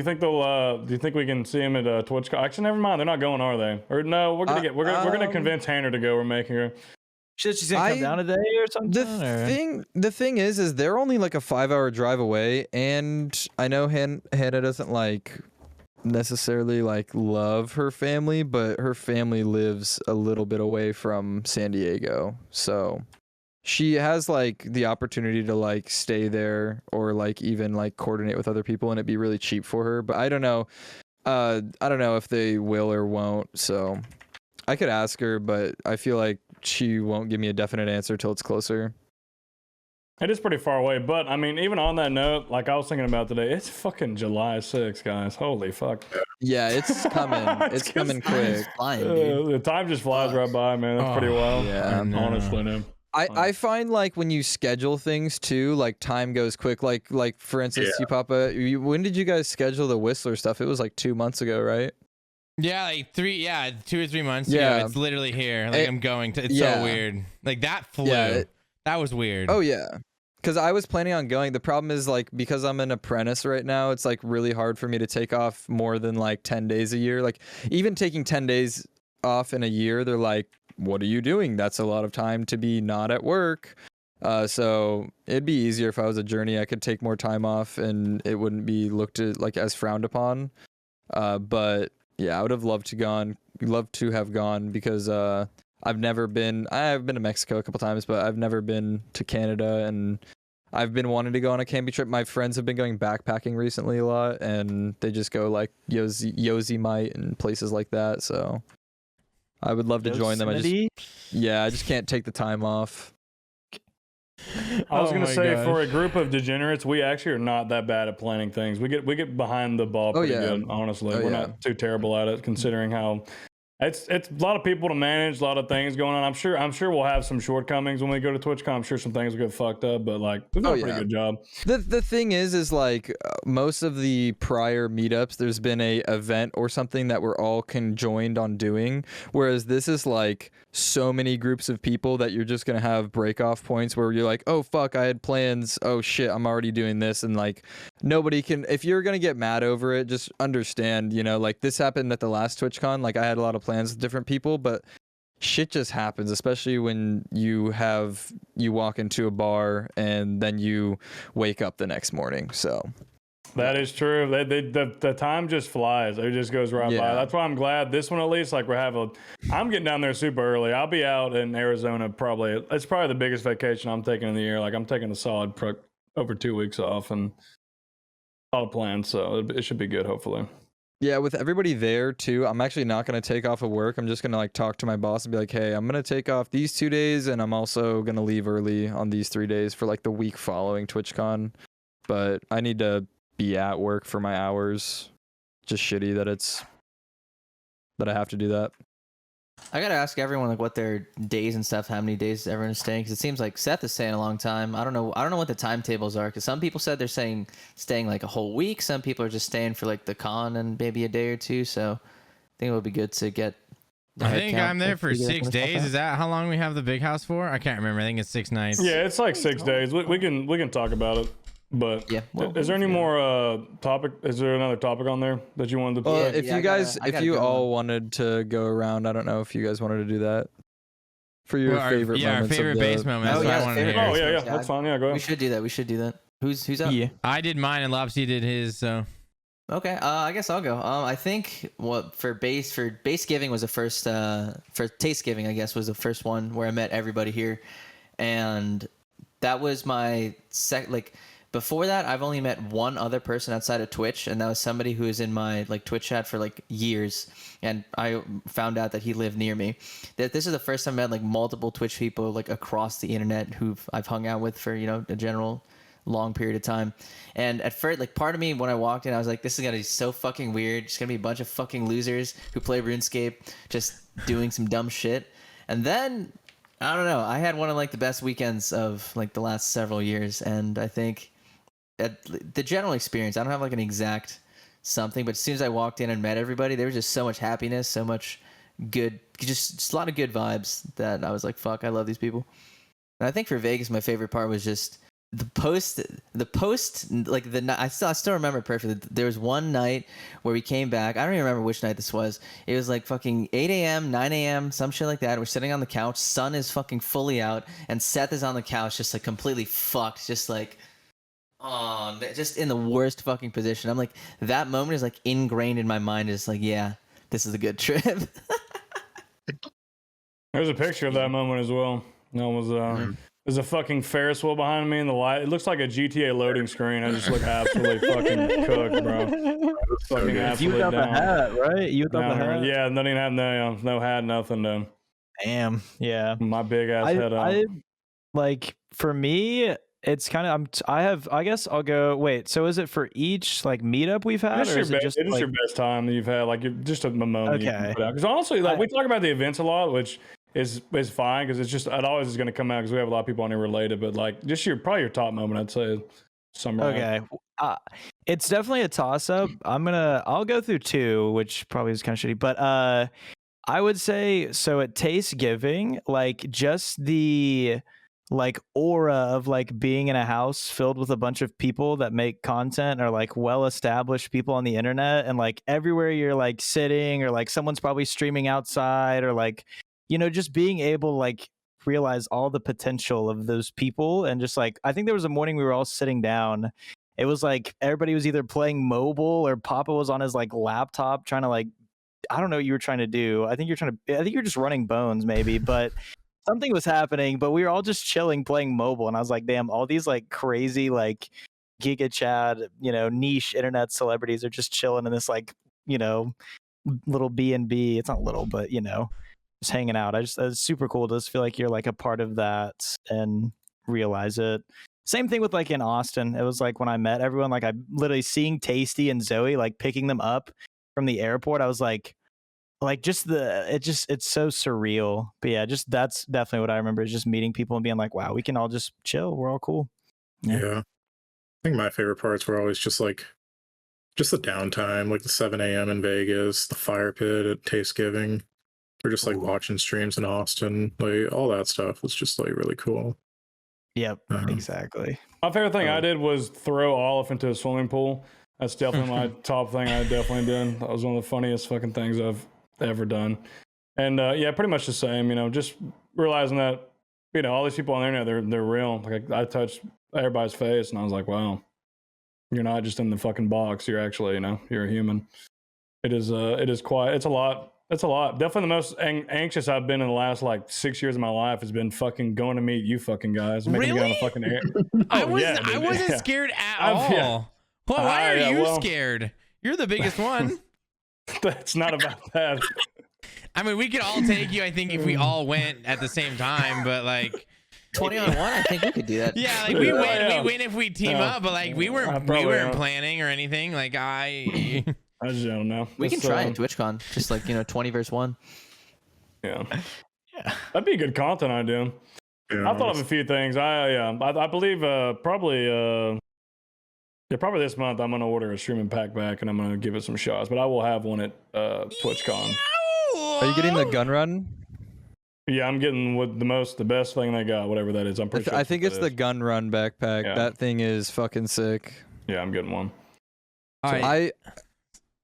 you think we can see him at TwitchCon? Actually, never mind. They're not going, are they? Or no? We're gonna convince Hannah to go. We're making her. She's gonna come down today or something. The thing is they're only like a 5-hour drive away, and I know Hannah doesn't like necessarily like love her family, but her family lives a little bit away from San Diego, so she has like the opportunity to like stay there or like even like coordinate with other people, and it'd be really cheap for her. But I don't know if they will or won't, so I could ask her, but I feel like she won't give me a definite answer till it's closer. It is pretty far away, but I mean, even on that note, like I was thinking about today, it's fucking July 6th, guys. Holy fuck. Yeah, it's coming. It's coming quick. Flying, dude. The time just flies right by, man. That's pretty wild. Yeah. Honestly, dude. I find like when you schedule things too, like time goes quick. Like for instance, Papa, when did you guys schedule the Whistler stuff? It was like 2 months ago, right? Yeah, like 2 or 3 months Yeah. ago. It's literally here. Like I'm going to. It's yeah. so weird. Like that flew. Yeah, that was weird. Oh yeah. Because I was planning on going. The problem is like because I'm an apprentice right now, it's like really hard for me to take off more than like 10 days a year. Like even taking 10 days off in a year, they're like, what are you doing? That's a lot of time to be not at work. So it'd be easier if I was a journey. I could take more time off and it wouldn't be looked at like as frowned upon. But yeah, I would have loved to have gone because I've been to Mexico a couple times, but I've never been to Canada, and I've been wanting to go on a camping trip. My friends have been going backpacking recently a lot, and they just go like Yosemite and places like that. So I would love to join them. I just can't take the time off. I was gonna my say gosh. for a group of degenerates, we actually are not that bad at planning things. We get behind the ball pretty good, honestly. We're not too terrible at it, considering how it's a lot of people to manage, a lot of things going on. I'm sure we'll have some shortcomings when we go to TwitchCon. I'm sure some things will get fucked up, but like we've done a pretty good job. The thing is like most of the prior meetups, there's been a event or something that we're all conjoined on doing, whereas this is like so many groups of people that you're just gonna have break off points where you're like, oh fuck, I had plans, oh shit, I'm already doing this, and like nobody can. If you're gonna get mad over it, just understand, like this happened at the last TwitchCon. Like I had a lot of plans with different people, but shit just happens, especially when you walk into a bar and then you wake up the next morning. So that is true. The time just flies. It just goes right by. That's why I'm glad this one, at least, like I'm getting down there super early. I'll be out in Arizona probably. It's probably the biggest vacation I'm taking in the year. Like I'm taking a solid over 2 weeks off and a lot of plans. So it should be good, hopefully. Yeah, with everybody there too, I'm actually not going to take off of work. I'm just going to like talk to my boss and be like, hey, I'm going to take off these 2 days and I'm also going to leave early on these 3 days for like the week following TwitchCon. But I need to be at work for my hours. Just shitty that I have to do that. I gotta ask everyone like what their days and stuff, how many days everyone is staying, because it seems like Seth is staying a long time. I don't know what the timetables are, because some people said they're staying like a whole week. Some people are just staying for like the con and maybe a day or two. So I think it would be good to get. I think I'm there for 6 days. Is that how long we have the big house for? I can't remember. I think it's 6 nights. Yeah, it's like 6 days. We can talk about it. But yeah, well, is there any more topic? Is there another topic on there that you wanted to? Well, if you all wanted to go around, I don't know if you guys wanted to do that for your favorite moments. Our favorite base moments. Oh yeah, that's fine. Yeah, go ahead. We should do that. Who's up? Yeah. I did mine and Lopse did his. So okay, I guess I'll go. I think for base giving was the first. For taste giving, I guess was the first one where I met everybody here, and that was my Before that, I've only met one other person outside of Twitch, and that was somebody who was in my like Twitch chat for like years, and I found out that he lived near me. This is the first time I met like multiple Twitch people like across the internet who I've hung out with for a general long period of time. And at first, like part of me when I walked in, I was like, this is gonna be so fucking weird. It's gonna be a bunch of fucking losers who play RuneScape just doing some dumb shit. And then I don't know, I had one of like the best weekends of like the last several years, and I think the general experience, I don't have like an exact something, but as soon as I walked in and met everybody, there was just so much happiness, so much good, just a lot of good vibes that I was like, fuck, I love these people. And I think for Vegas, my favorite part was just the post, like I still remember perfectly. There was one night where we came back. I don't even remember which night this was. It was like fucking 8 a.m., 9 a.m., some shit like that. We're sitting on the couch. Sun is fucking fully out, and Seth is on the couch, just like completely fucked, just like, oh, just in the worst fucking position. I'm like, that moment is like ingrained in my mind. It's like, yeah, this is a good trip. There's a picture of that moment as well. That was there's a fucking Ferris wheel behind me in the light. It looks like a GTA loading screen. I just look absolutely fucking cooked, bro. Fucking absolutely you without down. The hat, right? You without the hat? Yeah, don't even have no hat, nothing. Though. Damn. Yeah. My big ass head on. Like for me, it's kind of I guess I'll go. Wait, so is it for each like meetup we've had, or is it just your best time that you've had? Like just a moment. Okay. Because honestly, like we talk about the events a lot, which is fine because it's just it always is going to come out because we have a lot of people on here related. But like just probably your top moment, I'd say. Okay. It's definitely a toss up. I'll go through two, which probably is kind of shitty, but I would say so at Taste Giving, like just the like aura of like being in a house filled with a bunch of people that make content or like well-established people on the internet, and like everywhere you're like sitting or like someone's probably streaming outside, or like, just being able to like realize all the potential of those people. And just like, I think there was a morning we were all sitting down. It was like everybody was either playing mobile or Papa was on his like laptop trying to like, I don't know what you were trying to do. I think you're just running bones maybe, but something was happening, but we were all just chilling, playing mobile. And I was like, damn, all these like crazy, like Giga Chad, niche internet celebrities are just chilling in this like, little B&B. It's not little, but just hanging out. It's super cool to just feel like you're like a part of that and realize it. Same thing with like in Austin. It was like when I met everyone, like I'm literally seeing Tasty and Zoe, like picking them up from the airport. I was like just it's so surreal. But yeah, just that's definitely what I remember, is just meeting people and being like, wow, we can all just chill. We're all cool. Yeah. I think my favorite parts were always just the downtime, like the 7 a.m. in Vegas, the fire pit at Taste Giving. Or just like watching streams in Austin, like all that stuff was just like really cool. Yep, exactly. My favorite thing I did was throw Olaf into a swimming pool. That's definitely my top thing I definitely did. That was one of the funniest fucking things I've ever done. And yeah, pretty much the same, just realizing that, all these people on the internet, they're real. Like I touched everybody's face and I was like, wow, you're not just in the fucking box. You're actually, you're a human. It is quite, it's a lot. That's a lot. Definitely the most anxious I've been in the last like 6 years of my life has been fucking going to meet you fucking guys. Really? Me get on the fucking air. I wasn't scared at all. Well, why are you scared? You're the biggest one. That's not about that. I mean, we could all take you, I think, if we all went at the same time, but like 20 on 1, I think we could do that. yeah, like we win, Yeah. we win if we team up, but like we weren't planning or anything. Like I just don't know. We can try it TwitchCon, just like 20 versus 1. Yeah. That'd be good content idea. Yeah, I thought of a few things. I believe probably this month I'm gonna order a streaming pack back and I'm gonna give it some shots. But I will have one at TwitchCon. Are you getting the gun run? Yeah, I'm getting the best thing they got, whatever that is. I'm pretty sure. I think it's the gun run backpack. Yeah. That thing is fucking sick. Yeah, I'm getting one. all right,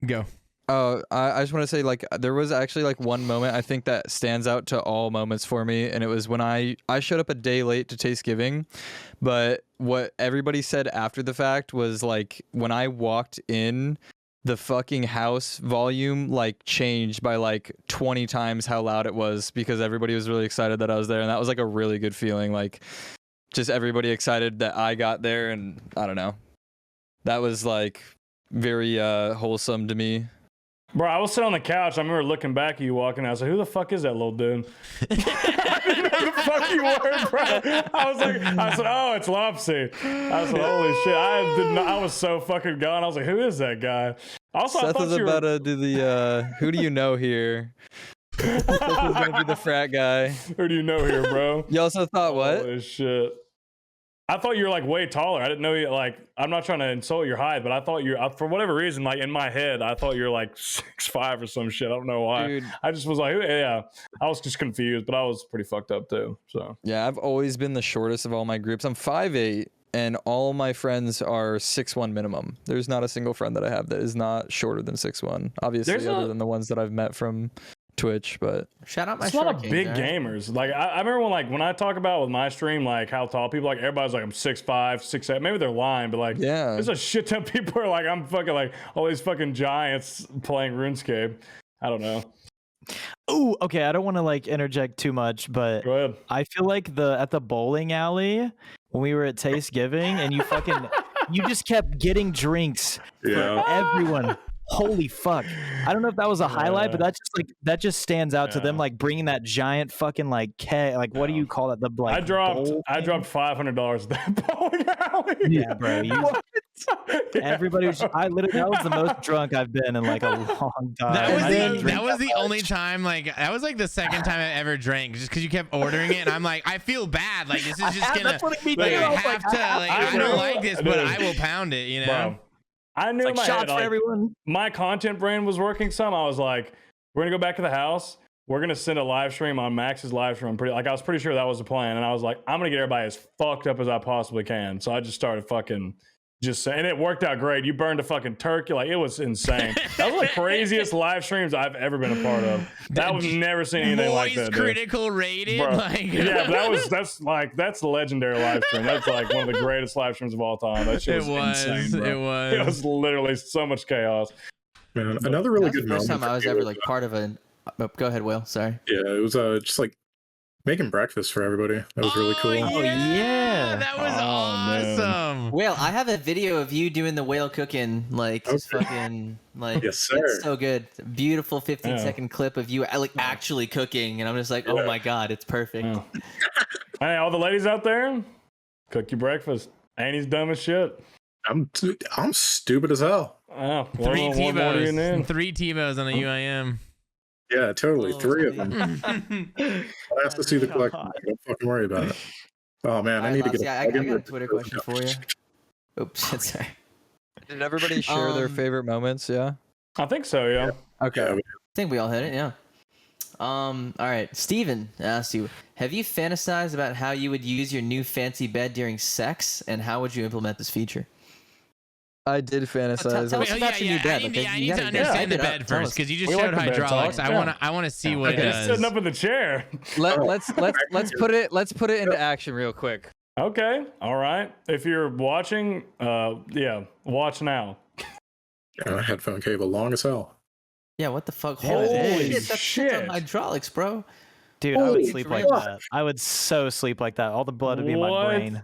go. I just want to say, like, there was actually like one moment I think that stands out to all moments for me, and it was when I showed up a day late to Tastegiving, but what everybody said after the fact was like when I walked in, the fucking house volume like changed by like 20 times how loud it was because everybody was really excited that I was there, and that was like a really good feeling, like just everybody excited that I got there, and I don't know, that was like very wholesome to me. Bro, I was sitting on the couch. I remember looking back at you walking out. I was like, who the fuck is that little dude? I didn't know who the fuck you were, bro. I said, oh, it's Lopse. I said, holy shit. I was so fucking gone. I was like, who is that guy? Also, Seth I thought is you about were... to do the who do you know here? Seth is gonna be the frat guy. Who do you know here, bro? You also thought what? Holy shit. I thought you were like way taller. I didn't know you, like, I'm not trying to insult your height, but I thought for whatever reason, like in my head, I thought you were like 6'5" or some shit. I don't know why. Dude. I just was like, yeah, I was just confused, but I was pretty fucked up too. So Yeah, I've always been the shortest of all my groups. I'm 5'8", and all my friends are 6'1" minimum. There's not a single friend that I have that is not shorter than 6'1". Obviously, other than the ones that I've met from Twitch, but shout out my it's a lot of Shark big Kings, right? gamers. Like I remember when I talk about with my stream, like how tall people, like everybody's like I'm 6'5", 6'8". Maybe they're lying, but like yeah, there's a shit ton of people who are like I'm fucking like all these fucking giants playing RuneScape. I don't know. Ooh, okay. I don't want to like interject too much, but Go ahead. I feel like at the bowling alley when we were at Tastegiving and you just kept getting drinks Yeah. for everyone. Holy fuck! I don't know if that was a highlight, but that just stands out to them, like bringing that giant fucking like keg, like what do you call it? The like I dropped bowl $500 at that bowling alley. Yeah, bro. Everybody was. That was the most drunk I've been in like a long time. That was the only time. Like that was like the second time I ever drank, just because you kept ordering it, and I'm like, I feel bad. Like this is just gonna. That's what Like, I have to. Like I don't like this, but I will pound it. You know. Bro, I knew It's like in my shots head, for like, everyone. my content brain was working some. I was like, we're gonna go back to the house. We're gonna send a live stream on Max's live stream. I was pretty sure that was the plan, and I was like, I'm gonna get everybody as fucked up as I possibly can. So I just started fucking and it worked out great. You burned a fucking turkey, like it was insane. That was the craziest live streams I've ever been a part of. That was never seen anything like that. Dude. Critical rated, Bro. like Yeah, but that's the legendary live stream. That's like one of the greatest live streams of all time. That shit was insane, bro. It was literally so much chaos. Man, another really That's good the first moment time I was for me ever like part of a. Oh, go ahead, Will. Sorry. Yeah, it was just like making breakfast for everybody. That was really cool. Yeah. That was man. awesome. Will, I have a video of you doing the whale cooking, like just Okay. fucking like. Yes, sir. It's so good. Beautiful 15-second Yeah. clip of you like actually cooking, and I'm just like, oh my god, it's perfect. Yeah. Hey, all the ladies out there, cook your breakfast. Annie's dumb as shit. I'm stupid as hell. Oh, Three what more do you TiVos. need? 3 TiVos on the UIM. Yeah, totally. Oh, 3 of sweet. them. I have to see the collection. Don't fucking worry about it. Oh man, I need to get. I got a Twitter question for you. Oops, sorry. did everybody share their favorite moments? Yeah. I think so, yeah. Okay. Yeah, I think we all hit it, yeah. All right, Steven asked you, have you fantasized about how you would use your new fancy bed during sex, and how would you implement this feature? I did fantasize. tell us about your new bed. I Okay, need you to gotta understand the hype it bed up. Tell first, us. because you just We like showed the bed hydraulics. talk. I want to see what it He's does. sitting up in the chair. Let's put it into action real quick. Okay, all right. If you're watching, watch now. a headphone cable long as hell. Yeah, what the fuck? Holy That's shit. on hydraulics, bro. Dude, I would Holy sleep like fuck. that. I would so sleep like that. All the blood would be in my What? brain.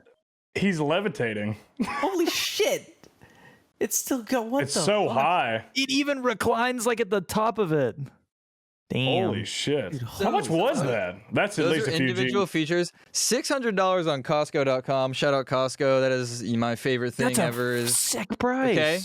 He's levitating. Holy shit. It's still got what It's the so fuck? high. It even reclines like at the top of it. Damn. Holy shit. Dude, How much was that? That's at Those least are a few individual G. features. $600 on Costco.com. Shout out Costco. That is my favorite thing That's a ever. Is sick price. Okay.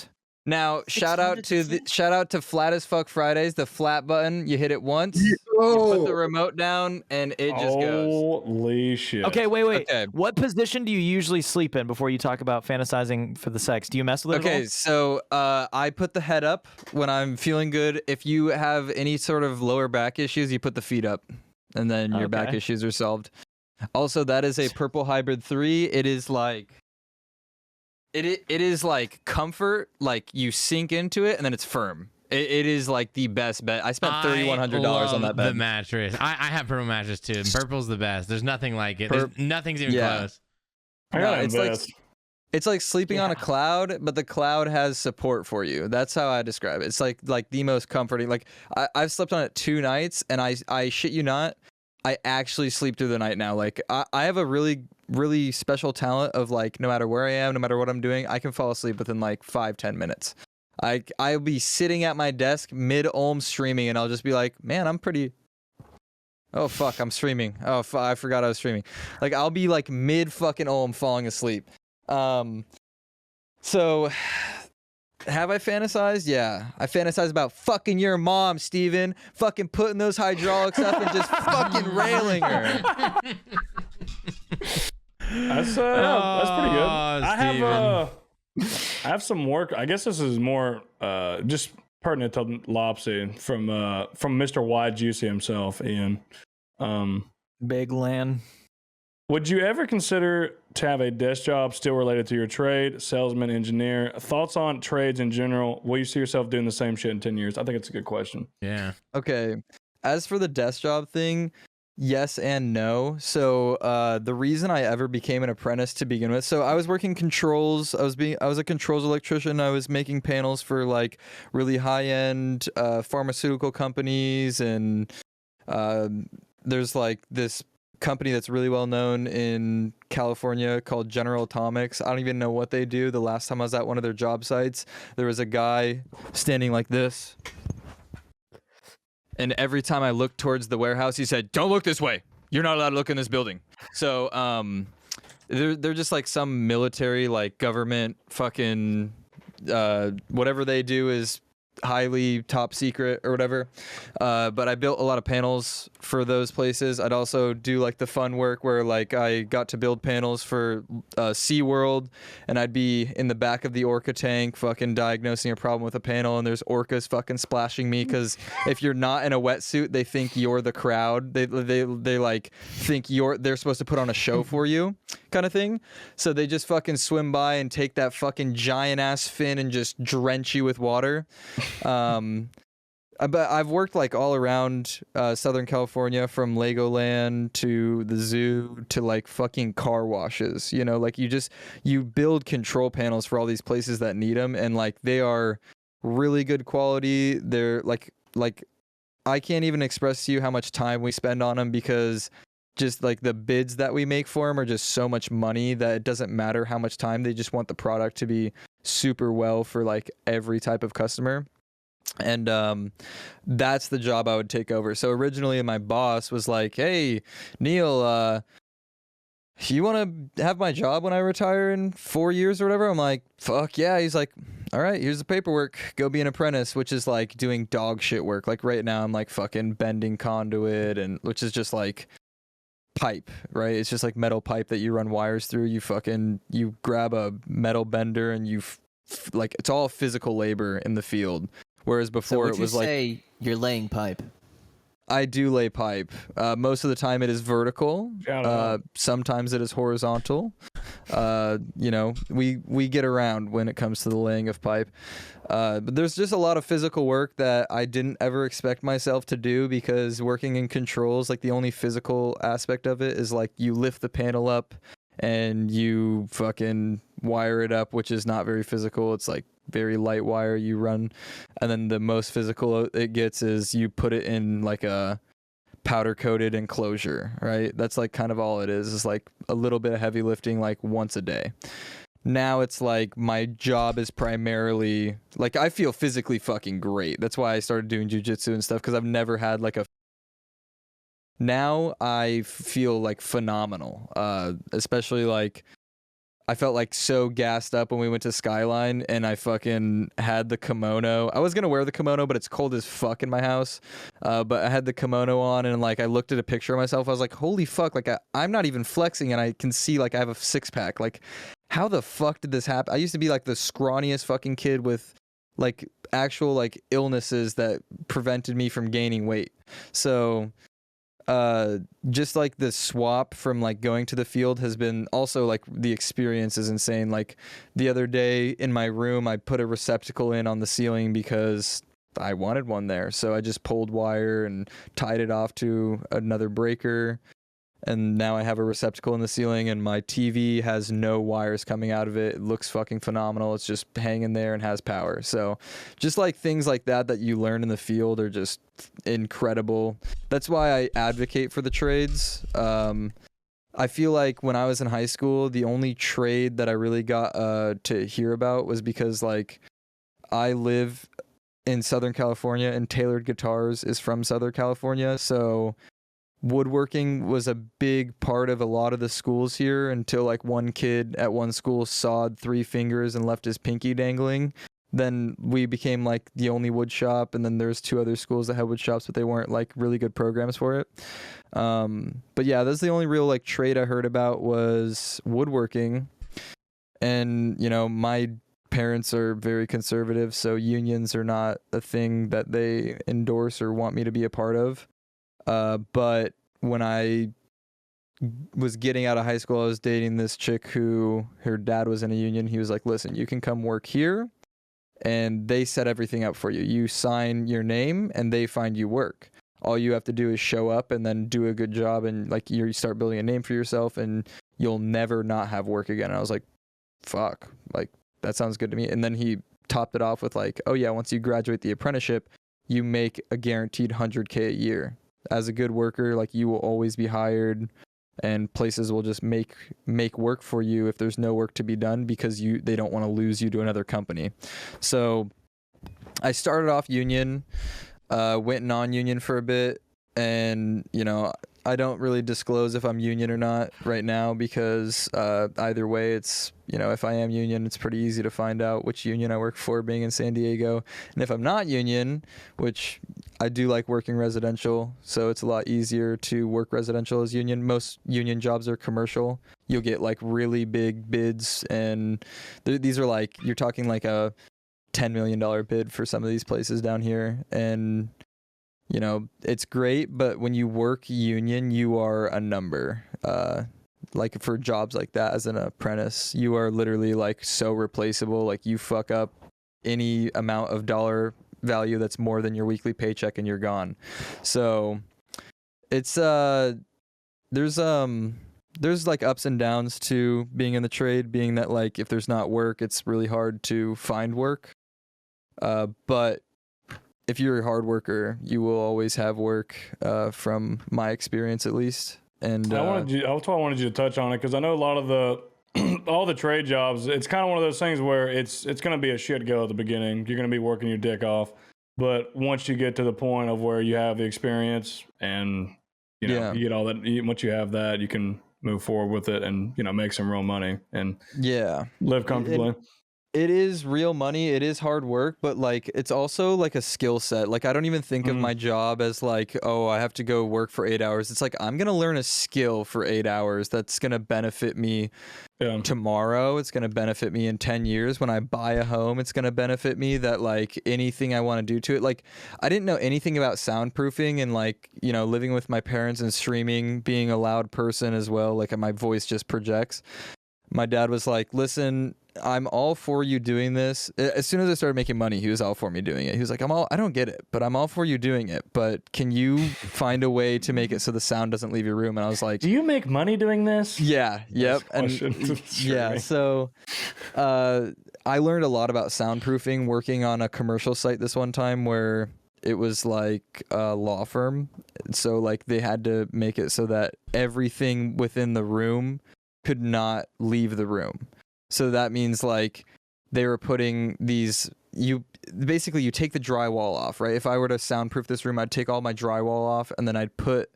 Now, shout out to Flat as Fuck Fridays. The flat button, you hit it once, you put the remote down, and it just goes. Holy shit. Okay, wait. Okay. What position do you usually sleep in before you talk about fantasizing for the sex? Do you mess with it at Okay, all? so I put the head up when I'm feeling good. If you have any sort of lower back issues, you put the feet up, and then your back Okay. issues are solved. Also, that is a Purple Hybrid 3. It is like it is like comfort, like you sink into it and then it's firm. It is like the best bed. I spent $3,100 on that bed. The mattress. I have purple mattress too. And purple's the best. There's nothing like it. Nothing's even close. I gotta it's invest. It's like sleeping on a cloud, but the cloud has support for you. That's how I describe it. It's like the most comforting. Like I've slept on it 2 nights, and I shit you not, I actually sleep through the night now. Like I have a really, really special talent of like, no matter where I am, no matter what I'm doing, I can fall asleep within like 5-10 minutes. I'll be sitting at my desk mid-Olm streaming, and I'll just be like, man, I'm pretty. Oh fuck, I'm streaming. Oh, I forgot I was streaming. Like I'll be like mid fucking Olm falling asleep. So have I fantasized? Yeah, I fantasize about fucking your mom, Steven. Fucking putting those hydraulics up and just fucking railing her. That's pretty good. Steven. I have some work. I guess this is more just pertinent to Lopse from Mr. Y Juicy himself, Ian. Big land. Would you ever consider to have a desk job still related to your trade, salesman, engineer? Thoughts on trades in general? Will you see yourself doing the same shit in 10 years? I think it's a good question. Yeah. Okay. As for the desk job thing, yes and no. So the reason I ever became an apprentice to begin with, so I was working controls. I was a controls electrician. I was making panels for like really high-end pharmaceutical companies, and there's like this company that's really well known in California called General Atomics. I don't even know what they do. The last time I was at one of their job sites, there was a guy standing like this. And every time I looked towards the warehouse, he said, "Don't look this way. You're not allowed to look in this building." So they're just like some military, like government fucking whatever they do is highly top secret or whatever. But I built a lot of panels for those places. I'd also do like the fun work where like I got to build panels for SeaWorld, and I'd be in the back of the orca tank fucking diagnosing a problem with a panel, and there's orcas fucking splashing me because if you're not in a wetsuit, they think you're the crowd. They like think they're supposed to put on a show for you kind of thing. So they just fucking swim by and take that fucking giant ass fin and just drench you with water. But I've worked like all around Southern California, from Legoland to the zoo to like fucking car washes. You know, like you build control panels for all these places that need them, and like they are really good quality. They're like I can't even express to you how much time we spend on them, because just like the bids that we make for them are just so much money that it doesn't matter how much time. They just want the product to be super well for like every type of customer. And that's the job I would take over. So originally my boss was like, "Hey, Neil, you want to have my job when I retire in 4 years or whatever?" I'm like, "Fuck yeah." He's like, "All right, here's the paperwork. Go be an apprentice," which is like doing dog shit work. Like right now I'm like fucking bending conduit, and which is just like pipe, right? It's just like metal pipe that you run wires through. You grab a metal bender and like it's all physical labor in the field. Whereas before it was like, say you're laying pipe. I do lay pipe. Most of the time it is vertical. Sometimes it is horizontal. You know, we get around when it comes to the laying of pipe. But there's just a lot of physical work that I didn't ever expect myself to do, because working in controls, like the only physical aspect of it is like you lift the panel up and you fucking wire it up, which is not very physical. It's like very light wire you run, and then the most physical it gets is you put it in like a powder coated enclosure, right? That's like kind of all it is like a little bit of heavy lifting like once a day. now it's like my job is primarily like I feel physically fucking great. That's why I started doing jujitsu and stuff, because I've never had like a. Now I feel like phenomenal, especially like I felt like so gassed up when we went to Skyline and I fucking had the kimono. I was going to wear the kimono, but it's cold as fuck in my house. But I had the kimono on and like I looked at a picture of myself. I was like, holy fuck, like I'm not even flexing and I can see like I have a six pack. Like how the fuck did this happen? I used to be like the scrawniest fucking kid with like actual like illnesses that prevented me from gaining weight. So just like the swap from like going to the field has been also like the experience is insane. Like the other day in my room, I put a receptacle in on the ceiling because I wanted one there. So I just pulled wire and tied it off to another breaker. And now I have a receptacle in the ceiling and my TV has no wires coming out of it. It looks fucking phenomenal. It's just hanging there and has power. So just like things like that you learn in the field are just incredible. That's why I advocate for the trades. I feel like when I was in high school, the only trade that I really got to hear about was because like I live in Southern California and Tailored Guitars is from Southern California. So woodworking was a big part of a lot of the schools here until like one kid at one school sawed 3 fingers and left his pinky dangling. Then we became like the only wood shop, and then there's 2 other schools that had wood shops, but they weren't like really good programs for it. But yeah, that's the only real like trade I heard about was woodworking. And you know, my parents are very conservative, so unions are not a thing that they endorse or want me to be a part of. But when I was getting out of high school, I was dating this chick who her dad was in a union. He was like, listen, you can come work here and they set everything up for you. You sign your name and they find you work. All you have to do is show up and then do a good job, and like you start building a name for yourself and you'll never not have work again. And I was like, fuck, like that sounds good to me. And then he topped it off with like, oh yeah, once you graduate the apprenticeship, you make a guaranteed $100K a year. As a good worker, like you will always be hired, and places will just make work for you if there's no work to be done because they don't want to lose you to another company. So I started off union, went non-union for a bit, and you know, I don't really disclose if I'm union or not right now because either way, it's, you know, if I am union, it's pretty easy to find out which union I work for being in San Diego. And if I'm not union, which I do like working residential, so it's a lot easier to work residential as union. Most union jobs are commercial. You'll get like really big bids, and these are like, you're talking like a $10 million bid for some of these places down here. And you know, it's great, but when you work union, you are a number. Like for jobs like that as an apprentice, you are literally like so replaceable. Like you fuck up any amount of dollar value that's more than your weekly paycheck and you're gone. So it's there's like ups and downs to being in the trade, being that like if there's not work, it's really hard to find work. But if you're a hard worker, you will always have work, from my experience at least. And that's why I wanted you to touch on it, because I know a lot of the all the trade jobs, it's kind of one of those things where it's going to be a shit go at the beginning. You're going to be working your dick off, but once you get to the point of where you have the experience and you know you get all that, once you have that, you can move forward with it and you know make some real money and live comfortably. It is real money. It is hard work, but like it's also like a skill set. Like I don't even think of my job as like, oh, I have to go work for 8 hours. It's like I'm gonna learn a skill for 8 hours that's gonna benefit me tomorrow. It's gonna benefit me in 10 years when I buy a home. It's gonna benefit me that like anything I want to do to it. Like I didn't know anything about soundproofing, and like, you know, living with my parents and streaming, being a loud person as well. Like my voice just projects. My dad was like, listen, I'm all for you doing this. As soon as I started making money, he was all for me doing it. He was like, I don't get it, but I'm all for you doing it. But can you find a way to make it so the sound doesn't leave your room? And I was like, do you make money doing this? Yeah. Yep. And yeah. So, I learned a lot about soundproofing working on a commercial site this one time where it was like a law firm. So like they had to make it so that everything within the room could not leave the room. So that means like they were putting these, you take the drywall off, right? If I were to soundproof this room, I'd take all my drywall off and then I'd put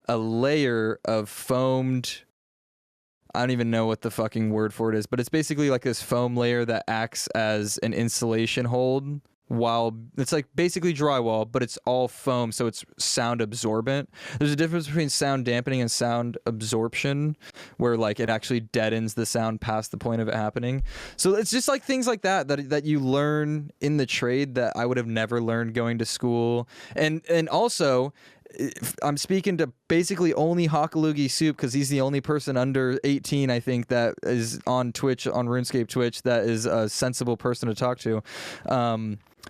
a layer of foamed, I don't even know what the fucking word for it is, but it's basically like this foam layer that acts as an insulation hold, while it's like basically drywall, but it's all foam, so it's sound absorbent. There's a difference between sound dampening and sound absorption, where like it actually deadens the sound past the point of it happening. So it's just like things like that you learn in the trade that I would have never learned going to school. And also, I'm speaking to basically only Hakalugi Soup because he's the only person under 18, I think, that is on Twitch, on RuneScape Twitch, that is a sensible person to talk to.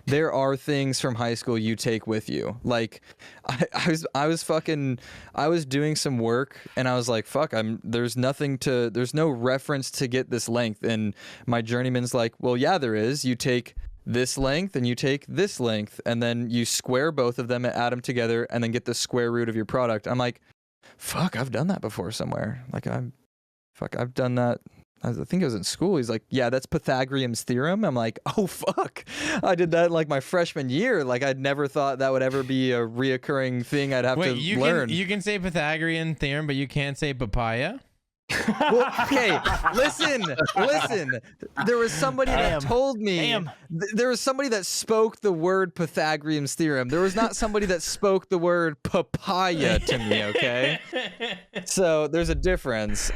There are things from high school you take with you. Like, I was doing some work and I was like, fuck, there's no reference to get this length. And my journeyman's like, well, yeah, there is. You take this length and you take this length and then you square both of them and add them together and then get the square root of your product. I'm like, fuck, I've done that before somewhere. Like I've done that. I think it was in school. He's like, yeah, that's Pythagorean's theorem. I'm like, oh fuck, I did that in like my freshman year. Like I'd never thought that would ever be a reoccurring thing I'd have to learn. You can say Pythagorean theorem, but you can't say papaya. Well, okay, listen. There was somebody that told me. There was somebody that spoke the word Pythagorean's theorem. There was not somebody that spoke the word papaya to me. Okay, so there's a difference.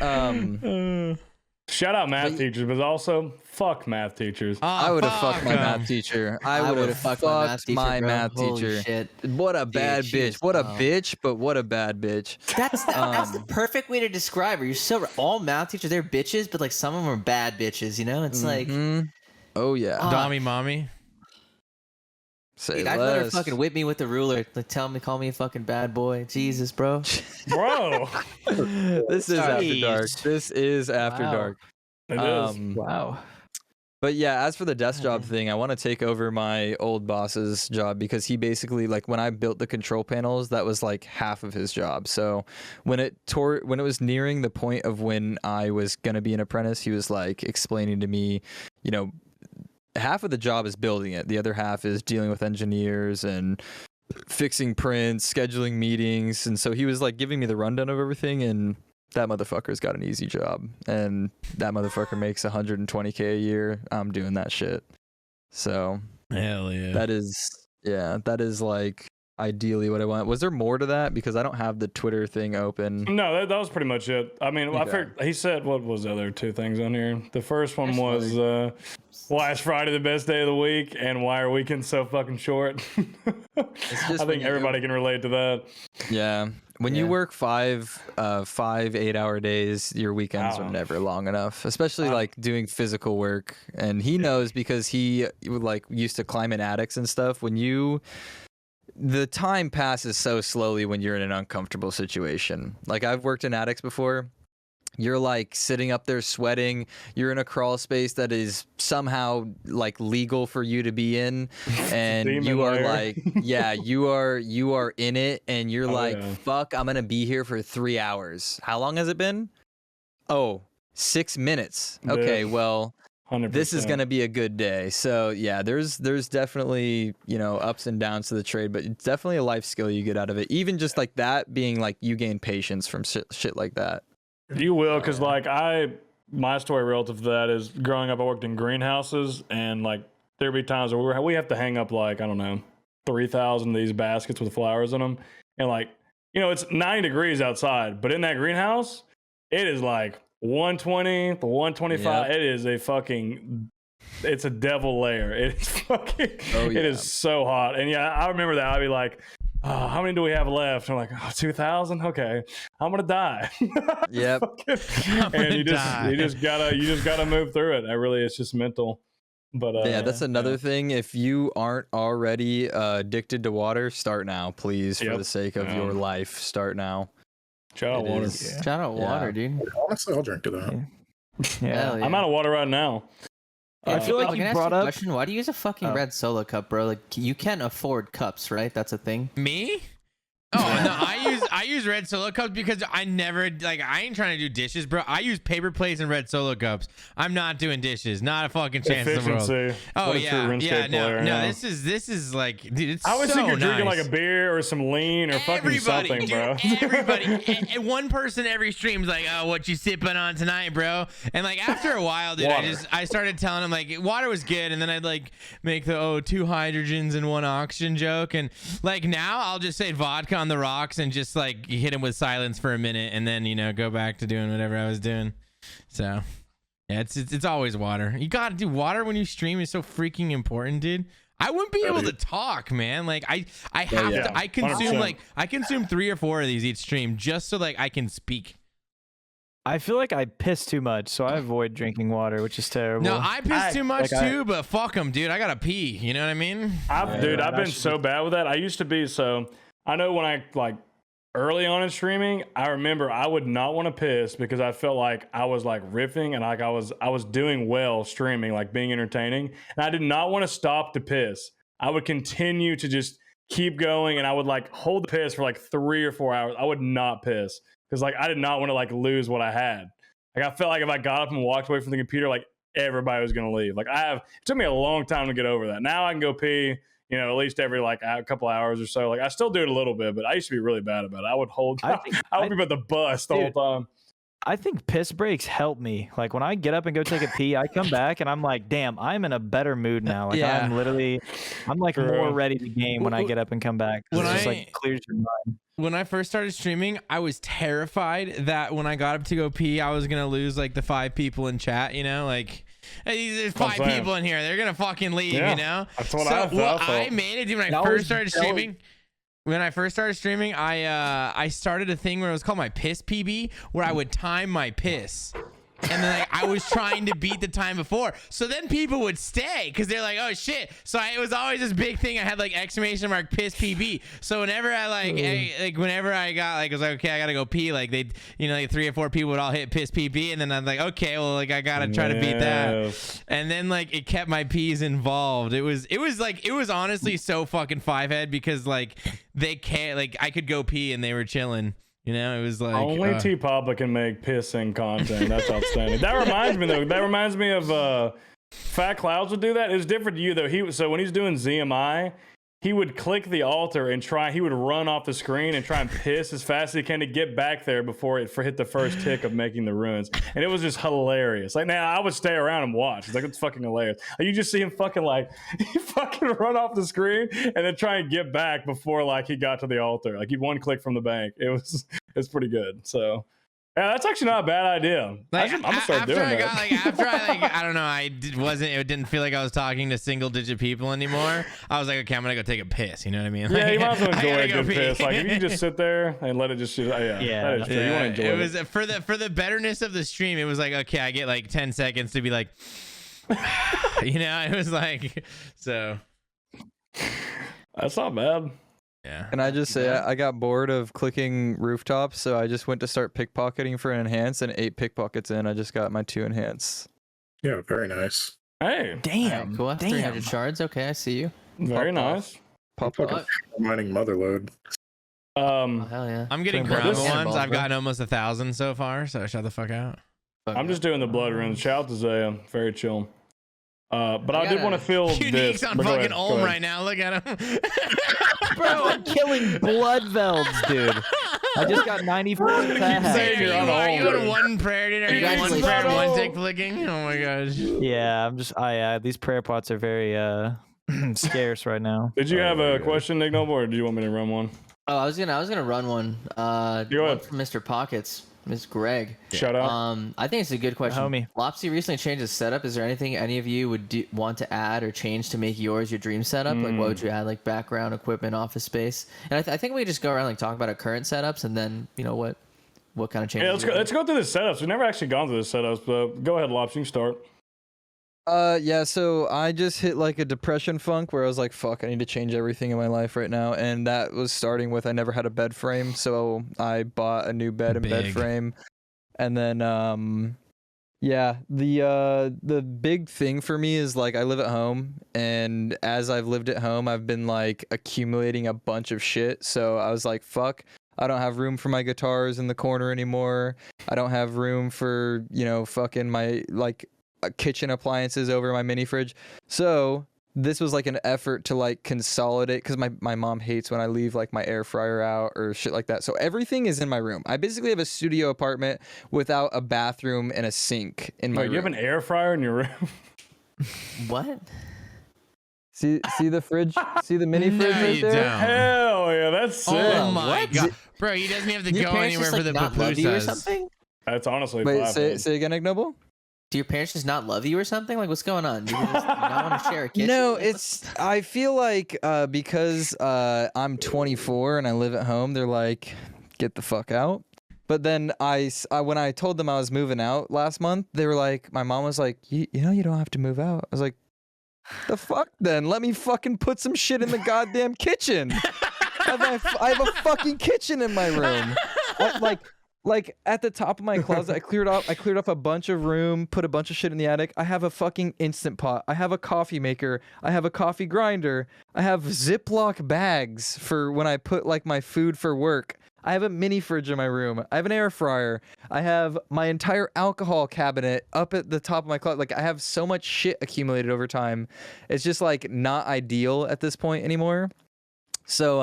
Shout out math teachers, but also fuck math teachers. I would have fucked my math teacher. I would have fucked my math teacher. Shit. What a bad bitch. What a bitch, but what a bad bitch. That's the perfect way to describe her. You're so all math teachers, they're bitches, but like some of them are bad bitches. You know, it's like, oh yeah, Dommy mommy. Dude, I'd let her fucking whip me with the ruler. Like, call me a fucking bad boy. Jesus, bro. Bro. This is after dark. This is after dark. It is. Wow. But yeah, as for the desk job thing, I want to take over my old boss's job because he basically, like, when I built the control panels, that was like half of his job. So when it was nearing the point of when I was gonna be an apprentice, he was like explaining to me, you know, half of the job is building it. The other half is dealing with engineers and fixing prints, scheduling meetings. And so he was like giving me the rundown of everything, and that motherfucker's got an easy job. And that motherfucker makes $120K a year. I'm doing that shit. So hell yeah. That is like ideally what I want. Was there more to that? Because I don't have the Twitter thing open. No, that was pretty much it. I mean, okay. He said, what was the other two things on here? The first one was why is Friday the best day of the week, and why are weekends so fucking short? I think everybody can relate to that. Yeah. When you work 5 8-hour days, your weekends are never long enough, especially like doing physical work. And he knows because he like used to climb in attics and stuff. The time passes so slowly when you're in an uncomfortable situation. Like, I've worked in attics before. You're like sitting up there sweating. You're in a crawl space that is somehow like legal for you to be in, and you are like, yeah, you are in it, and you're fuck, I'm gonna be here for 3 hours. How long has it been? 6 minutes. Okay, well, 100%. This is going to be a good day. So yeah, there's definitely, you know, ups and downs to the trade, but it's definitely a life skill you get out of it. Even just like that being like, you gain patience from shit like that. You will, because like my story relative to that is growing up, I worked in greenhouses, and like there'd be times where we have to hang up like, I don't know, 3,000 of these baskets with flowers in them. And like, you know, it's 90 degrees outside, but in that greenhouse, it is like 120 to 125. Yep. It is it's a devil layer. It's fucking, it is so hot. And yeah, I remember that. I'd be like, oh, how many do we have left? I'm like, 2,000. Okay, I'm gonna die. Yep. And you just gotta move through it. It's just mental. But yeah, that's another thing. If you aren't already addicted to water, start now, please, for the sake of your life. Start now. Shout out water. Shout out water, dude. Honestly, I'll drink to that. Yeah. I'm out of water right now. I feel like you brought up. Question. Why do you use a fucking red solo cup, bro? Like, you can't afford cups, right? That's a thing. Me? Oh no, I use red Solo cups because I never like I ain't trying to do dishes, bro. I use paper plates and red Solo cups. I'm not doing dishes. Not a fucking chance in the world. Efficiency. Oh What a true yeah, RuneScape yeah. No, player, no. yeah. This is like, dude. It's I always so think you're drinking nice. like a beer or some lean or fucking Everybody, something, dude, bro. everybody. And one person every stream's like, "Oh, what you sipping on tonight, bro?" And like after a while, dude, Water. I started telling him like water was good, and then I'd like make the 2 hydrogens and 1 oxygen joke, and like now I'll just say vodka on the rocks and just like hit him with silence for a minute, and then go back to doing whatever I was doing. So yeah, it's always water. You gotta do water when you stream. It's so freaking important, dude. I wouldn't be able to talk, man. Like I have yeah, to. I consume 100%. I consume 3 or 4 of these each stream just so like I can speak. I feel like I piss too much, so I avoid drinking water, which is terrible. No, I piss too much like, too, but fuck them, dude. I gotta pee. You know what I mean? I've been so bad with that. I used to be so. I know when I like early on in streaming, I remember I would not want to piss because I felt like I was like riffing and like I was doing well streaming, like being entertaining, and I did not want to stop to piss. I would continue to just keep going, and I would like hold the piss for like 3 or 4 hours. I would not piss because like I did not want to like lose what I had. Like I felt like if I got up and walked away from the computer, like everybody was gonna leave. Like it took me a long time to get over that. Now I can go pee, at least every like a couple hours or so. Like I still do it a little bit, but I used to be really bad about it. I would hold. I would be at the bus the whole time. I think piss breaks help me. Like when I get up and go take a pee, I come back and I'm like, damn, I'm in a better mood now. Like Yeah. I'm like more ready to game when I get up and come back. When It's just I- like clears your mind. When I first started streaming, I was terrified that when I got up to go pee, I was gonna lose like the 5 people in chat. Like, hey, there's 5 people in here. They're gonna fucking leave. Yeah, that's what I what thought. I managed when I first started streaming. When I first started streaming, I started a thing where it was called my piss PB, where I would time my piss. And then I was trying to beat the time before. So then people would stay because they're like, oh shit. So it was always this big thing. I had like exclamation mark piss PB. So whenever I whenever I got like, I was like, okay, I gotta go pee. Like they, like 3 or 4 people would all hit piss PB. And then I'm like, okay, well, like I gotta try to beat that. And then like it kept my peas involved. It was honestly so fucking 5-head because like they can't, like I could go pee and they were chilling. It was like Only T-Papa can make pissing content. That's outstanding. That reminds me though. That reminds me of Fat Clouds would do that. It was different to you though. So when he's doing ZMI, he would click the altar and he would run off the screen and try and piss as fast as he can to get back there before it hit the first tick of making the ruins. And it was just hilarious. Like, now I would stay around and watch. It's like, it's fucking hilarious. Like, you just see him fucking he fucking run off the screen and then try and get back before like he got to the altar. Like, he one click from the bank. It's pretty good. So yeah, that's actually not a bad idea. Like, I'm gonna start doing that. After I don't know, it didn't feel like I was talking to single digit people anymore. I was like, okay, I'm gonna go take a piss. You know what I mean? Yeah, you might as well I enjoy gotta a go good pee. piss. Like, if you just sit there and let it just shoot. That is true. You want to enjoy it. It Was for the betterness of the stream. It was like, okay, I get like 10 seconds to be like, it was like, so. That's not bad. Yeah. Can I just say I got bored of clicking rooftops, so I just went to start pickpocketing for an enhance, and 8 pickpockets in, I just got my 2 enhance. Yeah, very nice. Hey, Damn. Cool. Damn. 300 shards. Okay, I see you. very nice. Pop Fucking mining motherload. Oh, hell yeah. I'm getting This- Grandma ones. Balls, I've bro. gotten almost 1,000 so far, so shut the fuck out. I'm just doing the blood runes. Shout out to Zaya. Very chill. But I did want to feel Unique's this. on but go fucking ahead, go Olm ahead. right now. Look at him. Bro, I'm killing blood velds, dude. I just got 94 attacks. saying you're on Are you Olm, on dude. one prayer, dude? Are you on one Congratulations. prayer and one Olm. tick flicking? Oh my gosh. Yeah, these prayer pots are very scarce right now. Did you have a question, Nick Noble, or do you want me to run one? Oh, I was gonna run one. Go One ahead. from Mr. Pockets, Miss Greg. Shout out. I think it's a good question. Homie. Lopse recently changed his setup. Is there anything any of you would want to add or change to make yours your dream setup? Like, what would you add? Like background, equipment, office space. And I think we just go around like talk about our current setups, and then what kind of changes. Yeah, let's go. Let's go through the setups. We've never actually gone through the setups, but go ahead, Lopes. You can start. Yeah, so I just hit like a depression funk where I was like, fuck, I need to change everything in my life right now. And that was starting with I never had a bed frame, so I bought a new bed and bed Big. frame. And then Yeah, the big thing for me is like I live at home, and as I've lived at home, I've been like accumulating a bunch of shit. So I was like, fuck, I don't have room for my guitars in the corner anymore. I don't have room for, fucking my like kitchen appliances over my mini fridge. So this was like an effort to like consolidate, because my mom hates when I leave like my air fryer out or shit like that. So everything is in my room. I basically have a studio apartment without a bathroom and a sink in my room. You have an air fryer in your room? What? See the fridge? See the mini fridge right there? Don't. Hell yeah, that's sick. Oh my What? god, bro! He doesn't have to Do your go parents anywhere just, for the not love you or pupusas. something? That's honestly Wait, fine. say again, Ignoble? Do your parents just not love you or something? Like, what's going on? Do you just not want to share a kitchen? No, Like, I feel like because I'm 24 and I live at home, they're like, get the fuck out. But then when I told them I was moving out last month, they were like, my mom was like, you don't have to move out. I was like, the fuck then? Let me fucking put some shit in the goddamn kitchen. I have a fucking kitchen in my room. Like at the top of my closet, I cleared off a bunch of room, put a bunch of shit in the attic. I have a fucking Instant Pot. I have a coffee maker. I have a coffee grinder. I have Ziploc bags for when I put like my food for work. I have a mini fridge in my room. I have an air fryer. I have my entire alcohol cabinet up at the top of my closet. Like I have so much shit accumulated over time. It's just like not ideal at this point anymore. So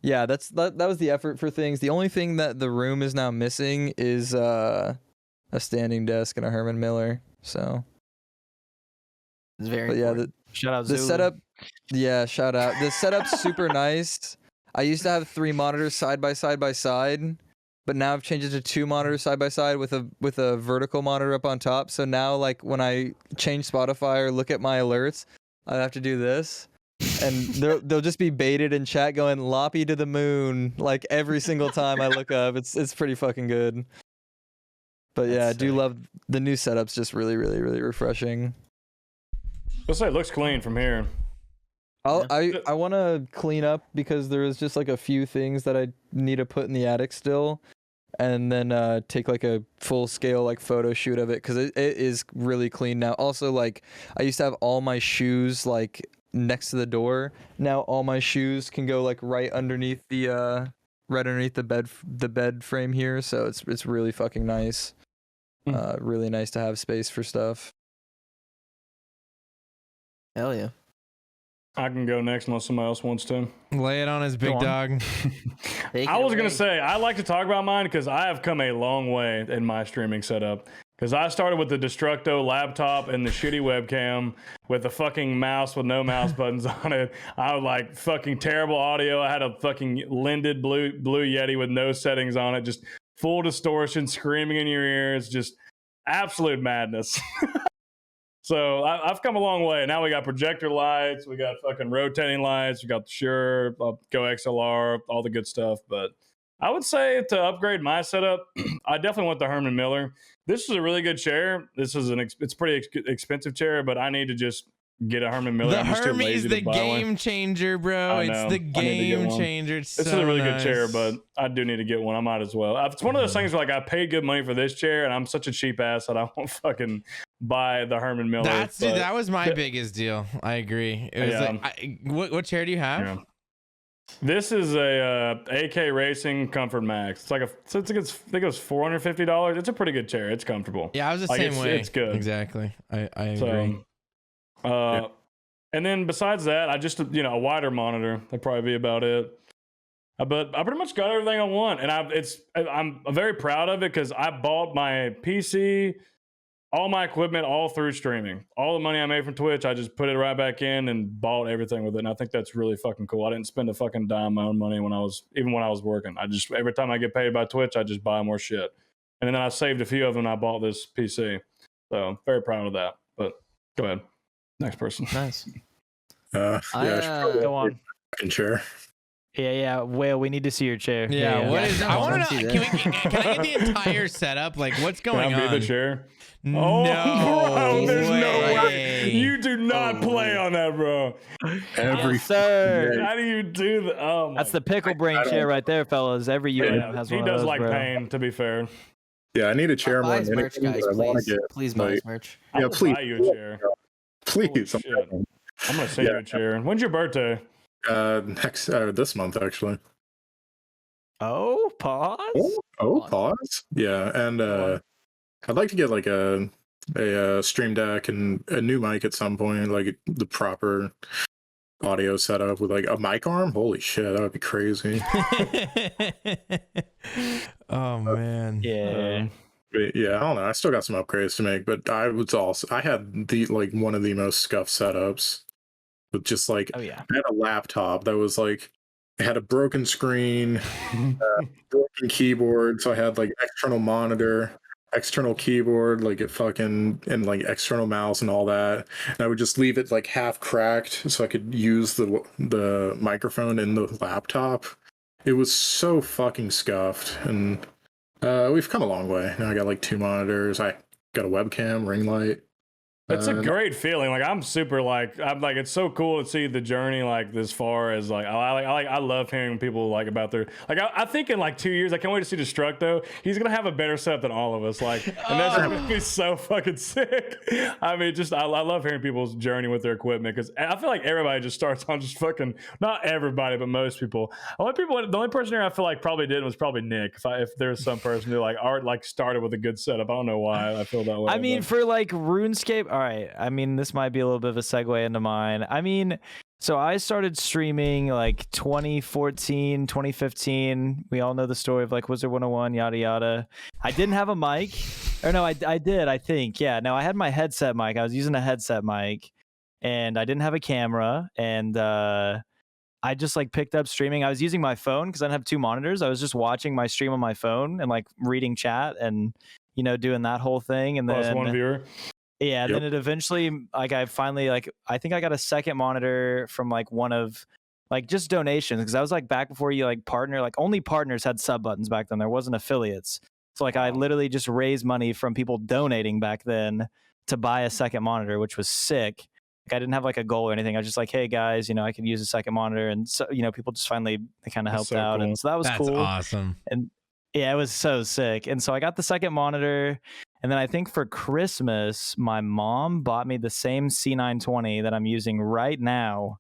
yeah, that was the effort for things. The only thing that the room is now missing is a standing desk and a Herman Miller. So it's very but yeah, important. Shout out the Zulu. setup, yeah, shout out. The setup's super nice. I used to have 3 monitors side by side, but now I've changed it to 2 monitors side by side with a vertical monitor up on top. So now like when I change Spotify or look at my alerts, I have to do this. And they'll just be baited in chat going Loppy to the moon like every single time I look up. It's pretty fucking good. But yeah, I do love the new setup's just really, really, really refreshing. Let's say it looks clean from here. I want to clean up because there is just like a few things that I need to put in the attic still, and then take like a full scale like photo shoot of it, because it is really clean now. Also, like I used to have all my shoes like next to the door. Now all my shoes can go like right underneath the bed frame here, so it's really fucking nice. Really nice to have space for stuff. Hell yeah. I can go next unless somebody else wants to. Lay it on his big dog. I was going to say, I like to talk about mine because I have come a long way in my streaming setup. Because I started with the Destructo laptop and the shitty webcam with the fucking mouse with no mouse buttons on it. I was like fucking terrible audio. I had a fucking lended blue Yeti with no settings on it. Just full distortion, screaming in your ears. Just absolute madness. So I've come a long way. Now we got projector lights. We got fucking rotating lights. We got the Shure, Go XLR, all the good stuff. But I would say to upgrade my setup, I definitely want the Herman Miller. This is a really good chair. This is it's pretty expensive chair, but I need to just get a Herman Miller. The I'm just too Hermes, lazy the to buy game one. changer, bro. It's the game changer. It's This is a really good chair, but I do need to get one. I might as well. It's one of those things where like I paid good money for this chair, and I'm such a cheap ass that I won't fucking buy the Herman Miller. Dude, that was my biggest deal. I agree. It was like, what chair do you have? Yeah. This is a AK Racing Comfort Max. It's like I think it's $450. It's a pretty good chair. It's comfortable. Yeah, I was the same way. It's good. Exactly. I agree. And then besides that, I just a wider monitor. That'd probably be about it. But I pretty much got everything I want, and I'm very proud of it because I bought my PC, all my equipment, all through streaming. All the money I made from Twitch, I just put it right back in and bought everything with it. And I think that's really fucking cool. I didn't spend a fucking dime of my own money when I was working. I just, every time I get paid by Twitch, I just buy more shit. And then I saved a few of them and I bought this PC. So very proud of that. But go ahead. Next person. Nice. Yeah, Go on. Chair. Yeah. Whale, we need to see your chair. Yeah. What is? I want to see know. that. Can I get the entire setup? Like, what's going Can I on? be the chair? No, bro, there's no way. way. You do not play on that, bro. Every sir. How do you do that? Oh my That's the pickle brain chair right there, fellas. Every unit has he one does of those, like bro. pain, to be fair. Yeah, I need a chair more Buy than his merch, anything, guys. but I want to Please, get please buy like, his merch. I yeah, will please buy you a chair. please. Holy shit. I'm gonna send you a chair. When's your birthday? Next this month actually. Oh, pause. Pause. Yeah, and I'd like to get like a stream deck and a new mic at some point, like the proper audio setup with like a mic arm. Holy shit, that would be crazy. Oh man. Yeah. But yeah, I don't know. I still got some upgrades to make, but I had the like one of the most scuffed setups with just like Oh yeah. I had a laptop that was like it had a broken screen, broken keyboard, so I had like external monitor, external keyboard, like it fucking and like external mouse and all that. And I would just leave it like half cracked so I could use the microphone in the laptop. It was so fucking scuffed, and we've come a long way. Now I got like 2 monitors. I got a webcam, ring light. It's a great feeling. Like I'm like it's so cool to see the journey like this far as like I love hearing people like about their like I think in like 2 years I can't wait to see Destructo. He's gonna have a better setup than all of us. Like and that's gonna be so fucking sick. I mean, just I love hearing people's journey with their equipment because I feel like everybody just starts on just fucking not everybody but most people. The only person here I feel like probably did was probably Nick. If there's some person who like started with a good setup, I don't know why I feel that way. I mean, for like RuneScape, all right. I mean, this might be a little bit of a segue into mine. I mean, so I started streaming like 2014, 2015. We all know the story of like Wizard 101, yada yada. I didn't have a mic. Or no, I did, I think. Yeah, no, I had my headset mic. I was using a headset mic and I didn't have a camera. And I just like picked up streaming. I was using my phone because I didn't have 2 monitors. I was just watching my stream on my phone and like reading chat and, you know, doing that whole thing. And plus then 1 viewer. Yeah, then it eventually like I finally like I think I got a second monitor from like one of like just donations because I was like back before you like partner, like only partners had sub buttons back then. There wasn't affiliates. So like I literally just raised money from people donating back then to buy a second monitor, which was sick. Like I didn't have like a goal or anything. I was just like, hey guys, you know, I could use a second monitor, and so you know, people just finally kind of helped so out, cool. and so that was That's cool. awesome. And yeah, it was so sick. And so I got the second monitor. And then I think for Christmas, my mom bought me the same C920 that I'm using right now.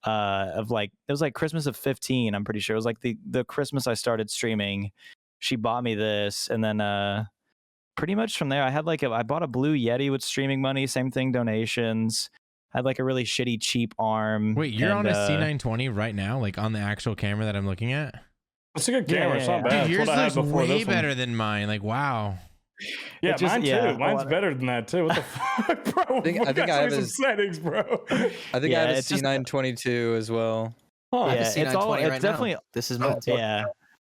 Of like, it was like Christmas of 15, I'm pretty sure. It was like the Christmas I started streaming. She bought me this. And then pretty much from there, I bought a Blue Yeti with streaming money. Same thing, donations. I had like a really shitty, cheap arm. Wait, you're on a C920 right now? Like on the actual camera that I'm looking at? It's a good camera. It's not Yeah. bad. Dude, yours It's what I had looks before way this one. better than mine. Like, wow. Yeah, just- mine too. yeah, Mine's better than that too. What the fuck, bro? I think I have some settings, bro. I think Yeah, I have a it's just- C922 as well. I have a Yeah, it's all. C920 It's right definitely. now. This is mine. Yeah,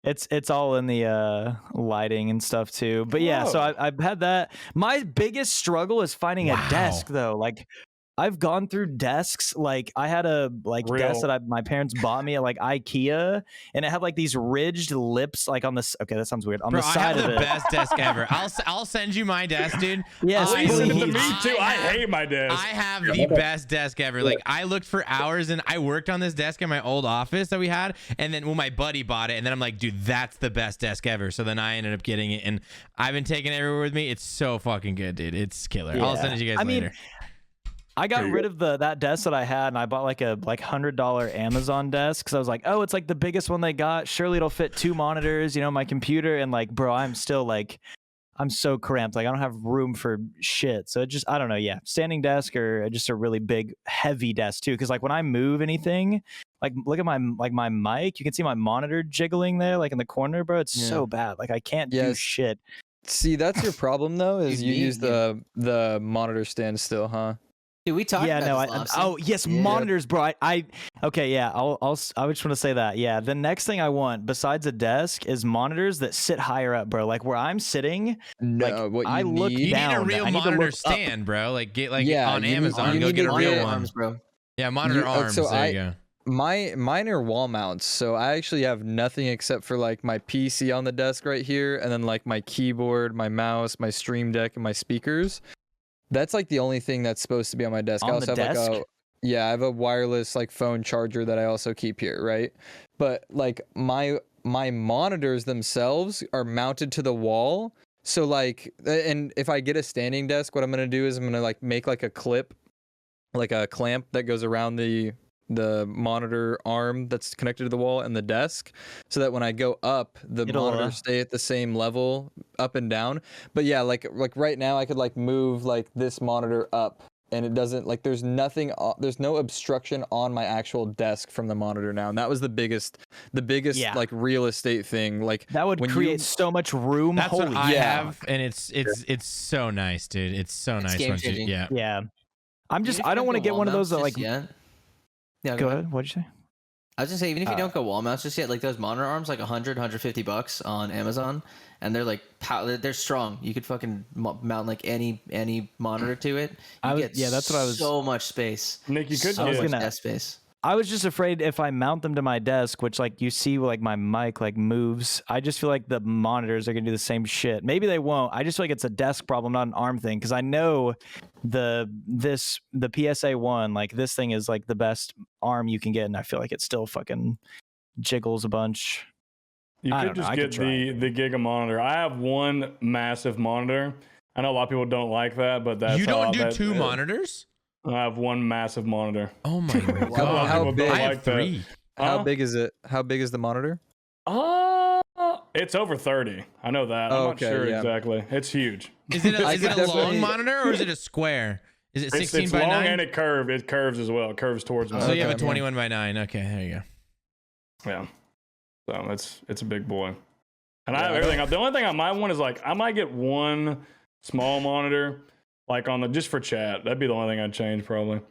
it's all in the lighting and stuff too. But yeah, so Whoa. I've had that. My biggest struggle is finding Wow. a desk though. Like I've gone through desks. Like I had a desk that my parents bought me at like IKEA, and it had like these ridged lips like on this. Okay, that sounds weird. On Bro, the I side have of the it. best desk ever. I'll send you my desk, dude. Yes, I- Please send it to please. me too. I have- hate my desk. I have the best desk ever. Like I looked for hours and I worked on this desk in my old office that we had, and then my buddy bought it, and then I'm like, dude, that's the best desk ever. So then I ended up getting it, and I've been taking it everywhere with me. It's so fucking good, dude. It's killer. I'll Yeah. send it to you guys I mean, later. I got rid of that desk that I had, and I bought like a $100 Amazon desk because I was like, oh, it's like the biggest one they got. Surely it'll fit 2 monitors, you know, my computer, and like, bro, I'm still like, I'm so cramped. Like I don't have room for shit. So it just, I don't know. Yeah, standing desk or just a really big, heavy desk too. Because like when I move anything, like look at my mic, you can see my monitor jiggling there, like in the corner, bro. It's so bad. Like I can't do shit. See, that's your problem though, is you me, use the monitor stand still, huh? Dude, we talked Yeah, about no. this, Oh Lopse. yes, monitors, bro. I okay. Yeah, I just want to say that. Yeah, the next thing I want besides a desk is monitors that sit higher up, bro. Like where I'm sitting. No, like, what you I look need. You need a down. real I need to monitor look up. stand, bro. Like get like Yeah, on you need- Amazon. you Go need get a to real get- one. arms, bro. Yeah, monitor arms. So there you go. Mine are wall mounts, so I actually have nothing except for like my PC on the desk right here, and then like my keyboard, my mouse, my stream deck, and my speakers. That's like the only thing that's supposed to be on my desk. I On also the have desk? like I have a wireless like phone charger that I also keep here, right? But like my monitors themselves are mounted to the wall, So like, and if I get a standing desk, what I'm gonna do is I'm gonna like make like a clip, like a clamp that goes around the monitor arm that's connected to the wall and the desk, so that when I go up, the monitors stay at the same level up and down. But yeah, like right now I could like move like this monitor up, and it doesn't, like, there's nothing, there's no obstruction on my actual desk from the monitor now. And that was the biggest like real estate thing. Like that would create so much room. That's what I have, and it's so nice, dude. It's so nice. Yeah. I don't want to get one of those that like. Yeah. Go ahead. What'd you say? I was just saying, even if you don't go wall mounts just yet, like those monitor arms, like $100-$150 on Amazon, and they're like they're strong. You could fucking mount like any monitor to it. That's what I was. So much space. Nick, you could so much desk space. I was just afraid if I mount them to my desk, which like you see like my mic like moves, I just feel like the monitors are gonna do the same shit. Maybe they won't. I just feel like it's a desk problem, not an arm thing, because I know the PSA 1, like this thing is like the best arm you can get, and I feel like it still fucking jiggles a bunch. You could just get the Giga monitor. I have one massive monitor. I know a lot of people don't like that, but that's you don't do two monitors. I have one massive monitor. Oh my god! How big? I have three. How big is it? How big is the monitor? It's over 30. I know that. I'm not sure exactly. It's huge. Is it a long monitor or is it a square? Is it 16 it's by long 9? And it curves as well. It curves towards me. So you have a 21 by 9. Okay, there you go. Yeah. So it's a big boy. And I have everything. The only thing I might want is like I might get one small monitor. Like just for chat, that'd be the only thing I'd change probably.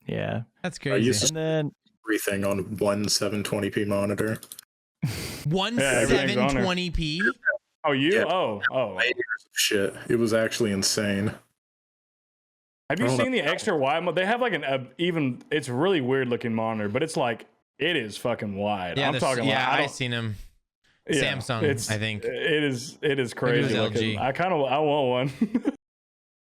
Yeah, that's crazy. I used everything on one 720p monitor. One 720p? Oh, you? Yeah. Oh. Shit, it was actually insane. Have you seen the extra wide? They have like it's really weird looking monitor, but it's like it is fucking wide. Yeah, I'm talking. Yeah, I've seen them. Yeah, Samsung, I think it is crazy. LG. I want one.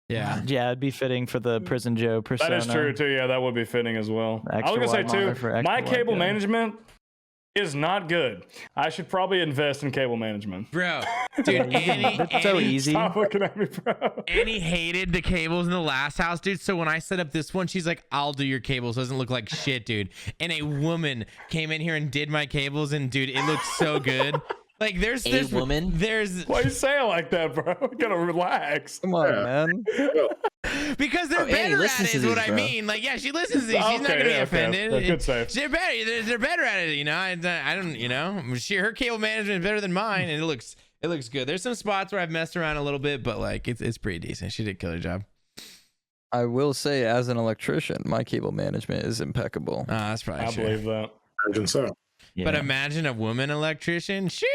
Yeah, it'd be fitting for the Prison Joe persona. That is true too. Yeah, that would be fitting as well. I was gonna say too, my cable management is not good. I should probably invest in cable management. Bro, dude, it's so easy. Stop looking at me, bro. Annie hated the cables in the last house, dude. So when I set up this one, she's like, "I'll do your cables. Doesn't look like shit, dude." And a woman came in here and did my cables, and dude, it looks so good. Like there's woman. Why you say it like that, bro? You gotta relax. Come on, man. Because they're better at it, is what I mean. Like, yeah, she listens to these. She's not gonna be offended. Good save. They're better at it, you know. I don't, you know. Her cable management is better than mine, and it looks good. There's some spots where I've messed around a little bit, but like it's pretty decent. She did a killer job. I will say, as an electrician, my cable management is impeccable. That's probably I believe that. Imagine so. Yeah. But imagine a woman electrician. Sheesh.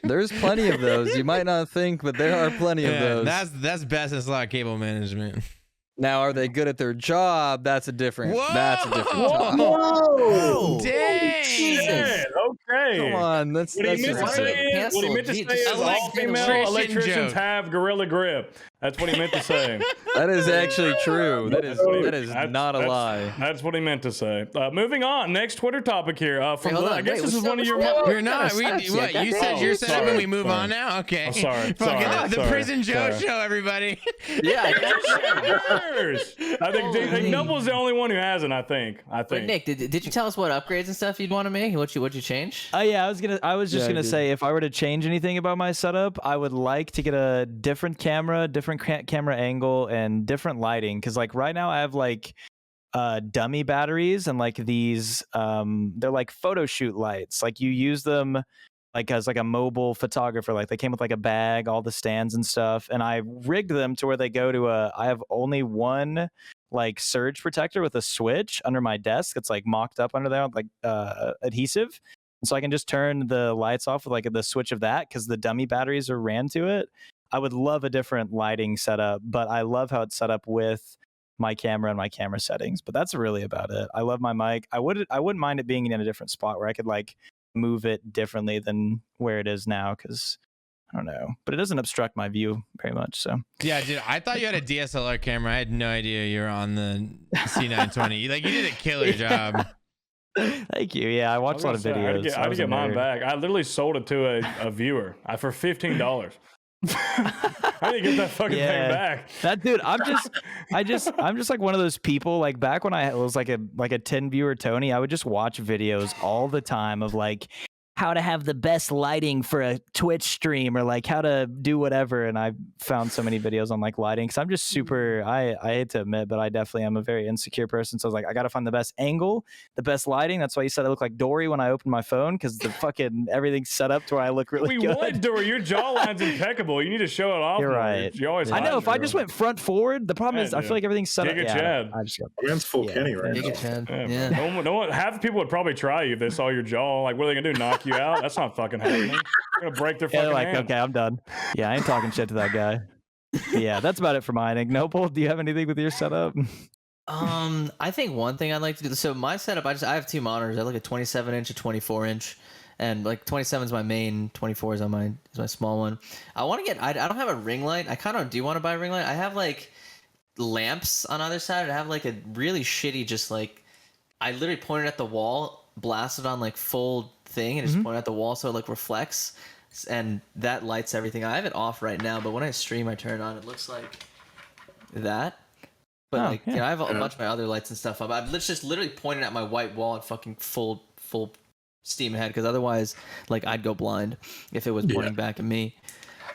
There's plenty of those. You might not think, but there are plenty of those. That's best in slot cable management. Now, are they good at their job? That's a different. That's a different job. Whoa! Dang! Shit. Okay. Come on. What he meant to say is all female electricians have gorilla grip. That's what he meant to say. That is actually true. That is not a lie. That's what he meant to say. Moving on. Next Twitter topic here. I guess this is one of your. You're not. What? You said you're set up and we move on now? Okay. Oh, sorry. The Prison Joe show, everybody. Yeah. I think Noble's the only one who hasn't. I think. But Nick, did you tell us what upgrades and stuff you'd want to make? What'd you change? Yeah, I was just gonna say, if I were to change anything about my setup, I would like to get a different camera, different camera angle, and different lighting. Because like right now I have like dummy batteries and like these they're like photo shoot lights. Like you use them like as like a mobile photographer. Like they came with like a bag, all the stands and stuff, and I rigged them to where they go to I have only one like surge protector with a switch under my desk that's like mocked up under there with like adhesive, and so I can just turn the lights off with like the switch of that because the dummy batteries are ran to it. I would love a different lighting setup, but I love how it's set up with my camera and my camera settings. But that's really about it. I love my mic. I wouldn't mind it being in a different spot where I could like move it differently than where it is now, because I don't know, but it doesn't obstruct my view very much. So yeah, dude, I thought you had a DSLR camera. I had no idea you were on the C920. Like you did a killer job. Thank you. Yeah, I watched a lot of videos. I had to get mine back. I literally sold it to a viewer for $15. I need to get that fucking thing back. That dude, I'm just like one of those people. Like back when I was like a 10 viewer Tony, I would just watch videos all the time of like how to have the best lighting for a Twitch stream or like how to do whatever. And I found so many videos on like lighting because I'm just super, I hate to admit, but I definitely am a very insecure person. So I was like, I got to find the best angle, the best lighting. That's why you said I look like Dory when I opened my phone because the fucking everything's set up to where I look really good. We want Dory. Your jawline's impeccable. You need to show it off. You're more. right. You always I know if I just went front forward, the problem is I feel like everything's set up. Giga Chad. I just got Man's full Kenny right now. Giga Chad. Yeah. No one, half the people would probably try you if they saw your jaw. Like, what are they gonna do? Knock you out? That's not fucking happening. They're gonna break their fucking they're like, hand. okay, I'm done. Yeah, I ain't talking shit to that guy. Yeah, that's about it for mine. Ignoble, do you have anything with your setup? I think one thing I'd like to do. So my setup, I have two monitors. I look at 27-inch and 24-inch, and like 27 is my main, 24 is my small one. I want to get. I don't have a ring light. I kind of do want to buy a ring light. I have like lamps on either side. I have like a really shitty, just like I literally pointed at the wall, blasted on like full thing, and just pointed at the wall so it like reflects, and that lights everything. I have it off right now, but when I stream, I turn it on. It looks like that. But I have a bunch of my other lights and stuff up. I'm just literally pointing at my white wall at fucking full steam ahead, because otherwise, like, I'd go blind if it was pointing back at me.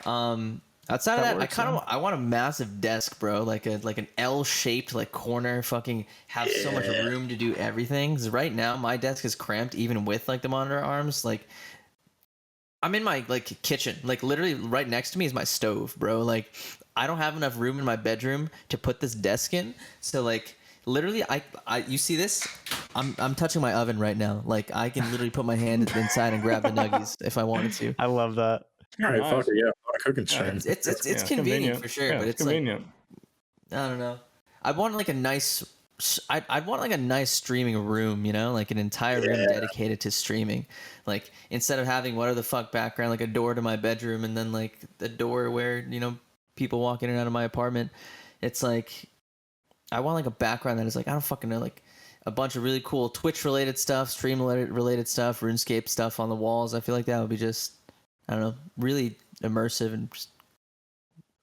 Outside of that, I want a massive desk, bro, like an L-shaped like corner, fucking have so much room to do everything. 'Cause right now my desk is cramped, even with like the monitor arms. Like, I'm in my like kitchen, like literally right next to me is my stove, bro. Like, I don't have enough room in my bedroom to put this desk in. So like literally I you see this? I'm touching my oven right now. Like, I can literally put my hand inside and grab the nuggies if I wanted to. I love that. All right, fuck it, yeah, a cooking stream. It's convenient for sure, but it's convenient. Like, I don't know. I want like a nice. I'd want like a nice streaming room, you know, like an entire room dedicated to streaming. Like, instead of having whatever the fuck background, like a door to my bedroom and then like the door where, you know, people walk in and out of my apartment. It's like, I want like a background that is like, I don't fucking know, like a bunch of really cool Twitch related stuff, stream related stuff, RuneScape stuff on the walls. I feel like that would be just, I don't know, really immersive and just,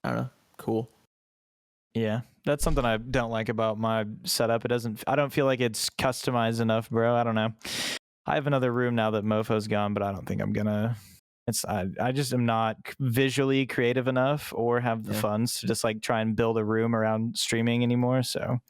I don't know, cool. Yeah, that's something I don't like about my setup. I don't feel like it's customized enough, bro. I don't know. I have another room now that Mofo's gone, but I don't think I'm gonna. I just am not visually creative enough or have the funds to just like try and build a room around streaming anymore. So,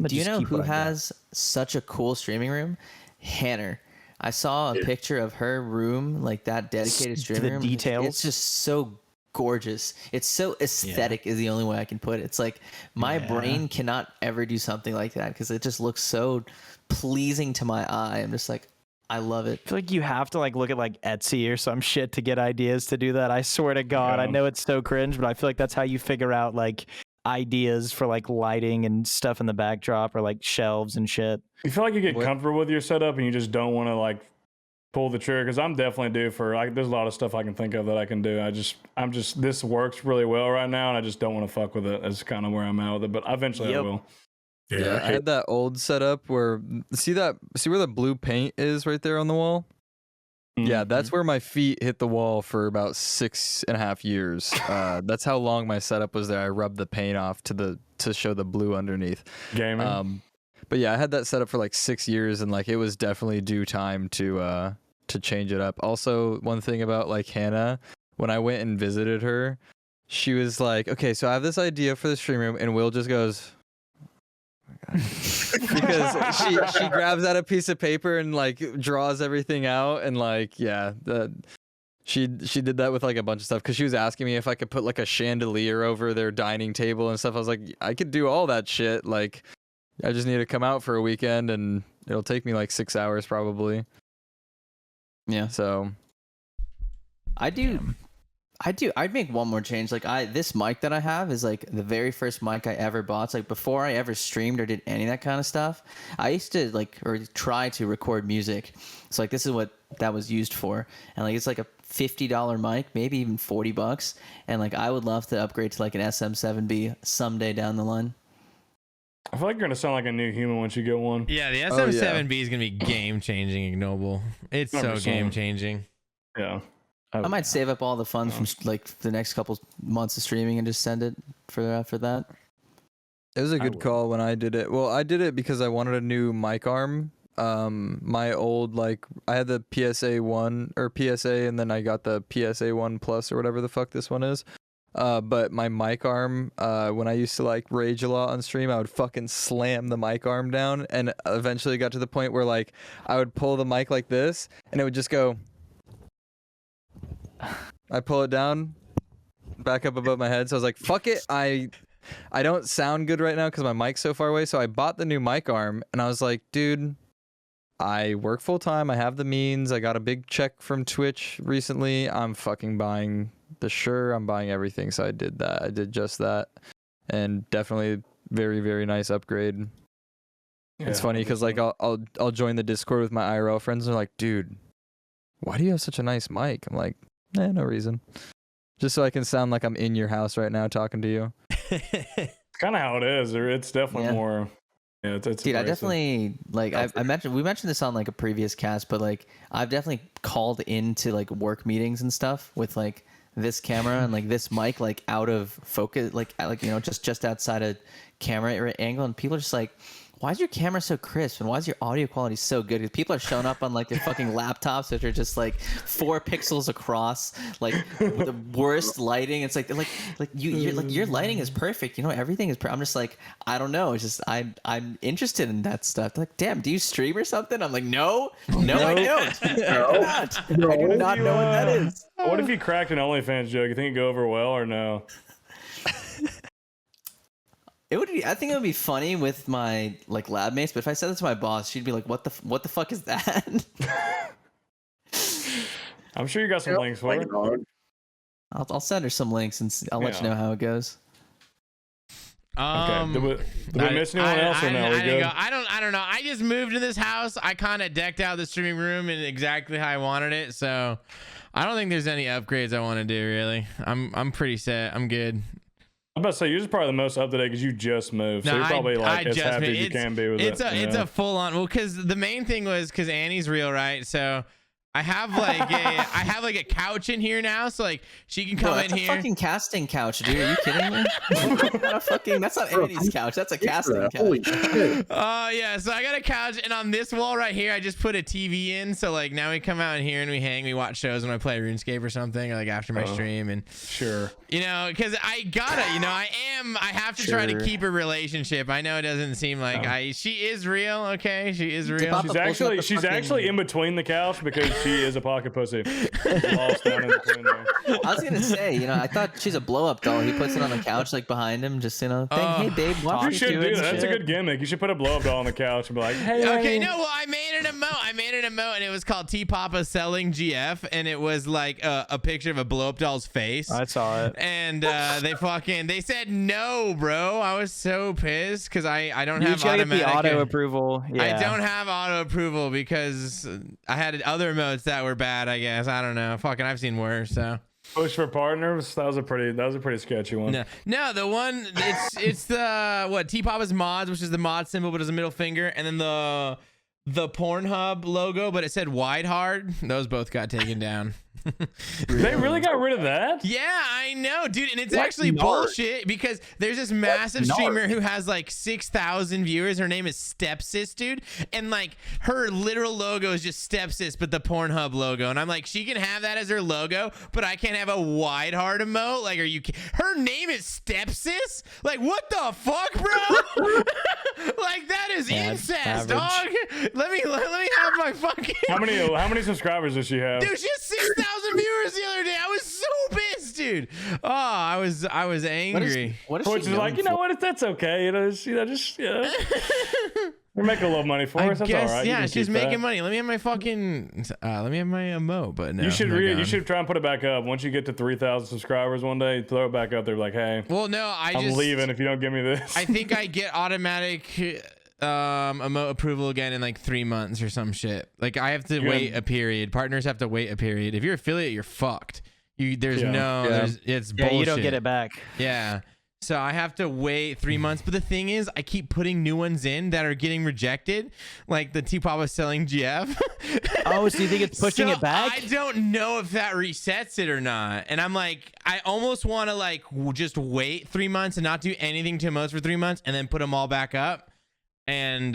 do you know who has such a cool streaming room? Hanner. I saw a picture of her room, like that dedicated streaming room. Details. It's just so gorgeous. It's so aesthetic is the only way I can put it. It's like my brain cannot ever do something like that because it just looks so pleasing to my eye. I'm just like, I love it. I feel like you have to like look at like Etsy or some shit to get ideas to do that. I swear to God, I know it's so cringe, but I feel like that's how you figure out like ideas for like lighting and stuff in the backdrop or like shelves and shit. You feel like you get comfortable with your setup and you just don't want to like pull the trigger, because I'm definitely due for like, there's a lot of stuff I can think of that I can do. I'm just this works really well right now and I just don't want to fuck with it. That's kind of where I'm at with it, but eventually I will. Yeah, I had that old setup where see where the blue paint is right there on the wall? Yeah, that's where my feet hit the wall for about 6.5 years. That's how long my setup was there. I rubbed the paint off to show the blue underneath. Gaming. But yeah, I had that set up for like 6 years, and like it was definitely due time to change it up. Also, one thing about like Hannah, when I went and visited her, she was like, "Okay, so I have this idea for the stream room," and Will just goes, because she grabs out a piece of paper and like draws everything out, and like she did that with like a bunch of stuff, because she was asking me if I could put like a chandelier over their dining table and stuff. I was like, I could do all that shit, like I just need to come out for a weekend and it'll take me like 6 hours probably. Yeah, so I'd make one more change. Like, this mic that I have is like the very first mic I ever bought. It's like before I ever streamed or did any of that kind of stuff, I used to like, or try to record music. So like, this is what that was used for. And like, it's like a $50 mic, maybe even $40. And like, I would love to upgrade to like an SM7B someday down the line. I feel like you're gonna sound like a new human once you get one. Yeah, the SM7B is gonna be game changing, Ignoble. It's 100%. So game changing. Yeah. I might save up all the funds from like the next couple months of streaming and just send it for after that. It was a good call when I did it. Well, I did it because I wanted a new mic arm. My old, like, I had the PSA 1 or PSA, and then I got the PSA 1 Plus or whatever the fuck this one is. But my mic arm, when I used to like rage a lot on stream, I would fucking slam the mic arm down, and eventually got to the point where like I would pull the mic like this, and it would just go. I pull it down, back up above my head. So I was like, fuck it, I don't sound good right now because my mic's so far away. So I bought the new mic arm, and I was like, dude, I work full time. I have the means. I got a big check from Twitch recently. I'm fucking buying the shirt. I'm buying everything. So I did that. I did just that, and definitely very, very nice upgrade. Yeah, it's funny because like I'll join the Discord with my IRL friends, and they're like, dude, why do you have such a nice mic? I'm like, no reason. Just so I can sound like I'm in your house right now talking to you. It's kind of how it is. It's definitely more. Yeah, it's dude. impressive. I definitely like. We mentioned this on like a previous cast, but like I've definitely called into like work meetings and stuff with like this camera and like this mic like out of focus, like you know just outside of camera angle, and people are just like, why is your camera so crisp and why is your audio quality so good? Because people are showing up on like their fucking laptops which are just like 4 pixels across, like with the worst lighting. It's like your lighting is perfect, you know, everything is I'm just like, I don't know, it's just I'm interested in that stuff. They're like, damn, do you stream or something? I'm like, no I don't. I do not know what that is. What if you cracked an OnlyFans joke? You think it'd go over well or no? It would be. I think it would be funny with my like lab mates, but if I said that to my boss, she'd be like, "What the fuck is that?" I'm sure you got some links for it. I'll send her some links and I'll let you know how it goes. Okay. Did we miss anyone else or no? I don't know. I just moved to this house. I kind of decked out the streaming room in exactly how I wanted it, so I don't think there's any upgrades I want to do. Really, I'm pretty set. I'm good. I'm about to say, you're just probably the most up to date because you just moved, so you're probably like as happy as you can be with it. It's a full on. Well, because the main thing was because Annie's real, right? So I have like a couch in here now, so like she can come in here. That's a fucking casting couch, dude. Are you kidding me? That's not Annie's couch. That's a casting couch. Yeah. So I got a couch, and on this wall right here, I just put a TV in. So like now we come out in here and we hang, we watch shows when I play RuneScape or something, or like after my stream, and sure. You know, because I gotta, you know, I have to try to keep a relationship. I know it doesn't seem like she is real, okay? She is real. She's actually in between the couch because she is a pocket pussy. Lost down in between there. I was gonna say, you know, I thought she's a blow up doll. He puts it on the couch like behind him, just, you know, hey babe, watch. You should do that. That's a good gimmick. You should put a blow up doll on the couch and be like, hey. Okay, no, well, I made an emote and it was called T Papa Selling GF, and it was like a picture of a blow up doll's face. I saw it. And they said no, bro. I was so pissed because I don't have automatic auto approval. Yeah. I don't have auto approval because I had other emotes that were bad, I guess. I don't know. Fucking, I've seen worse. So push for partners. That was a pretty sketchy one. No, the one it's the T Papa's mods, which is the mod symbol, but it's a middle finger, and then the Pornhub logo, but it said wide hard. Those both got taken down. They really got rid of that? Yeah, I know, dude, and it's actually bullshit because there's this massive streamer who has like 6,000 viewers. Her name is Stepsis, dude, and like her literal logo is just Stepsis, but the Pornhub logo, and I'm like, she can have that as her logo, but I can't have a wide hard emote. Like, are you? Her name is Stepsis? Like, what the fuck, bro? Like, that is incest, dog. Let me have my fucking. How many subscribers does she have? Dude, she has 6,000 viewers the other day. I was so pissed, dude. Oh, I was angry. What is Which she is like, you know what? That's okay. You know, just We're making a little money for us. That's all right. Yeah, she's making money. Let me have my fucking. Let me have my emote. But no, you should try and put it back up once you get to 3,000 subscribers one day. Throw it back up there, like, hey. Well, no, I'm leaving if you don't give me this. I think I get automatic emote approval again in like 3 months or some shit. Like, I have to wait a period. Partners have to wait a period. If you're affiliate, you're fucked. It's bullshit. You don't get it back. Yeah. So I have to wait 3 months. But the thing is, I keep putting new ones in that are getting rejected. Like the T-Pop was selling GF. Oh, so you think it's pushing it back? I don't know if that resets it or not. And I'm like, I almost want to like just wait 3 months and not do anything to emotes for 3 months and then put them all back up. And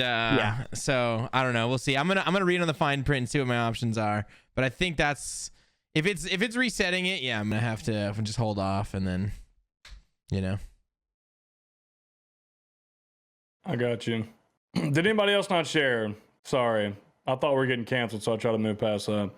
so I don't know. We'll see. I'm gonna read on the fine print and see what my options are. But I think that's if it's resetting it, yeah, I'm gonna have to just hold off and then, you know. I got you. Did anybody else not share? Sorry. I thought we were getting canceled, so I tried to move past that.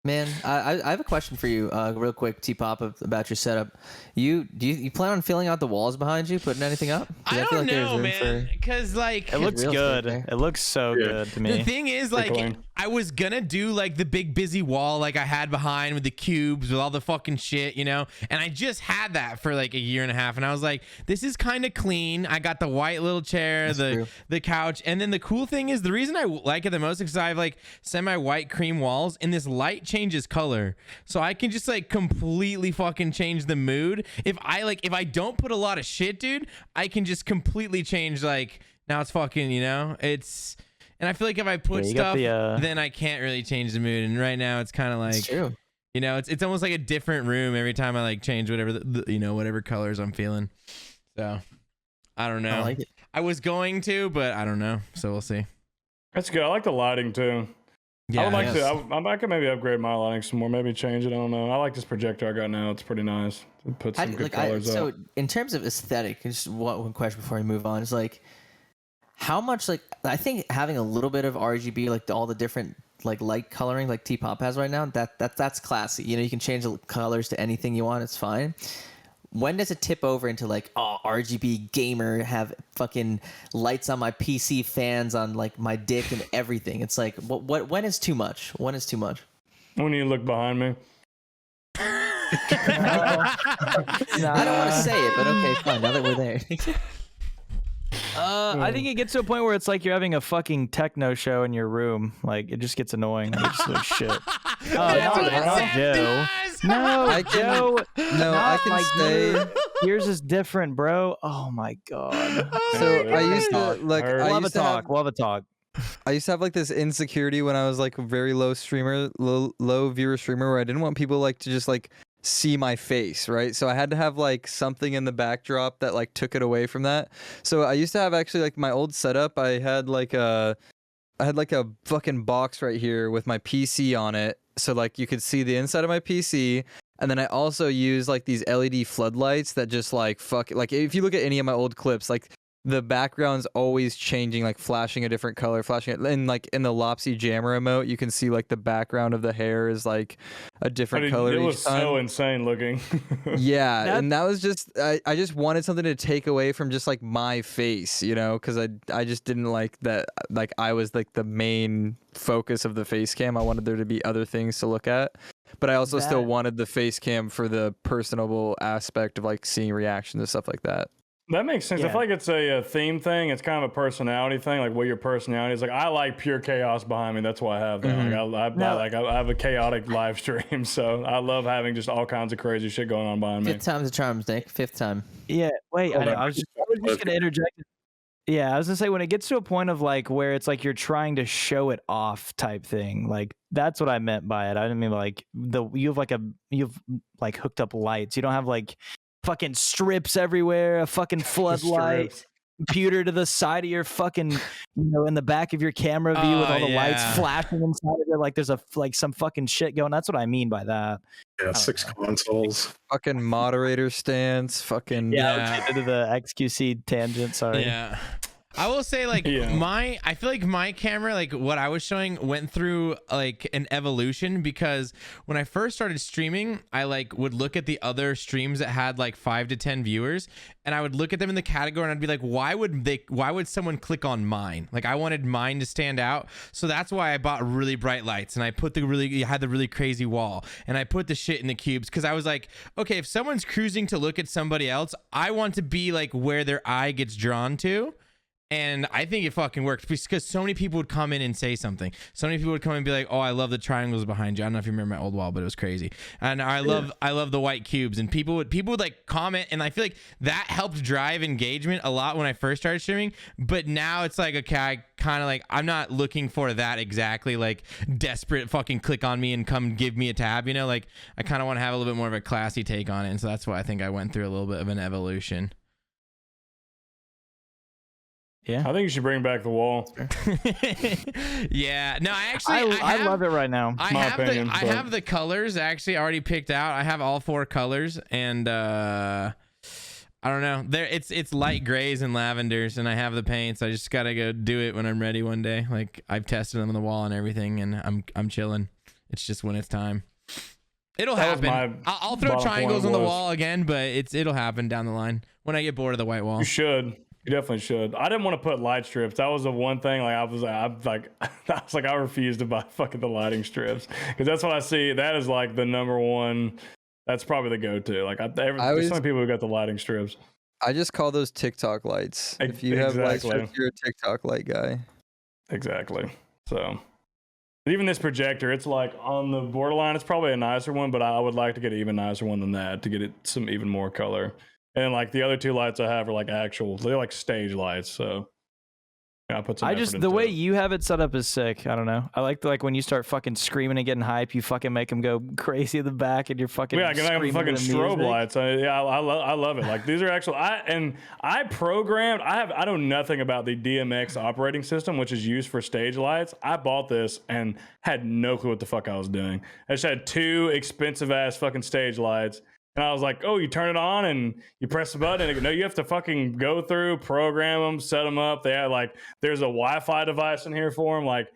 Man, I have a question for you, real quick, T-Pop, about your setup. You plan on filling out the walls behind you, putting anything up? I don't know, man. Because like it looks good. It looks so good to me. The thing is, like, I was gonna do like the big busy wall like I had behind with the cubes with all the fucking shit, you know. And I just had that for like a year and a half, and I was like, this is kind of clean. I got the white little chair, the couch, and then the cool thing is the reason I like it the most is because I have like semi-white cream walls, and this light changes color, so I can just like completely fucking change the mood. If I don't put a lot of shit, dude, I can just completely change. Like now it's fucking, you know, it's. And I feel like if I put stuff, then I can't really change the mood. And right now it's kind of like, you know, it's almost like a different room every time I like change whatever you know, whatever colors I'm feeling. So I don't know. I like it. I was going to, but I don't know. So we'll see. That's good. I like the lighting too. Yeah, I would like to. I could maybe upgrade my lighting some more. Maybe change it. I don't know. I like this projector I got now. It's pretty nice. It puts some good colors up. So in terms of aesthetic, just one question before we move on is like, how much, like, I think having a little bit of RGB, like all the different like light coloring like T-Pop has right now, that's classy. You know, you can change the colors to anything you want. It's fine. When does it tip over into like, oh, RGB gamer, have fucking lights on my PC, fans on like my dick and everything? It's like, when is too much? When is too much? When you look behind me. I don't want to say it, but okay, fine. Now that we're there. I think it gets to a point where it's like you're having a fucking techno show in your room. Like it just gets annoying. It's just like shit. Joe. No, I can, no, I can say yours is different, bro. Oh my god. So I used to like. We'll have a talk. We'll have a talk. I used to have like this insecurity when I was like a very low viewer streamer, where I didn't want people like to just like see my face, right? So I had to have like something in the backdrop that like took it away from that. So I used to have actually like my old setup. I had like a fucking box right here with my PC on it, so like you could see the inside of my PC. And then I also use like these LED floodlights that just like like if you look at any of my old clips, like the background's always changing, like flashing a different color, flashing it. And like in the Lopse jammer emote, you can see like the background of the hair is like a different color. It was each time. so insane looking. Yeah, and that was just I just wanted something to take away from just like my face, you know, because I just didn't like that. Like I was like the main focus of the face cam. I wanted there to be other things to look at. But I also still wanted the face cam for the personable aspect of like seeing reactions and stuff like that. That makes sense. Yeah. I feel like it's a theme thing. It's kind of a personality thing, like what your personality is. Like I like pure chaos behind me. That's why I have that. Like I have a chaotic live stream, so I love having just all kinds of crazy shit going on behind me. Fifth time's the charm, Nick. Fifth time. Yeah. Wait. I was just gonna interject. Yeah, I was gonna say when it gets to a point of like where it's like you're trying to show it off type thing, like that's what I meant by it. I didn't mean like you've like hooked up lights. You don't have like fucking strips everywhere, a fucking floodlight, computer to the side of your fucking, in the back of your camera view with all the lights flashing inside of it. Like there's some fucking shit going. That's what I mean by that. Yeah, 6 consoles. Fucking moderator stands. Fucking Into the XQC tangent. Sorry. Yeah. I will say like I feel like my camera, like what I was showing, went through like an evolution, because when I first started streaming, I like would look at the other streams that had like 5 to 10 viewers, and I would look at them in the category and I'd be like, why would someone click on mine? Like I wanted mine to stand out. So that's why I bought really bright lights, and I put the really crazy wall, and I put the shit in the cubes, because I was like, okay, if someone's cruising to look at somebody else, I want to be like where their eye gets drawn to. And I think it fucking worked because so many people would come in and say something. So many people would come and be like, "Oh, I love the triangles behind you." I don't know if you remember my old wall, but it was crazy. And I love the white cubes. And people would like comment, and I feel like that helped drive engagement a lot when I first started streaming. But now it's like, okay, I kind of like, I'm not looking for that exactly, like desperate fucking click on me and come give me a tab. You know, like I kind of want to have a little bit more of a classy take on it. And so that's why I think I went through a little bit of an evolution. Yeah, I think you should bring back the wall. Yeah, no, I love it right now. I have the colors actually already picked out. I have all 4 colors, and I don't know. It's light grays and lavenders, and I have the paints. I just gotta go do it when I'm ready one day. Like I've tested them on the wall and everything, and I'm chilling. It's just when it's time. It'll happen. I'll throw triangles on the wall again, but it'll happen down the line when I get bored of the white wall. You should. You definitely should. I didn't want to put light strips. That was the one thing. Like I refused to buy fucking the lighting strips because that's what I see. That is like the number one. That's probably the go-to. Like there's some people who got the lighting strips. I just call those TikTok lights. If you have light strips, you're a TikTok light guy. Exactly. So even this projector, it's like on the borderline. It's probably a nicer one, but I would like to get an even nicer one than that to get it some even more color. And like the other 2 lights I have are like they're like stage lights. So yeah, I put some. The way you have it set up is sick. I don't know. I like when you start fucking screaming and getting hype, you fucking make them go crazy in the back, and you're fucking I can have fucking strobe lights. I love it. Like these are actually I programmed. I know nothing about the DMX operating system, which is used for stage lights. I bought this and had no clue what the fuck I was doing. I just had 2 expensive ass fucking stage lights. And I was like, oh, you turn it on and you press the button. And no, you have to fucking go through, program them, set them up. They had like, there's a Wi-Fi device in here for them. Like,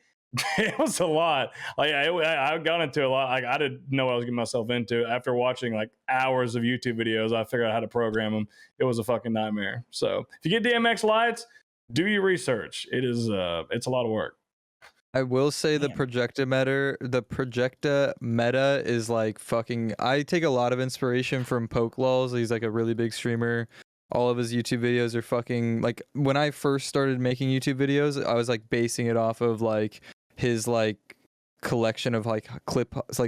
it was a lot. Like, I got into a lot. Like, I didn't know what I was getting myself into. After watching like hours of YouTube videos, I figured out how to program them. It was a fucking nightmare. So if you get DMX lights, do your research. It's a lot of work. I will say the projecta meta is like fucking. I take a lot of inspiration from Pokelulz. He's like a really big streamer. All of his YouTube videos are fucking like. When I first started making YouTube videos, I was like basing it off of like his like collection of like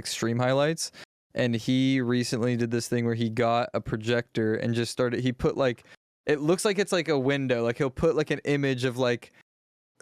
stream highlights. And he recently did this thing where he got a projector and just started. He put like, it looks like it's like a window. Like he'll put like an image of like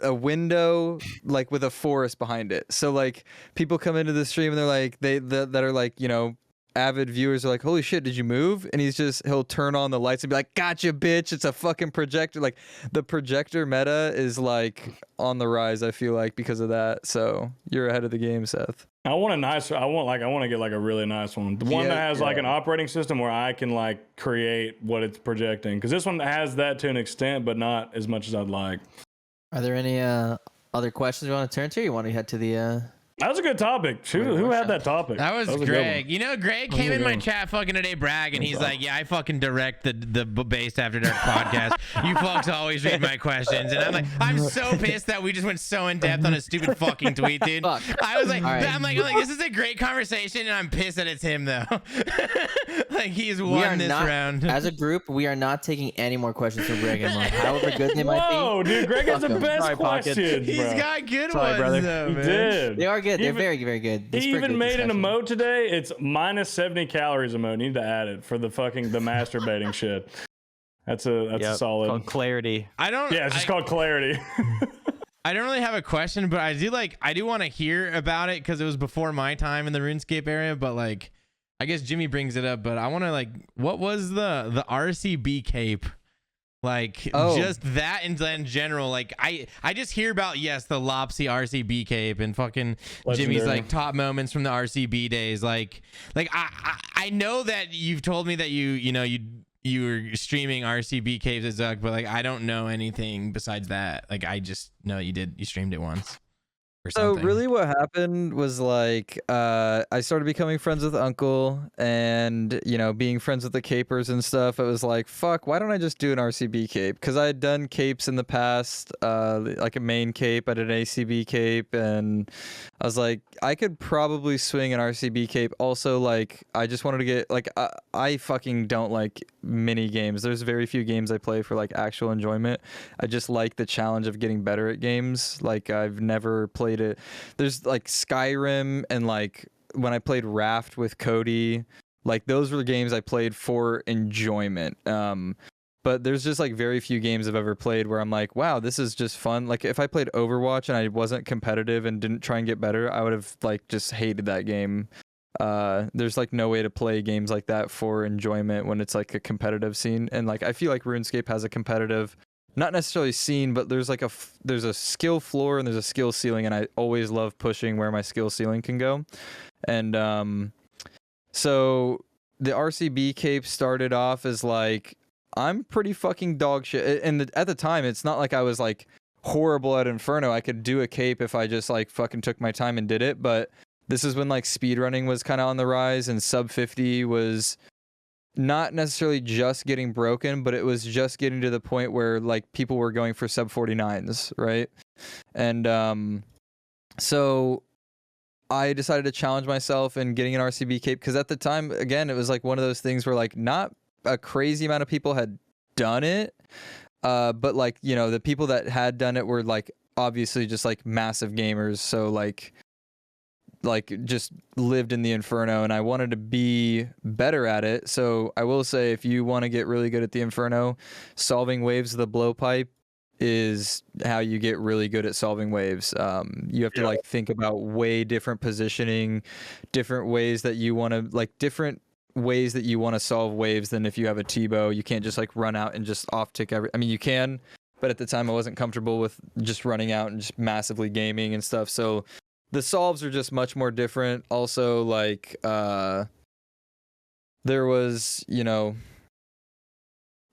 a window like with a forest behind it. So like people come into the stream and they're like that are like, you know, avid viewers are like, holy shit, did you move? And he'll turn on the lights and be like, gotcha, bitch, it's a fucking projector. Like the projector meta is like on the rise, I feel like, because of that. So you're ahead of the game, Seth. I want to get like a really nice one. The one that has like an operating system where I can like create what it's projecting. Because this one has that to an extent, but not as much as I'd like. Are there any other questions you want to turn to? Or you want to head to the That was a good topic. Who had that topic? That was Greg. You know, Greg came in my chat fucking today bragging. He's like, yeah, I fucking direct the Based After Dark podcast. You folks always read my questions. And I'm like, I'm so pissed that we just went so in depth on a stupid fucking tweet, dude. Fuck. I was like, All right. I'm like, this is a great conversation, and I'm pissed that it's him, though. Like, he's won this round. As a group, we are not taking any more questions from Greg anymore. However good they might be. Whoa, dude, Greg has the best Sorry, questions, He's bro. got good Sorry, ones, brother. though, He man. did. They are good. They're very, very good. He even made an emote today. It's minus 70 calories emote. Need to add it for the masturbating shit. That's a solid. Called clarity. It's just called clarity. I don't really have a question, but I do want to hear about it because it was before my time in the RuneScape area. But like, I guess Jimmy brings it up. But I want to like, what was the RCB cape? Like just that in general. Like I just hear about the Lopse RCB cape and fucking Legendary. Jimmy's like top moments from the RCB days. Like I know that you've told me that you were streaming RCB capes at Zuck, but like I don't know anything besides that. Like I just know you streamed it once. So something. really what happened was like I started becoming friends with Uncle and, you know, being friends with the capers and stuff. It was like, fuck, why don't I just do an RCB cape? Because I had done capes in the past, like a main cape, I did an ACB cape, and I was like, I could probably swing an RCB cape. Also, like, I just wanted to get, like, I fucking don't like mini games. There's very few games I play for like actual enjoyment. I just like the challenge of getting better at games. Like, I've never played it. There's like Skyrim and like when I played Raft with Cody, like those were the games I played for enjoyment. But there's just like very few games I've ever played where I'm like, wow, this is just fun. Like if I played Overwatch and I wasn't competitive and didn't try and get better, I would have like just hated that game. There's like no way to play games like that for enjoyment when it's like a competitive scene. And like I feel like RuneScape has a competitive, not necessarily scene, but there's like there's a skill floor and there's a skill ceiling, and I always love pushing where my skill ceiling can go. And so the RCB cape started off as like, I'm pretty fucking dog shit. And at the time, it's not like I was like horrible at Inferno. I could do a cape if I just like fucking took my time and did it. But this is when like speedrunning was kind of on the rise, and sub 50 was not necessarily just getting broken, but it was just getting to the point where like people were going for sub 49s, right? And so I decided to challenge myself in getting an RCB cape, because at the time, again, it was like one of those things where like not a crazy amount of people had done it, but like, you know, the people that had done it were like obviously just like massive gamers, so like just lived in the Inferno, and I wanted to be better at it. So I will say, if you want to get really good at the Inferno, solving waves of the blowpipe is how you get really good at solving waves. You have to like think about way different positioning, different ways that you want to different ways that you want to solve waves than if you have a T-bow. You can't just like run out and just off tick I mean, you can, but at the time I wasn't comfortable with just running out and just massively gaming and stuff. So the solves are just much more different. Also, like, there was, you know,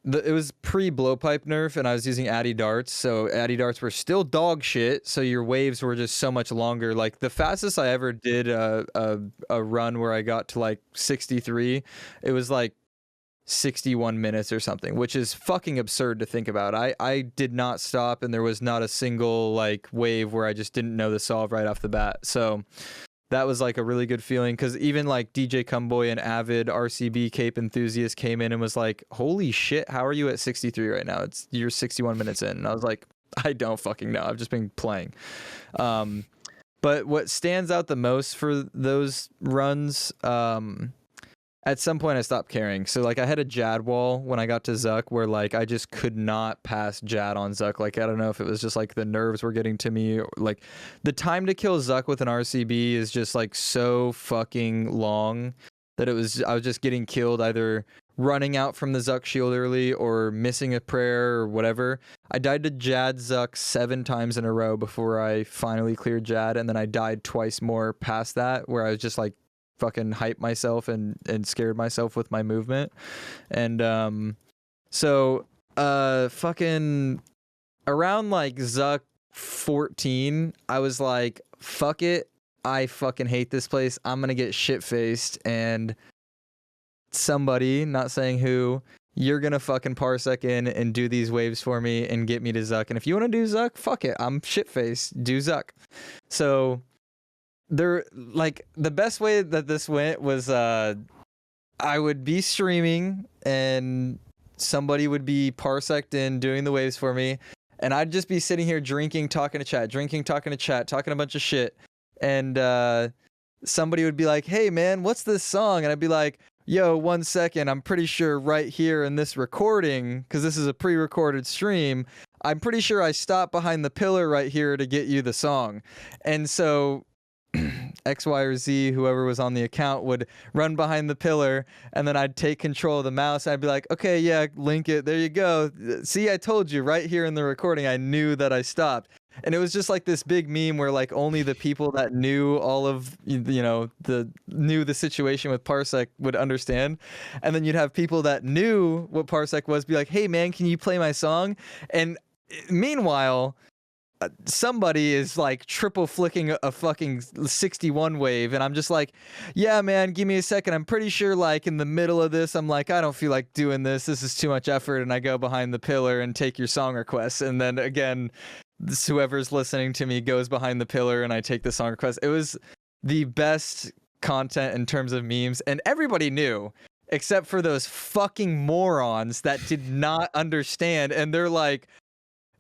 it was pre-blowpipe nerf, and I was using Addy darts, so Addy darts were still dog shit, so your waves were just so much longer. Like, the fastest I ever did a run where I got to, like, 63, it was, like, 61 minutes or something, which is fucking absurd to think about. I did not stop, and there was not a single like wave where I just didn't know the solve right off the bat. So that was like a really good feeling, because even like DJ Cumboy, an avid RCB cape enthusiast, came in and was like, holy shit, how are you at 63 right now? You're 61 minutes in. And I was like, I don't fucking know, I've just been playing. But what stands out the most for those runs, at some point I stopped caring. So like I had a Jad wall when I got to Zuck where like I just could not pass Jad on Zuck. Like I don't know if it was just like the nerves were getting to me, or like the time to kill Zuck with an RCB is just like so fucking long that I was just getting killed either running out from the Zuck shield early or missing a prayer or whatever. I died to Jad Zuck 7 times in a row before I finally cleared Jad, and then I died twice more past that where I was just like fucking hype myself and scared myself with my movement. And so fucking around like Zuck 14, I was like, fuck it, I fucking hate this place, I'm gonna get shit-faced, and somebody, not saying who, you're gonna fucking parsec in and do these waves for me and get me to Zuck, and if you want to do Zuck, fuck it, I'm shit-faced, do Zuck. So there, like, the best way that this went was I would be streaming and somebody would be parseced in doing the waves for me, and I'd just be sitting here drinking, talking to chat, talking a bunch of shit, and somebody would be like, hey man, what's this song? And I'd be like, yo, 1 second, I'm pretty sure right here in this recording, because this is a pre-recorded stream, I'm pretty sure I stopped behind the pillar right here to get you the song. And so X, Y, or Z, whoever was on the account, would run behind the pillar, and then I'd take control of the mouse. I'd be like, okay, yeah, link it. There you go. See, I told you right here in the recording, I knew that I stopped. And it was just like this big meme where like only the people that knew all of, you know, knew the situation with Parsec would understand. And then you'd have people that knew what Parsec was be like, hey man, can you play my song? And meanwhile, somebody is like triple flicking a fucking 61 wave, and I'm just like, yeah, man, give me a second. I'm pretty sure like in the middle of this, I'm like, I don't feel like doing this. This is too much effort, and I go behind the pillar and take your song requests, and then again, whoever's listening to me goes behind the pillar, and I take the song request. It was the best content in terms of memes, and everybody knew. Except for those fucking morons that did not understand, and they're like,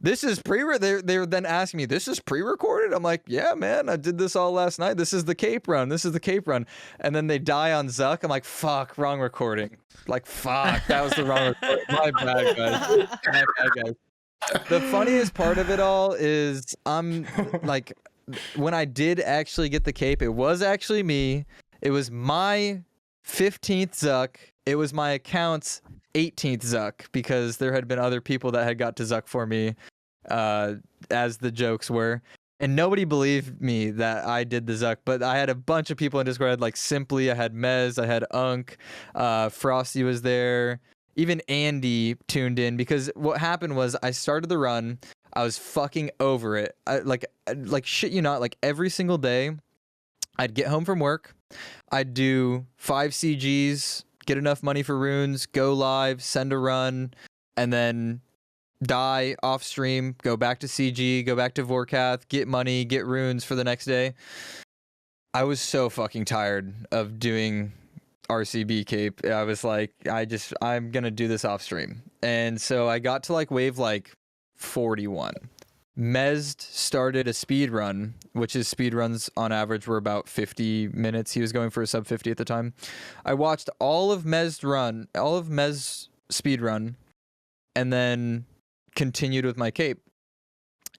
"This is they're then asking me, "This is pre-recorded?" I'm like, "Yeah, man, I did this all last night. This is the Cape run. This is the Cape run." And then they die on Zuck. I'm like, "Fuck, wrong recording." Like, fuck, that was the wrong recording. My bad, guys. My bad, guys. The funniest part of it all is I'm like, when I did actually get the Cape, it was actually me. It was my 15th Zuck. It was my account's 18th Zuck, because there had been other people that had got to Zuck for me, as the jokes were. And nobody believed me that I did the Zuck, but I had a bunch of people in Discord. I had like Simply, I had Mez, I had Unk, Frosty was there. Even Andy tuned in, because what happened was I started the run. I was fucking over it. Like shit you not, like every single day I'd get home from work. I'd do 5 CGs, get enough money for runes, go live, send a run, and then die off stream, go back to CG, go back to Vorkath, get money, get runes for the next day. I was so fucking tired of doing RCB Cape. I was like, I'm gonna do this off stream. And so I got to like wave like 41. Mez started a speed run, which is speed runs on average were about 50 minutes. He was going for a sub 50 at the time. I watched all of Mez speed run, and then continued with my Cape.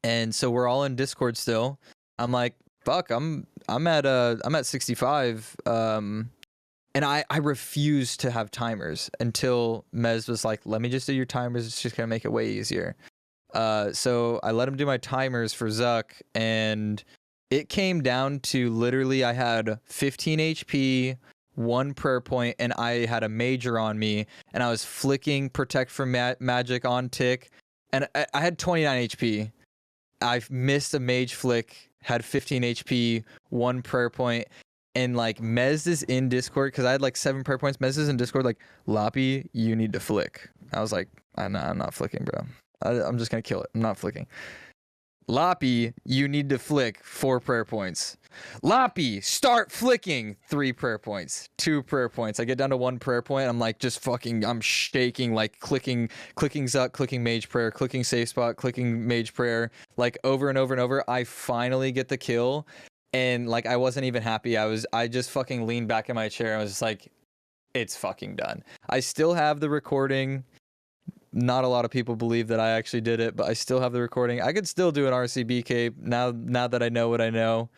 And so we're all in Discord still. I'm like, fuck, I'm at 65. And I refused to have timers until Mez was like, let me just do your timers. It's just gonna make it way easier. So I let him do my timers for Zuck, and it came down to literally I had 15 HP, 1 prayer point, and I had a major on me, and I was flicking Protect from Magic on tick, and I had 29 HP. I missed a mage flick, had 15 HP, 1 prayer point, and like Mez is in Discord, because I had like 7 prayer points. Mez is in Discord like, Loppy, you need to flick. I was like, I'm not flicking, bro. I'm just gonna kill it. I'm not flicking. Loppy, you need to flick 4 prayer points. Loppy, start flicking 3 prayer points, 2 prayer points. I get down to 1 prayer point. I'm like, I'm shaking, like clicking Zuck, clicking Mage Prayer, clicking Safe Spot, clicking Mage Prayer, like over and over and over. I finally get the kill, and like I wasn't even happy. I just fucking leaned back in my chair. I was just like, it's fucking done. I still have the recording. Not a lot of people believe that I actually did it, but I still have the recording. I could still do an RCB Cape now that I know what I know.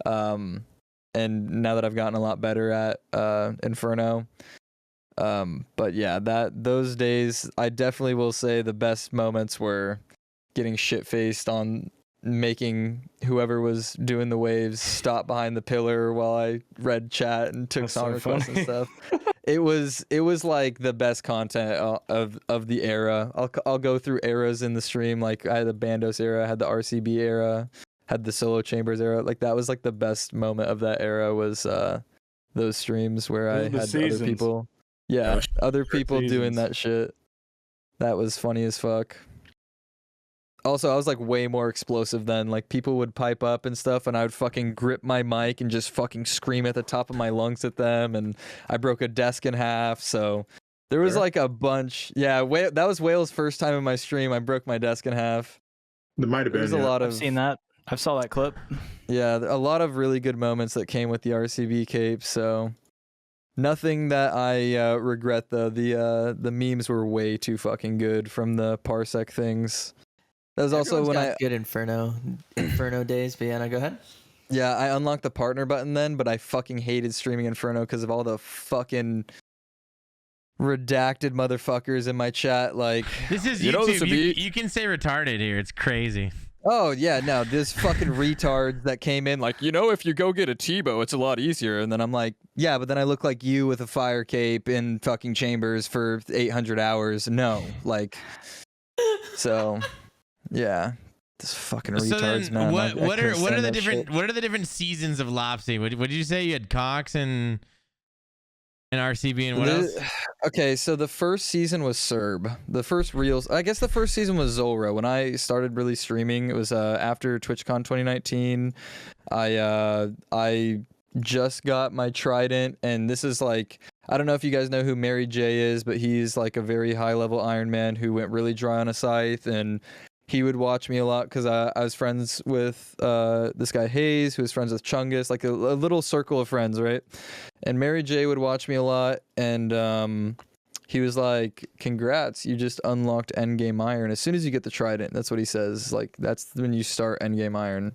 And now that I've gotten a lot better at Inferno. But yeah, those days, I definitely will say the best moments were getting shit-faced on making whoever was doing the waves stop behind the pillar while I read chat and took song requests and stuff. It was like the best content of the era. I'll go through eras in the stream. Like I had the Bandos era, I had the RCB era, had the Solo Chambers era. Like that was like the best moment of that era was those streams where I had other people. Yeah, other people doing that shit. That was funny as fuck. Also, I was like way more explosive then. Like people would pipe up and stuff, and I would fucking grip my mic and just fucking scream at the top of my lungs at them. And I broke a desk in half. So there was like a bunch. Yeah, that was Whale's first time in my stream. I broke my desk in half. There might have been. There's a lot of. I've seen that. I saw that clip. Yeah, a lot of really good moments that came with the RCB Cape. So nothing that I regret though. The memes were way too fucking good from the Parsec things. That was also when I good Inferno days. But yeah, no, go ahead. Yeah, I unlocked the partner button then, but I fucking hated streaming Inferno because of all the fucking redacted motherfuckers in my chat. Like, this is YouTube. You can say retarded here. It's crazy. Oh yeah, no, this fucking retards that came in like, if you go get a Tebow, it's a lot easier. And then I'm like, yeah, but then I look like you with a fire cape in fucking chambers for 800 hours. No, like, so. Yeah, This fucking So retards, then, man. what are the different seasons of Lopse? What did you say? You had Cox and RCB and what else? Okay, so the first season was Serb. I guess the first season was Zolra. When I started really streaming, it was after TwitchCon 2019. I just got my Trident, and this is like, I don't know if you guys know who Mary J is, but he's like a very high level Iron Man who went really dry on a scythe, and he would watch me a lot because I was friends with this guy Hayes, who was friends with Chungus, like a little circle of friends, right? And Mary J would watch me a lot, and he was like, "Congrats, you just unlocked Endgame Iron. As soon as you get the Trident," that's what he says. Like that's when you start Endgame Iron.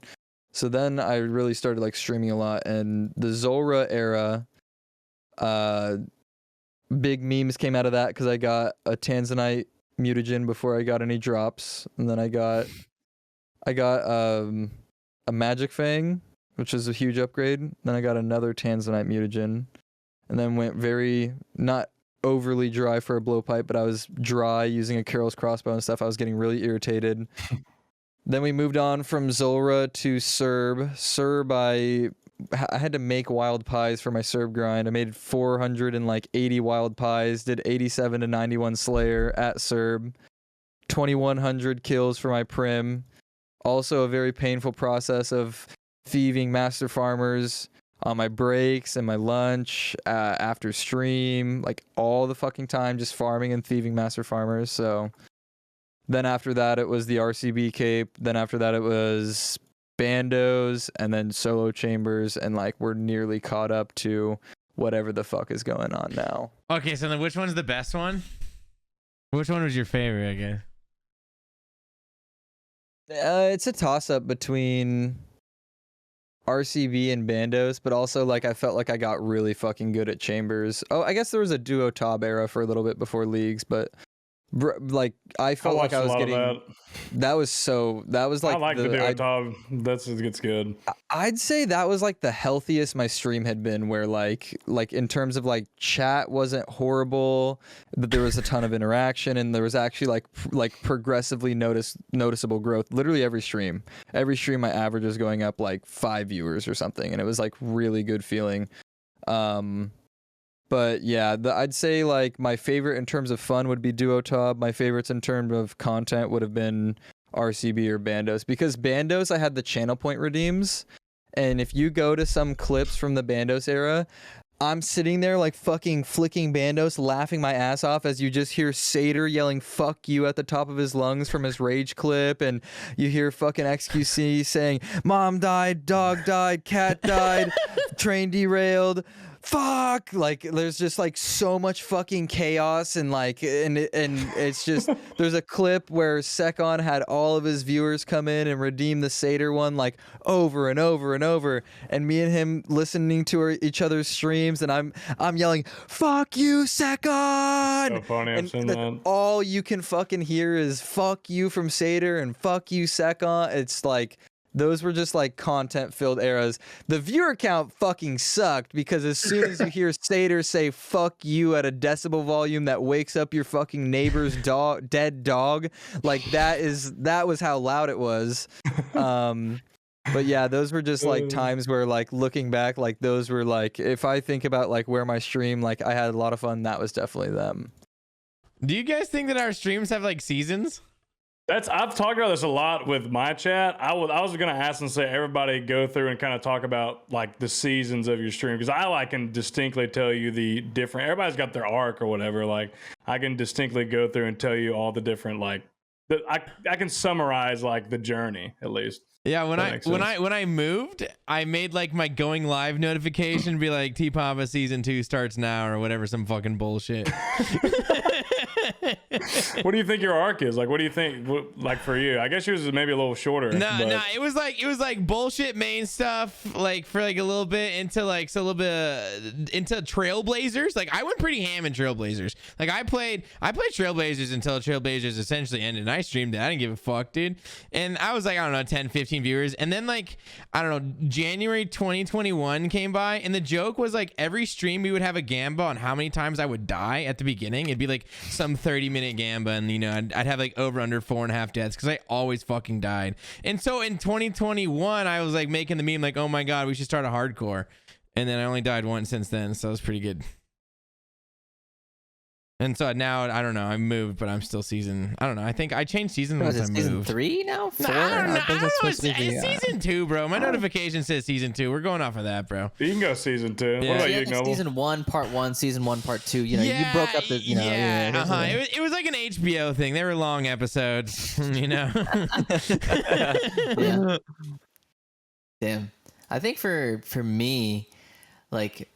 So then I really started like streaming a lot, and the Zolra era, big memes came out of that because I got a Tanzanite mutagen before I got any drops, and then I got a Magic Fang, which is a huge upgrade. Then I got another Tanzanite mutagen, and then went very not overly dry for a blowpipe, but I was dry using a Carol's crossbow and stuff. I was getting really irritated. Then we moved on from Zolra to Serb. Serb, I had to make wild pies for my Serb grind. I made 480 wild pies, did 87 to 91 Slayer at Serb, 2100 kills for my Prim. Also a very painful process of thieving master farmers on my breaks and my lunch, after stream, like all the fucking time, just farming and thieving master farmers. So then after that, it was the RCB cape. Then after that, it was bandos and then solo chambers, and like we're nearly caught up to whatever the fuck is going on now. Okay, so then which one's the best one? Which one was your favorite, I guess? It's a toss-up between RCB and bandos, but also like I felt like I got really fucking good at chambers. Oh, I guess there was a duo Tob era for a little bit before leagues, but like I felt like I was getting that was like I like the duo Tob. It's good. I'd say that was like the healthiest my stream had been, where like in terms of like chat wasn't horrible, but there was a ton of interaction, and there was actually like progressively noticeable growth. Literally every stream my average was going up like 5 viewers or something, and it was like really good feeling. But yeah, I'd say like my favorite in terms of fun would be Duotob. My favorites in terms of content would have been RCB or Bandos, because Bandos I had the channel point redeems, and if you go to some clips from the Bandos era, I'm sitting there like fucking flicking Bandos, laughing my ass off as you just hear Satyr yelling "fuck you" at the top of his lungs from his rage clip, and you hear fucking XQC saying "mom died, dog died, cat died, train derailed." Fuck, like there's just like so much fucking chaos, and like and it's just there's a clip where Sekon had all of his viewers come in and redeem the Satyr one like over and over and over, and me and him listening to each other's streams, and I'm yelling "fuck you, Sekon." So funny, I've seen that. All you can fucking hear is "fuck you" from Satyr and "fuck you, Sekon." It's like those were just like content filled eras. The viewer count fucking sucked, because as soon as you hear Satyr say "fuck you" at a decibel volume that wakes up your fucking neighbor's dead dog, like that was how loud it was. But yeah, those were just like times where, like, looking back, like those were like, if I think about like where my stream, like I had a lot of fun, that was definitely them. Do you guys think that our streams have like seasons? I've talked about this a lot with my chat. I was gonna ask and say everybody go through and kind of talk about like the seasons of your stream, because I can distinctly tell you the different. Everybody's got their arc or whatever. Like I can distinctly go through and tell you all the different I can summarize like the journey at least. Yeah, when I moved, I made like my going live notification be like T-Papa season 2 starts now or whatever, some fucking bullshit. What do you think your arc is? Like, what do you think, like, for you? I guess yours is maybe a little shorter. No, it was like bullshit main stuff, like for like a little bit into like into Trailblazers. Like I went pretty ham in Trailblazers. Like I played Trailblazers until Trailblazers essentially ended, and I streamed it. I didn't give a fuck, dude. And I was like, I don't know, 10, 15 viewers. And then like, I don't know, January 2021 came by, and the joke was like every stream we would have a gamba on how many times I would die at the beginning. It'd be like some 30-minute Gamba, and I'd have like over under 4.5 deaths because I always fucking died. And so in 2021, I was like making the meme like, oh my god, we should start a hardcore, and then I only died once since then, so it was pretty good. And so now I don't know. I moved, but I'm still season. I don't know. I think I changed season once I moved. Season 3 now? 4? I don't know. It's season 2, bro. My notification says season 2. We're going off of that, bro. You can go season 2. Yeah. What about Yeah, you, Noble? season 1, part 1, season 1, part 2. You broke up the. It was like an HBO thing. They were long episodes, Yeah. Damn. I think for me, like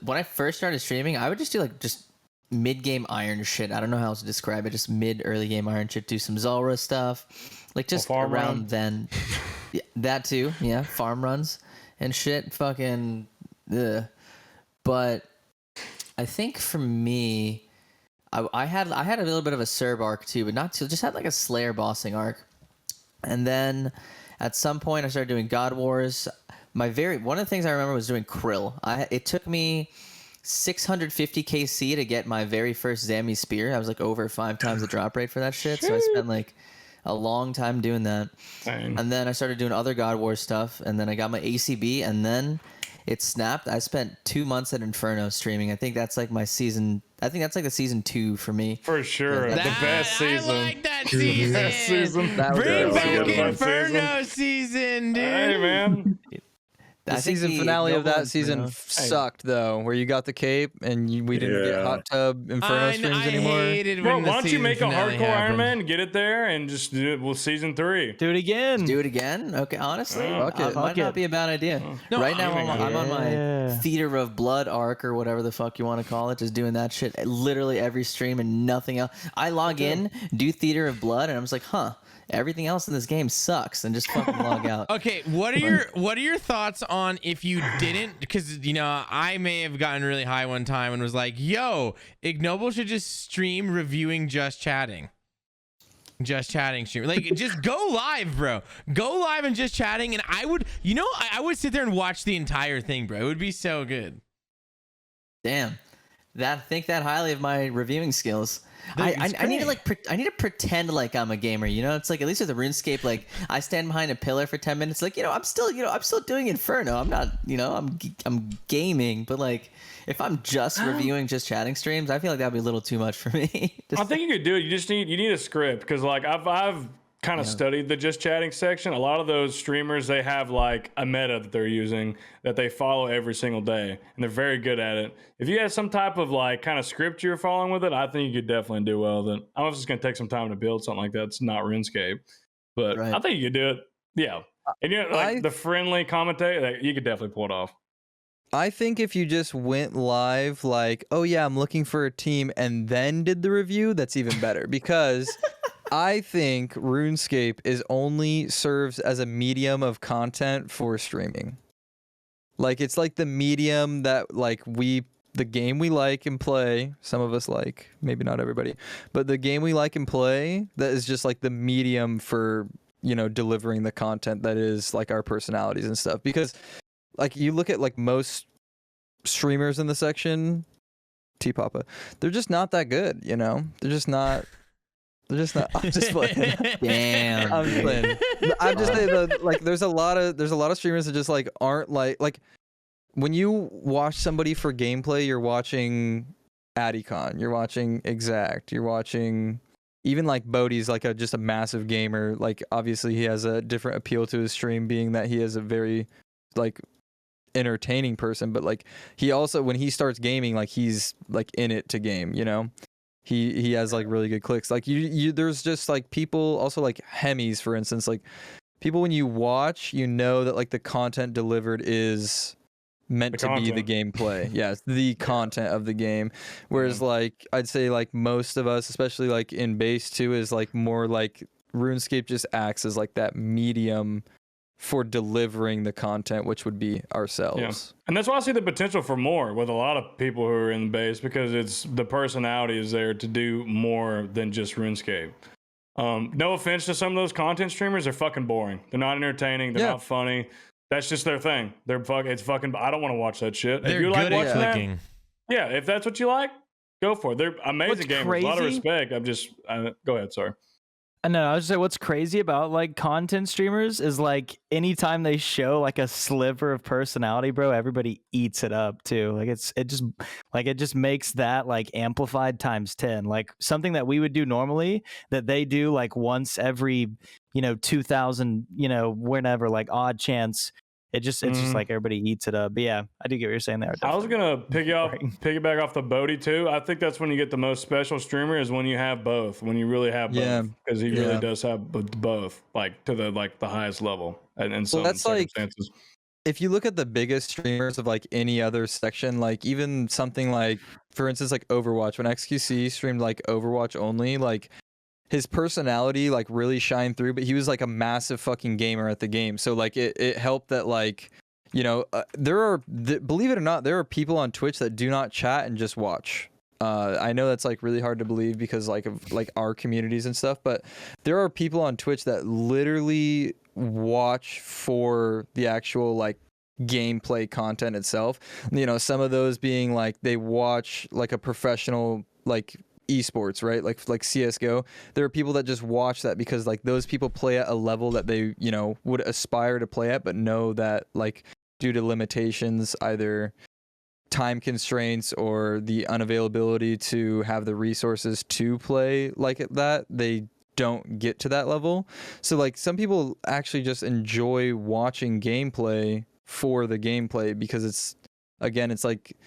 when I first started streaming, I would just do like just mid-game iron shit. I don't know how else to describe it. Just early game iron shit. Do some Zulrah stuff, like just farm around run. then. Yeah, that too. Yeah, farm runs and shit. Fucking. Ugh. But I think for me, I had a little bit of a Serb arc too, but not too. Just had like a Slayer bossing arc, and then at some point I started doing God Wars. One of the things I remember was doing Krill. It took me 650 KC to get my very first Zami spear. I was like over 5 times the drop rate for that shit. So I spent like a long time doing that. Dang. And then I started doing other God Wars stuff. And then I got my ACB, and then it snapped. I spent 2 months at Inferno streaming. I think that's like my season. I think that's like the season 2 for me. For sure. Yeah, The best season. I like that season. Best season. Bring back a good one. Inferno season, dude. Hey, man. The I think season the finale of Noble that season Inferno- sucked though, where you got the cape and we didn't get hot tub Inferno streams I anymore. hated Bro, when why the don't you make a season finale hardcore Iron happened. Man, get it there, and just do it with season 3? Do it again. Do it again? Okay, honestly, Fuck it. might not be a bad idea. No, right now, I'm on my Yeah. Theater of Blood arc or whatever the fuck you want to call it, just doing that shit literally every stream and nothing else. I log in, do Theater of Blood, and I'm just like, huh, everything else in this game sucks, and just fucking log out. Okay, what are your thoughts on if you didn't? Because I may have gotten really high one time and was like, "Yo, Ignoble should just stream reviewing Just Chatting stream. Like, just go live, bro. Go live and Just Chatting." And I would, I would sit there and watch the entire thing, bro. It would be so good. Damn, think that highly of my reviewing skills. Dude, it's I need to great. I need to pretend like I'm a gamer. It's like at least with the RuneScape, like I stand behind a pillar for 10 minutes. Like I'm still doing Inferno. I'm not I'm gaming, but like if I'm just reviewing Just Chatting streams, I feel like that'd be a little too much for me. I think you could do it. You need a script, because like I've kind of studied the Just Chatting section. A lot of those streamers, they have like a meta that they're using that they follow every single day, and they're very good at it. If you had some type of like kind of script you're following with it, I think you could definitely do well with it. I don't know if it's going to take some time to build something like that. It's not RuneScape, but Right. I think you could do it. Yeah. And the friendly commentator, like, you could definitely pull it off. I think if you just went live like, oh yeah, I'm looking for a team, and then did the review, that's even better, because I think RuneScape only serves as a medium of content for streaming. Like, it's like the medium that like the game we like and play, some of us like, maybe not everybody, but the game we like and play, that is just like the medium for, delivering the content that is like our personalities and stuff. Because like you look at like most streamers in the section, T-Papa, they're just not that good, They're just not. I'm just playing. Damn. I'm just playing. I'm just saying that, like, there's a lot of streamers that just like aren't like when you watch somebody for gameplay, you're watching Adicon, you're watching Exact, you're watching even like Bodhi's like just a massive gamer. Like, obviously he has a different appeal to his stream, being that he is a very like entertaining person, but like he also, when he starts gaming, like he's like in it to game, He has like really good clicks. Like you there's just like people also like Hemis, for instance, like people, when you watch, that like the content delivered is meant to be the gameplay. Yeah, it's the content of the game. Whereas like I'd say like most of us, especially like in base too, is like more like RuneScape just acts as like that medium for delivering the content, which would be ourselves. Yeah. And that's why I see the potential for more with a lot of people who are in base, because it's the personality is there to do more than just RuneScape. No offense to some of those content streamers, they're fucking boring. They're not entertaining. They're not funny. That's just their thing. It's fucking. I don't want to watch that shit. They're if you good like at watching clicking. that, yeah, if that's what you like, go for it. They're amazing gamers. A lot of crazy- respect. Go ahead. Sorry. No, I was just saying what's crazy about like content streamers is like anytime they show like a sliver of personality, bro, everybody eats it up too. Like it just makes that like amplified times 10. Like something that we would do normally that they do like once every, 2000, whenever, like odd chance. It's just like everybody eats it up. But yeah, I do get what you're saying there. I was gonna piggyback off the Bodie too. I think that's when you get the most special streamer is when you have both. When you really have both, because he really does have both, like to the highest level. And in some circumstances, if you look at the biggest streamers of like any other section, like even something like, for instance, like Overwatch, when XQC streamed like Overwatch only, like his personality like really shined through, but he was like a massive fucking gamer at the game. So like it helped that like, believe it or not, there are people on Twitch that do not chat and just watch. I know that's like really hard to believe because like of like our communities and stuff, but there are people on Twitch that literally watch for the actual like gameplay content itself. Some of those being like they watch like a professional like esports, right? Like CS:GO. There are people that just watch that because like those people play at a level that they, would aspire to play at, but know that like due to limitations, either time constraints or the unavailability to have the resources to play like that, they don't get to that level. So like some people actually just enjoy watching gameplay for the gameplay because it's like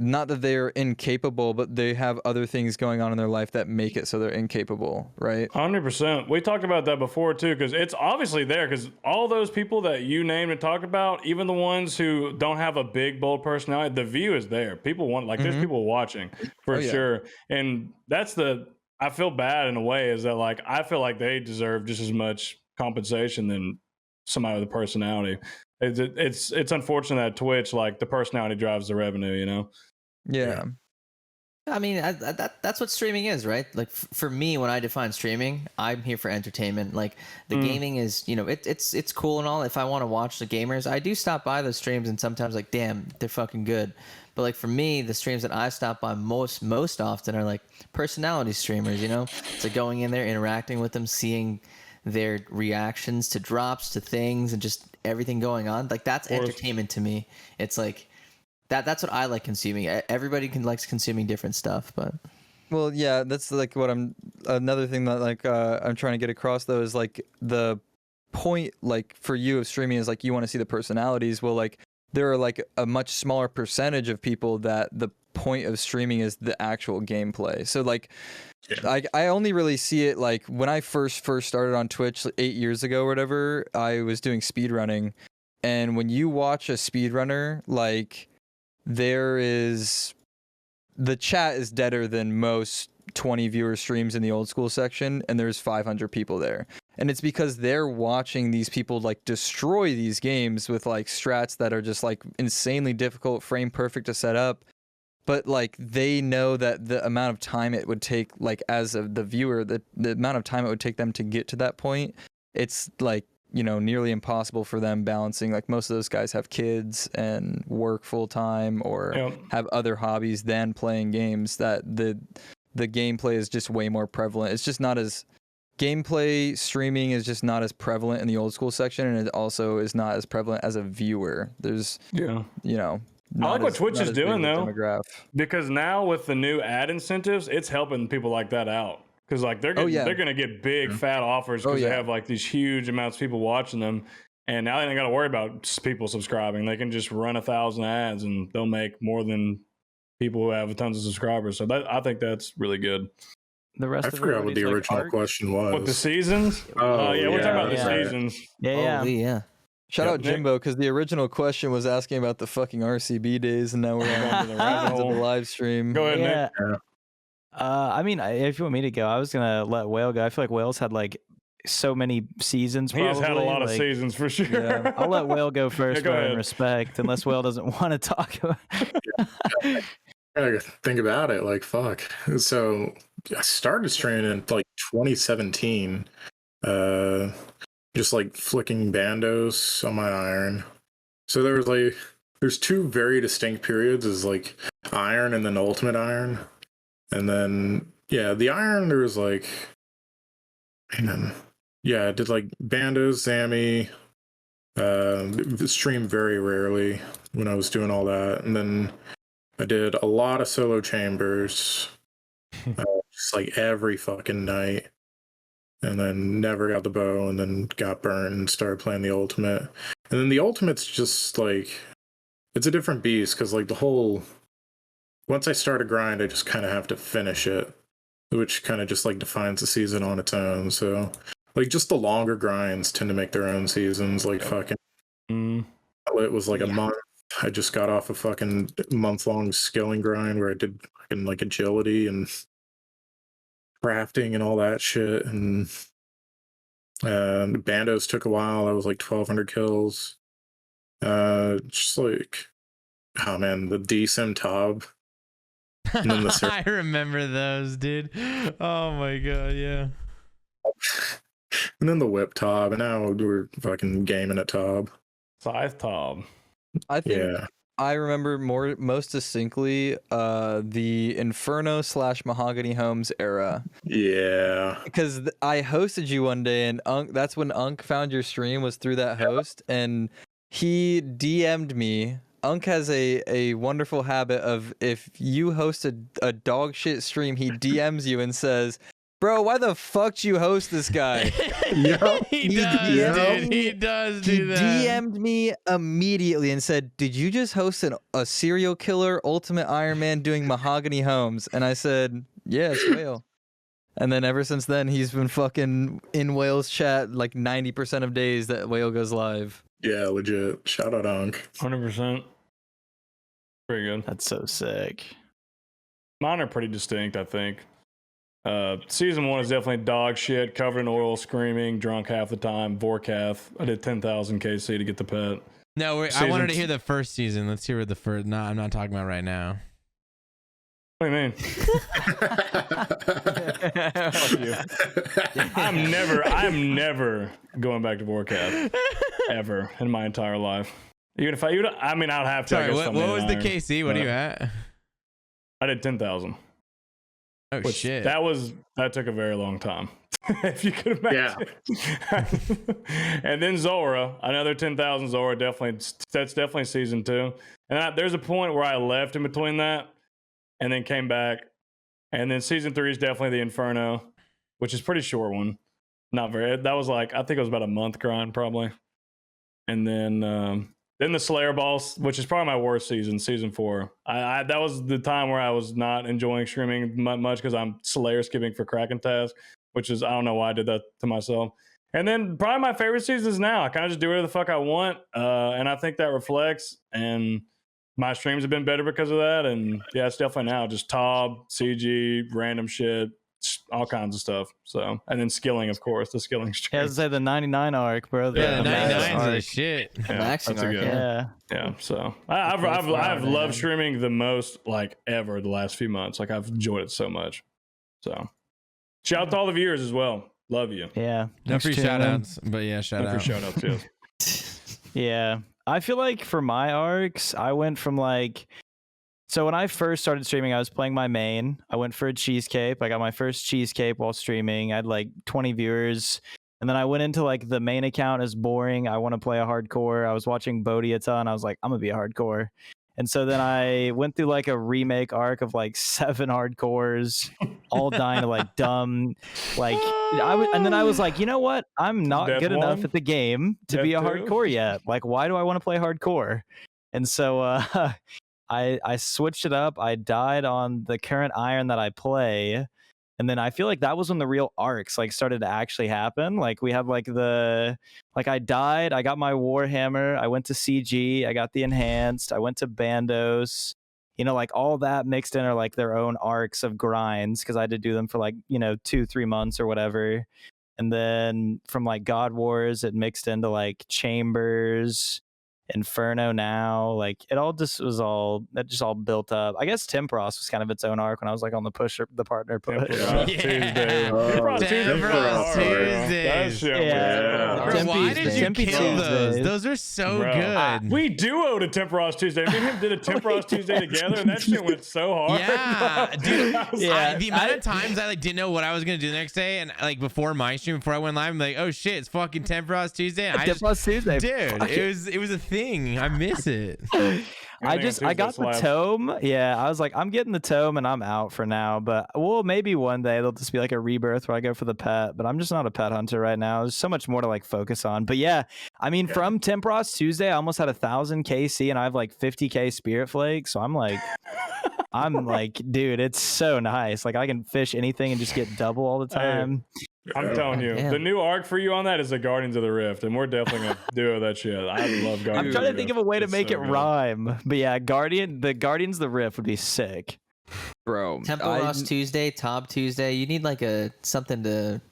not that they're incapable, but they have other things going on in their life that make it so they're incapable, right? 100%. We talked about that before too, because it's obviously there. Because all those people that you named and talked about, even the ones who don't have a big, bold personality, the view is there. People want there's people watching for sure, and that's I feel bad in a way is that like I feel like they deserve just as much compensation than somebody with a personality. It's unfortunate that Twitch, like the personality drives the revenue, Yeah. I mean, that's what streaming is, right? Like for me, when I define streaming, I'm here for entertainment. Like the gaming is, it's cool and all. If I want to watch the gamers, I do stop by those streams and sometimes like, damn, they're fucking good. But like for me, the streams that I stop by most often are like personality streamers. It's like going in there, interacting with them, seeing their reactions to drops, to things, and just everything going on. Like that's entertainment to me. It's like that's what I like consuming. Everybody likes consuming different stuff, but well, yeah, that's like what another thing that like I'm trying to get across though is like the point like for you of streaming is like you want to see the personalities. Well, like there are like a much smaller percentage of people that the point of streaming is the actual gameplay. So like I only really see it like when I first started on Twitch 8 years ago or whatever, I was doing speedrunning. And when you watch a speedrunner, like the chat is deader than most 20 viewer streams in the old school section, and there's 500 people there. And it's because they're watching these people like destroy these games with like strats that are just like insanely difficult, frame perfect to set up. But like they know that the amount of time it would take, like as the viewer, the amount of time it would take them to get to that point, it's like, nearly impossible for them balancing. Like most of those guys have kids and work full time or have other hobbies than playing games, that the gameplay is just way more prevalent. It's just not as gameplay streaming is just not as prevalent in the old school section, and it also is not as prevalent as a viewer. There's I like what Twitch is doing though, because now with the new ad incentives, it's helping people like that out. Because like they're going to get big fat offers because they have like these huge amounts of people watching them, and now they don't got to worry about people subscribing. They can just run 1,000 ads and they'll make more than people who have tons of subscribers. So I think that's really good. The rest I forgot what the original question was. What, the seasons? We're talking about the seasons. Yeah. Shout out Jimbo, because the original question was asking about the fucking RCB days, and now we're on to the rations of the live stream. Go ahead, Nick. I mean, if you want me to go, I was gonna let Whale go. I feel like Whale's had like so many seasons. He has had a lot of seasons for sure. Yeah. I'll let Whale go first, go ahead. In respect, unless Whale doesn't want to talk about it. I think about it, like fuck. So I started streaming in like 2017, just like flicking bandos on my iron. So there's two very distinct periods, is like iron and then ultimate iron. And then the iron, there was like, man, I did like bandos, Zammy, stream very rarely when I was doing all that, and then I did a lot of solo chambers, just like every fucking night, and then never got the bow, and then got burned and started playing the ultimate. And then the ultimate's just like, it's a different beast, because like once I start a grind, I just kind of have to finish it, which kind of just like defines the season on its own. So like just the longer grinds tend to make their own seasons. Like fucking it was like a month. I just got off a fucking month-long skilling grind where I did fucking like agility and crafting and all that shit. And bandos took a while. I was like 1,200 kills. Just like, oh man, the DSIM Tob. And then I remember those, dude. Oh my god, yeah. And then the whip Tob, and now we're fucking gaming at Tob. Scythe Tob. I think I remember most distinctly the Inferno / Mahogany Homes era. Yeah. Because I hosted you one day, and that's when Unk found your stream, was through that host, and he DM'd me. Unk has a wonderful habit of, if you host a dog shit stream, he DMs you and says, "Bro, why the fuck do you host this guy?" He does do that. He DM'd me immediately and said, "Did you just host a serial killer Ultimate Iron Man doing Mahogany Homes?" And I said, "Yeah, it's Whale." And then ever since then, he's been fucking in Whale's chat like 90% of days that Whale goes live. Yeah, legit. Shout out Unk. 100%. Pretty good. That's so sick. Mine are pretty distinct, I think. Season 1 is definitely dog shit, covered in oil, screaming, drunk half the time. Vorkath. I did 10,000 KC to get the pet. No, I wanted to hear the first season. Let's hear the first. No, I'm not talking about right now. What do you mean? Fuck you. I'm never going back to Vorkath ever in my entire life. Even if I'd have to. Sorry, what was the KC? What are you at? I did 10,000. Oh shit! That took a very long time. If you could imagine. Yeah. And then Zora, another 10,000 Zora. That's definitely season 2. And there's a point where I left in between that, and then came back. And then season 3 is definitely the Inferno, which is a pretty short one. Not very. That was like, I think it was about a month grind probably. And then the Slayer Boss, which is probably my worst season 4. That was the time where I was not enjoying streaming much because I'm Slayer skipping for Kraken task, which is, I don't know why I did that to myself. And then probably my favorite season is now. I kind of just do whatever the fuck I want, and I think that reflects. And my streams have been better because of that. And yeah, it's definitely now just Tob, CG, random shit, all kinds of stuff. So, and then skilling, of course, the skilling stream. Yeah, I was say the 99 arc, bro. Yeah, the 99's is shit. Yeah, that's a good. Yeah. So I've loved streaming the most like ever the last few months. Like I've enjoyed it so much. So shout out to all the viewers as well. Love you. Yeah. No free shout outs, but yeah, shout out. Free shout outs, yes. Yeah. I feel like for my arcs, I went from like, so when I first started streaming, I was playing my main. I went for a cheese cape. I got my first cheese cape while streaming. I had like 20 viewers. And then I went into like the main account is boring. I want to play a hardcore. I was watching Bodhi a ton. I was like, I'm going to be a hardcore. And so then I went through like a remake arc of like 7 hardcores, all dying to like dumb, like and then I was like, you know what? I'm not Death good one? enough at the game to Death be a 2? hardcore yet. Like, why do I want to play hardcore? And so I switched it up. I died on the current iron that I play. And then I feel like that was when the real arcs like started to actually happen. Like we have like I died, I got my Warhammer, I went to CG, I got the enhanced, I went to Bandos, like all that mixed in are like their own arcs of grinds because I had to do them for like, 2-3 months or whatever. And then from like God Wars, it mixed into like Chambers. Inferno now. Like it all just was all that just all built up. I guess Tempros was kind of its own arc when I was like on the partner push. Tempros Tuesday. Tempros Tuesday. That shit was Bro, why did you kill those? Those are so good. We duoed a Tempros Tuesday. Me and him did a Tempros Tuesday together, and that shit went so hard. Yeah, dude. The amount of times I like didn't know what I was gonna do the next day, and like before my stream, before I went live, I'm like, oh shit, it's fucking Tempros Tuesday. And Tuesday, dude. It was a thing. I miss it. I got the tome. Yeah, I was like, I'm getting the tome and I'm out for now. But maybe one day there'll just be like a rebirth where I go for the pet. But I'm just not a pet hunter right now. There's so much more to like focus on. But yeah, I mean, from Tempros Tuesday, I almost had 1,000 KC and I have like 50K Spirit Flake. So I'm like, dude, it's so nice. Like I can fish anything and just get double all the time. I'm telling you, the new arc for you on that is the Guardians of the Rift, and we're definitely gonna do that shit. I love Guardians. I'm trying to think of a way to make it rhyme, but yeah, Guardians of the Rift would be sick, bro. Templos Tuesday, Top Tuesday. You need like something to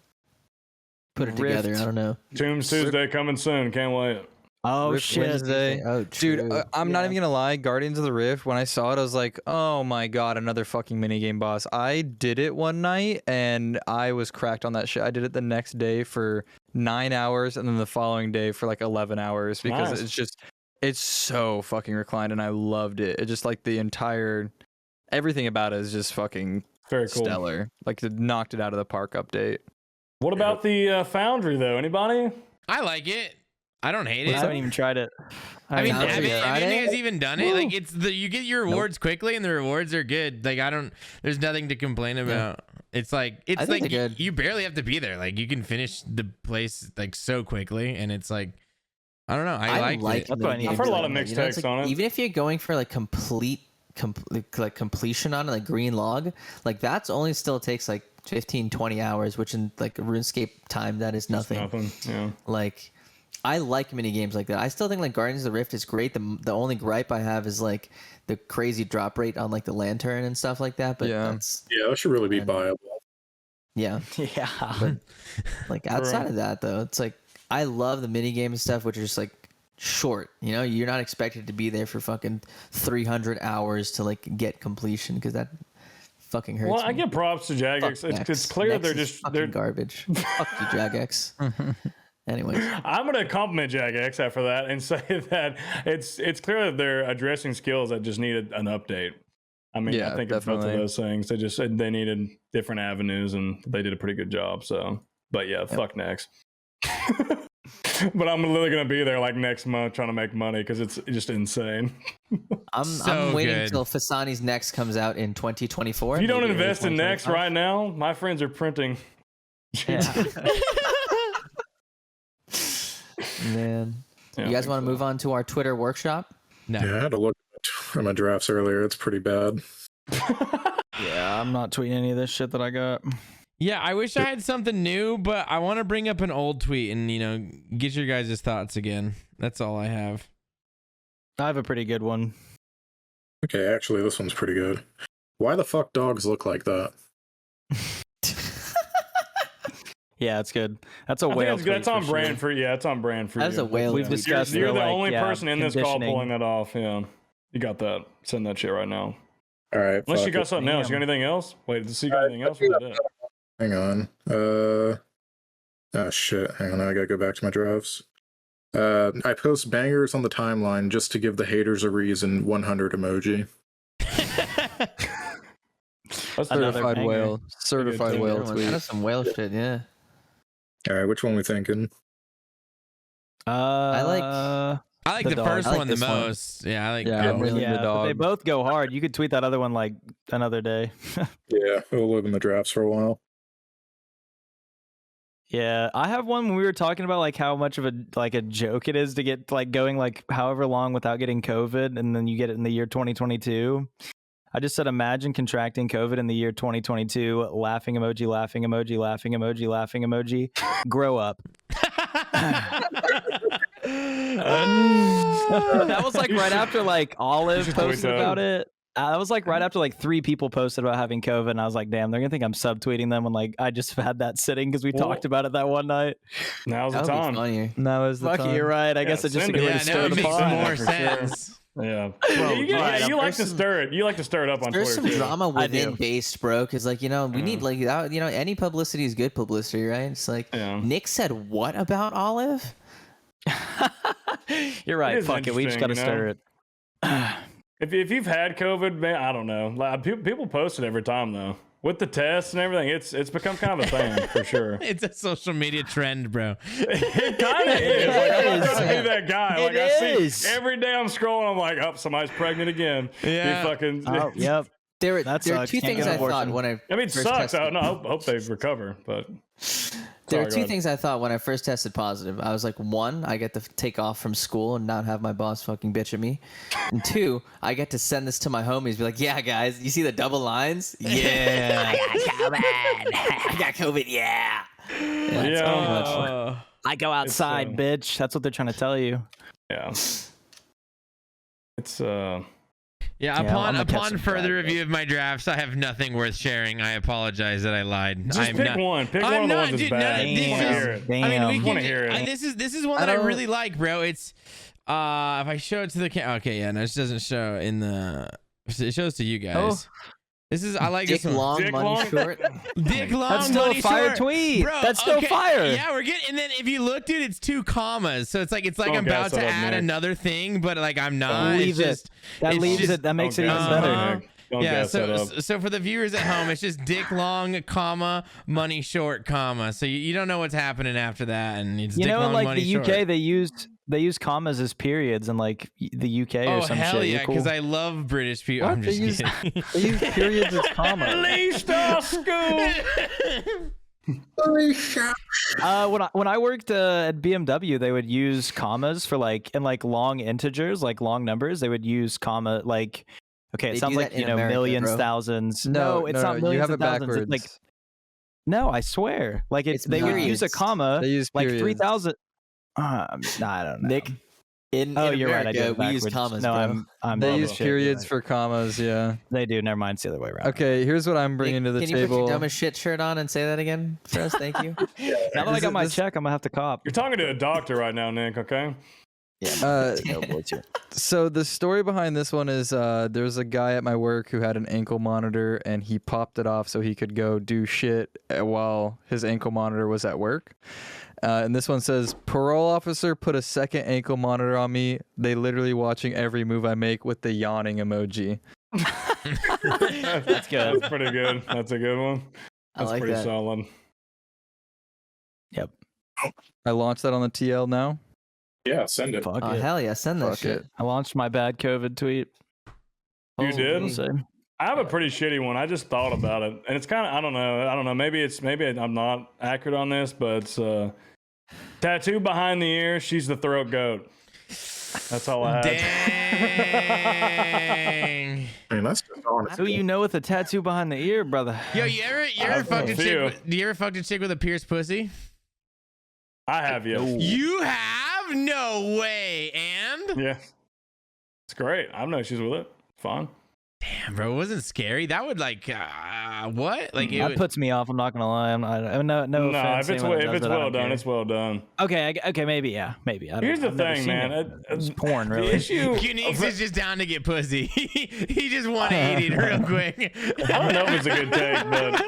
put it together. I don't know. Tombs Tuesday coming soon. Can't wait. Oh Rift shit! Wednesday. Oh, dude, I'm not even gonna lie. Guardians of the Rift. When I saw it, I was like, "Oh my god, another fucking minigame boss." I did it one night, and I was cracked on that shit. I did it the next day for 9 hours, and then the following day for like 11 hours because it's so fucking reclined, and I loved it. It just like everything about it is just fucking very cool. Stellar. Like it knocked it out of the park update. What about the Foundry though? Anybody? I like it. I don't hate it. I haven't even tried it. I mean, have any guys even done it? Like, you get your rewards quickly, and the rewards are good. Like, there's nothing to complain about. It's like you barely have to be there. Like, you can finish the place like so quickly, and it's like, I don't know. I like it. I've heard a lot of mixed takes on it. Even if you're going for like completion on it, like green log, like that's only still takes like 15-20 hours, which in like RuneScape time that is nothing. Yeah. Like, I like mini games like that. I still think like Guardians of the Rift is great. The only gripe I have is like the crazy drop rate on like the lantern and stuff like that. But that should really be viable. Yeah. But, like outside of that though, it's like I love the mini game and stuff, which are just like short. You know, you're not expected to be there for fucking 300 hours to like get completion because that fucking hurts. Well, I give props to Jagex. It's clear they're garbage. Fuck you, Jagex. Anyways, I'm gonna compliment Jagex after that and say that it's clear that they're addressing skills that just needed an update. I mean, I think it's both of those things. They just said they needed different avenues, and they did a pretty good job. So, but yeah, fuck next. But I'm literally gonna be there like next month trying to make money because it's just insane. I'm waiting until Fasani's Next comes out in 2024. If you don't invest in Next right now, my friends are printing. Yeah. Man, you guys want to move on to our Twitter workshop? No. Yeah, I had to look at my drafts earlier. It's pretty bad. Yeah, I'm not tweeting any of this shit that I got. Yeah, I wish I had something new, but I want to bring up an old tweet and get your guys' thoughts again. That's all I have. I have a pretty good one. Okay, actually, this one's pretty good. Why the fuck dogs look like that? Yeah, it's good. That's a whale. That's on brand for you. It's on brand for you. That's a whale. We've discussed. You're the only person in this call pulling that off. Yeah, you got that. Send that shit right now. All right. Unless you got something else. You got anything else? Wait, does you got anything else? Hang on. Oh shit. Hang on. I gotta go back to my drafts. I post bangers on the timeline just to give the haters a reason. 100 emoji. Certified whale. Certified whale tweet. That's some whale shit, yeah. All right, which one we thinking? I like the first one the most. Yeah, I like the dog. They both go hard. You could tweet that other one like another day. Yeah, it'll live in the drafts for a while. Yeah, I have one when we were talking about like how much of a joke it is to get like going like however long without getting COVID, and then you get it in the year 2022. I just said, imagine contracting COVID in the year 2022. Laughing emoji, laughing emoji, laughing emoji, laughing emoji. Grow up. That was like right after like Olive posted about it. That was like right after like 3 people posted about having COVID, and I was like, damn, they're gonna think I'm subtweeting them when like I just had that sitting because we talked about it that one night. Now's the That would be time. funnier. Now is the Fuck time. you're right. I Yeah, guess it's just a send good it. way Yeah, to now stir it the makes pot. more For sense. Yeah. Bro, you right, like to there's stir it. You like to stir it up on There's Twitter some too. drama I do. within based, bro, because like we need like any publicity is good publicity, right? It's like Nick said what about Olive? You're It right. is Fuck it. We just gotta interesting, stir it. If you've had COVID, man, I don't know. Like, people post it every time though. With the tests and everything, it's become kind of a thing for sure. It's a social media trend, bro. It kind of is. Like, I'm not trying to be that guy. Like I is. see every day I'm scrolling, I'm like, oh, somebody's pregnant again. Yeah. You fucking. Oh, yep. There are That 2 sucks. Can't things get I an thought abortion. when I I mean, it first sucks. tested. I hope they recover, but There Sorry, are go 2 ahead. things I thought when I first tested positive. I was like, 1, I get to take off from school and not have my boss fucking bitch at me. And 2, I get to send this to my homies, be like, yeah, guys, you see the double lines? Yeah. I got COVID, yeah. yeah, I go outside, bitch. That's what they're trying to tell you. yeah. It's Yeah, I'm gonna catch upon some further drag, review of my drafts, I have nothing worth sharing. I apologize that I lied. just I'm pick not, one. Pick I'm one of the not, ones that's dude, bad. no, I this want to is- hear it. Damn. I mean, we wanna can. hear it. This is one that I really like, bro. It's if I show it to the camera. Okay, yeah, no, it doesn't show in the. It shows to you guys. This is I like Dick this one. long, Dick money long? short. Dick long, That's still money a fire short. tweet. Bro, That's still okay, fire. Yeah, we're getting. And then if you look, dude, it's 2 commas. So it's like Don't I'm gas about to it up, add Nick. another thing, but like I'm not. Leave It's it. just That it's leaves just- it. That makes it Don't even gas better. up, Nick. Don't Yeah, gas that up. so for the viewers at home, it's just dick long, comma, money short, comma. So you don't know what's happening after that, and it's You dick know, long, in like money the UK, short. they use commas as periods in like the UK or Oh some hell shit. yeah, You're cool. because I love British people. What? I'm just kidding. They use periods as commas. Unleashed our school. When I worked at BMW, they would use commas for like in like long integers, like long numbers. They would use comma like. Okay, it They sounds do like that in millions, America, bro. thousands. No, it's not millions you have and it thousands. backwards. It's like no, I swear. Like It's they would use a periods. comma They use like periods. 3,000. Nah, I don't know. Nick, in you're right. I America, did it we use backwards. commas, No, bro. I'm They dumb use as shit. You're periods right. for commas. Yeah. They do. Never mind. It's the other way around. Okay, here's what I'm bringing to the Can you put table. your dumb as shit shirt on and say that again for us? Thank you. Now that I got my check, I'm gonna have to cop. You're talking to a doctor right now, Nick. Okay. So the story behind this one is there's a guy at my work who had an ankle monitor and he popped it off so he could go do shit while his ankle monitor was at work. And this one says, parole officer put a second ankle monitor on me. They literally watching every move I make with the yawning emoji. That's good. That's pretty good. That's a good one. I That's like pretty that. solid. Yep. I launched that on the TL now. Yeah, send it. Fuck Oh it. hell yeah, send that Fuck shit. it. I launched my bad COVID tweet. You did? We'll see. I have a pretty shitty one. I just thought about it, and it's kind of I don't know. Maybe I'm not accurate on this, but it's tattoo behind the ear. She's the throat goat. That's all I have. Dang. I mean, that's just honest. Who you know with a tattoo behind the ear, brother? Yo, you ever have fucked a a few. chick? Do you ever fucked a chick with a pierced pussy? I have, yes. You have? No way. And Yeah. It's great. I have no issues with it. Fine. damn, bro, it wasn't scary. That would like what? Like it That would, puts me off. I'm not gonna lie. No No, offense. if it's anyone that does well it, I don't done, care. it's well done. Okay, maybe, yeah, maybe. I don't Here's know. the I've never thing, seen man. it. It's porn, The really. issue. Unique's is just down to get pussy. He just 180'd real quick. I don't know if it's a good take, but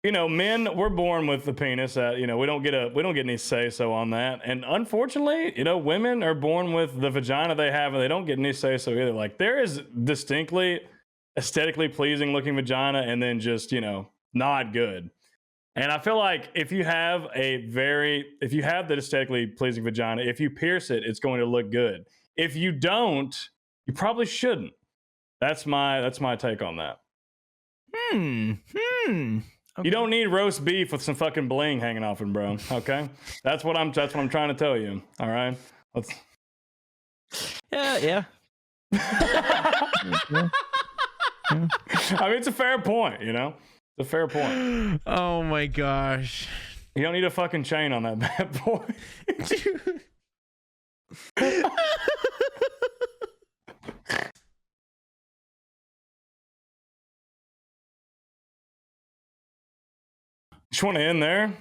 you know, men, we're born with the penis. We don't get any say so on that. And unfortunately, women are born with the vagina they have, and they don't get any say so either. Like there is distinctly aesthetically pleasing looking vagina, and then just not good. And I feel like if you have the aesthetically pleasing vagina, if you pierce it, it's going to look good. If you don't, you probably shouldn't. That's my take on that. Okay. You don't need roast beef with some fucking bling hanging off it, bro. Okay, that's what I'm trying to tell you. All right, Yeah. I mean, it's a fair point. It's a fair point. Oh my gosh. You don't need a fucking chain on that bad boy. Just want to end there.